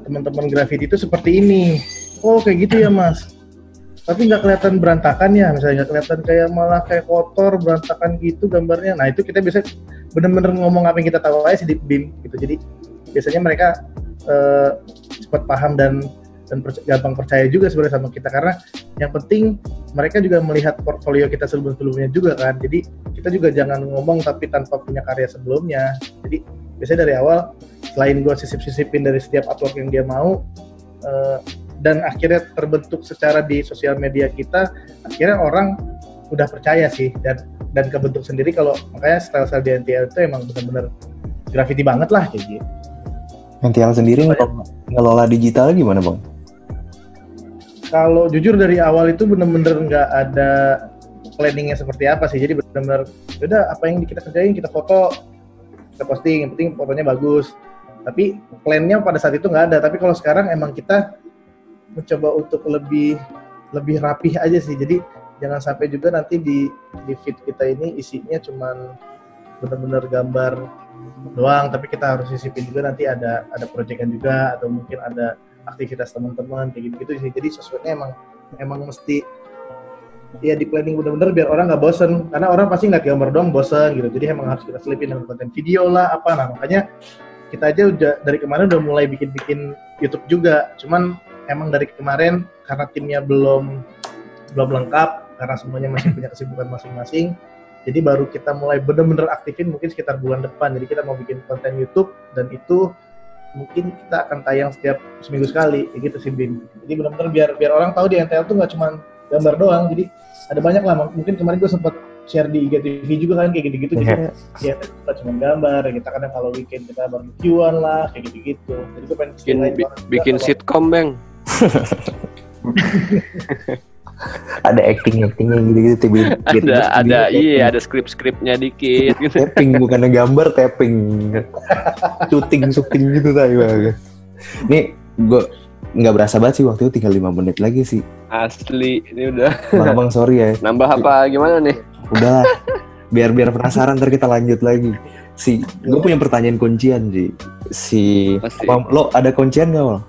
teman-teman graffiti itu seperti ini. Oh kayak gitu ya Mas. Tapi nggak kelihatan berantakan ya, misalnya nggak kelihatan kayak malah kayak kotor, berantakan gitu gambarnya. Nah itu kita bisa bener-bener ngomong apa yang kita tahu aja sih di BIM gitu. Jadi biasanya mereka cepat paham dan gampang percaya juga sebenarnya sama kita, karena yang penting mereka juga melihat portfolio kita sebelum-sebelumnya juga kan. Jadi kita juga jangan ngomong tapi tanpa punya karya sebelumnya. Jadi biasanya dari awal selain gue sisip-sisipin dari setiap upload yang dia mau, dan akhirnya terbentuk secara di sosial media kita, akhirnya orang udah percaya sih dan kebentuk sendiri. Kalau makanya style-style di NTL itu emang benar-benar graffiti banget lah kayak gitu. NTL sendiri ngelola digital gimana Bang? Kalau jujur dari awal itu benar-benar nggak ada planningnya seperti apa sih. Jadi benar-benar udah apa yang kita kerjain, kita foto, kita posting, yang penting fotonya bagus. Tapi plannya pada saat itu nggak ada. Tapi kalau sekarang emang kita mencoba untuk lebih rapih aja sih. Jadi jangan sampai juga nanti di feed kita ini isinya cuman benar-benar gambar doang, tapi kita harus sisipin juga nanti ada proyekan juga, atau mungkin ada aktivitas teman-teman kayak gitu sih. Jadi sesuatunya emang mesti ya di planning benar-benar biar orang nggak bosen, karena orang pasti nggak gambar doang bosen gitu. Jadi emang harus kita selipin dengan konten video lah apa. Nah makanya kita aja udah dari kemarin udah mulai bikin YouTube juga. Cuman emang dari kemarin karena timnya belum lengkap, karena semuanya masih punya kesibukan masing-masing, jadi baru kita mulai bener-bener aktifin mungkin sekitar bulan depan. Jadi kita mau bikin konten YouTube, dan itu mungkin kita akan tayang setiap seminggu sekali kayak gitu sih Bim. Jadi bener-bener biar orang tahu di NTL tuh nggak cuma gambar doang, jadi ada banyak lah. Mungkin kemarin gue sempat share di IGTV juga kan kayak gitu-gitu. Jadi ya kita cuma gambar, kita kadang kalau weekend kita barbekyuan lah kayak gitu-gitu. Jadi gue pengen bikin sitcom Bang. Ada actingnya gitu ada skripnya dikit gitu. Tapping bukannya gambar, tapping. Syuting gitu tadi Bang. Nih gue nggak berasa banget sih, waktu itu tinggal 5 menit lagi sih. Asli, ini udah. Bang sorry ya. Nambah apa gimana nih? Udahlah. Biar penasaran, ntar kita lanjut lagi. Gue punya pertanyaan kuncian sih. Lo ada kuncian nggak Mal?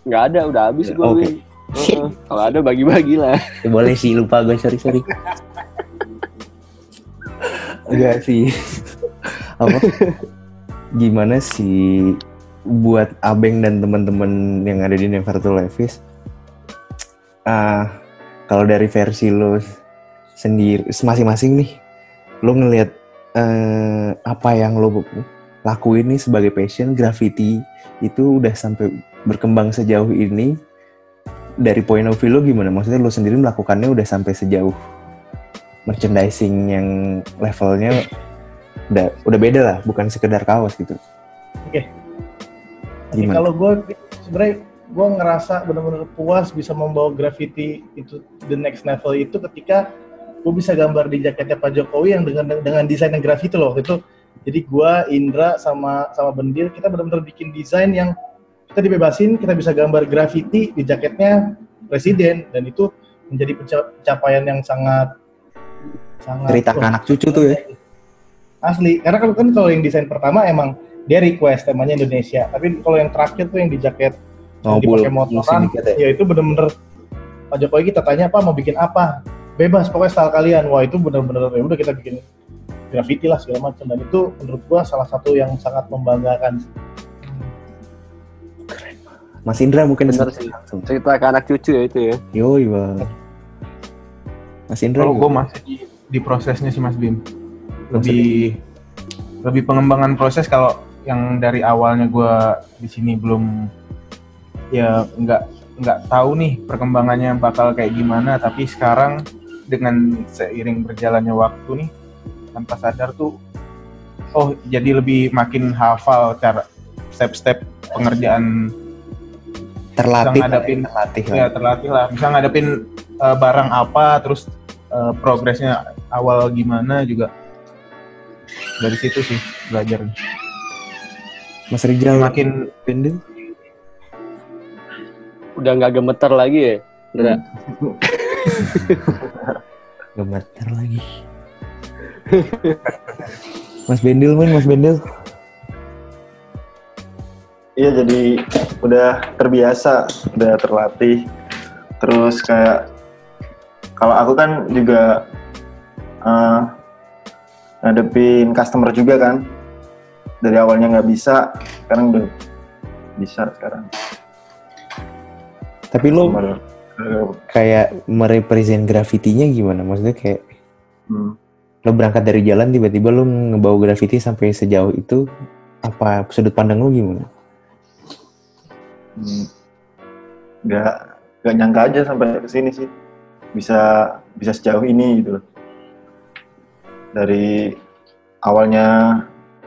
Nggak ada, udah habis gue. Okay. Kalau ada bagi-bagi lah. Boleh sih, lupa gue, sorry. Enggak sih. Apa? Gimana sih buat Abeng dan teman-teman yang ada di Never to Levis? Kalau dari versi lo sendiri, masing-masing nih, lo ngelihat apa yang lo lakuin nih sebagai passion graffiti itu udah sampai berkembang sejauh ini, dari point of view lo gimana? Maksudnya lo sendiri melakukannya udah sampai sejauh merchandising yang levelnya udah beda lah, bukan sekedar kaos gitu. Oke. Kalau gue sebenarnya gue ngerasa benar-benar puas bisa membawa graffiti itu the next level itu ketika gue bisa gambar di jaketnya Pak Jokowi yang dengan desain yang graffiti loh itu. Jadi gue, Indra sama Bendil kita benar-benar bikin desain yang kita dibebasin, kita bisa gambar graffiti di jaketnya presiden dan itu menjadi pencapaian yang sangat cerita ke anak cucu tuh ya. Asli, karena kan kalau yang desain pertama emang dia request temanya Indonesia, tapi kalau yang terakhir tuh yang di jaket yang dipakai motoran, ya itu bener-bener Pak Jokowi kita tanya apa mau bikin apa, bebas pokoknya style kalian. Wah itu bener-bener ya udah kita bikin graffiti lah segala macam dan itu menurut gua salah satu yang sangat membanggakan. Keren. Mas Indra mungkin bener sih. Cerita ke anak cucu ya itu ya. Yoi bang. Mas Indra. Kalau gua masih di prosesnya sih Mas Bim. Lebih pengembangan proses. Kalau yang dari awalnya gue di sini belum ya nggak tahu nih perkembangannya bakal kayak gimana, tapi sekarang dengan seiring berjalannya waktu nih tanpa sadar tuh jadi lebih makin hafal cara step-step pengerjaan, terlatih lah bisa ngadepin barang apa terus progresnya awal gimana juga. Dari situ sih belajarnya. Mas Rijal makin Bendil udah nggak gemeter lagi ya, Indra? Gemeter lagi. Mas Bendil. Iya, jadi udah terbiasa, udah terlatih. Terus kayak kalau aku kan juga ngadepin customer juga kan. Dari awalnya nggak bisa, sekarang udah bisa sekarang. Tapi lo kayak merepresent grafitinya gimana? Maksudnya kayak lo berangkat dari jalan tiba-tiba lo ngebawa grafiti sampai sejauh itu, apa sudut pandang lo gimana? Nggak nyangka aja sampai kesini sih bisa sejauh ini gitu loh. Dari awalnya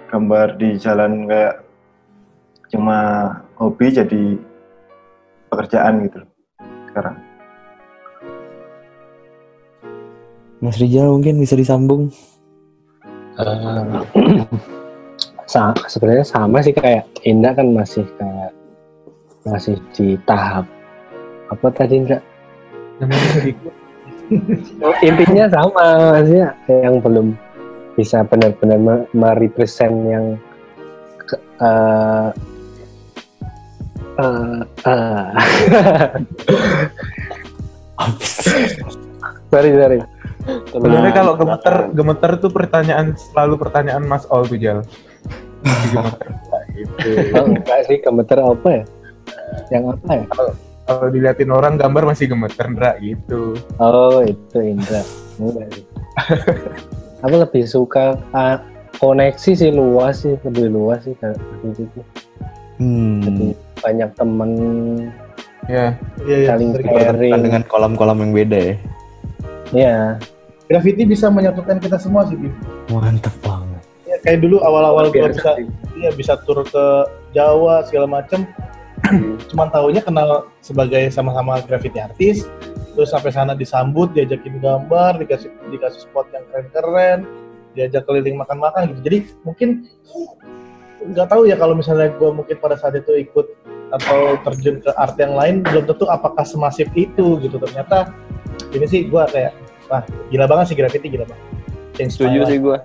gambar di jalan kayak cuma hobi jadi pekerjaan gitu loh sekarang. Mas Rijal mungkin bisa disambung. Sebenarnya sama sih kayak Indah kan masih di tahap apa tadi Indra? Intinya sama, maksudnya yang belum bisa benar-benar merepresent yang sorry. Sebenarnya kalau gemeter tuh selalu pertanyaan Mas Ol tuh Jal. Gemeter gitu. Enggak sih, gemeter apa ya? Yang apa ya? Kalau diliatin orang gambar masih gemeter Indra gitu. Oh itu Indra. Enggak sih. Aku lebih suka koneksi sih, lebih luas sih kayak gitu. Jadi banyak temen saling sharing dengan kolam-kolam yang beda ya. Iya. Graffiti bisa menyatukan kita semua sih, Bim. Mantep banget. Ya, kayak dulu awal-awal gue bisa tur ke Jawa segala macem. Cuman taunya kenal sebagai sama-sama graffiti artis. Terus sampai sana disambut, diajakin gambar, dikasih spot yang keren-keren, diajak keliling makan-makan gitu. Jadi mungkin nggak tahu ya kalau misalnya gue mungkin pada saat itu ikut atau terjun ke art yang lain, belum tentu apakah semasif itu gitu. Ternyata ini sih gue kayak, wah gila banget sih graffiti, gila banget. Setuju sih gue.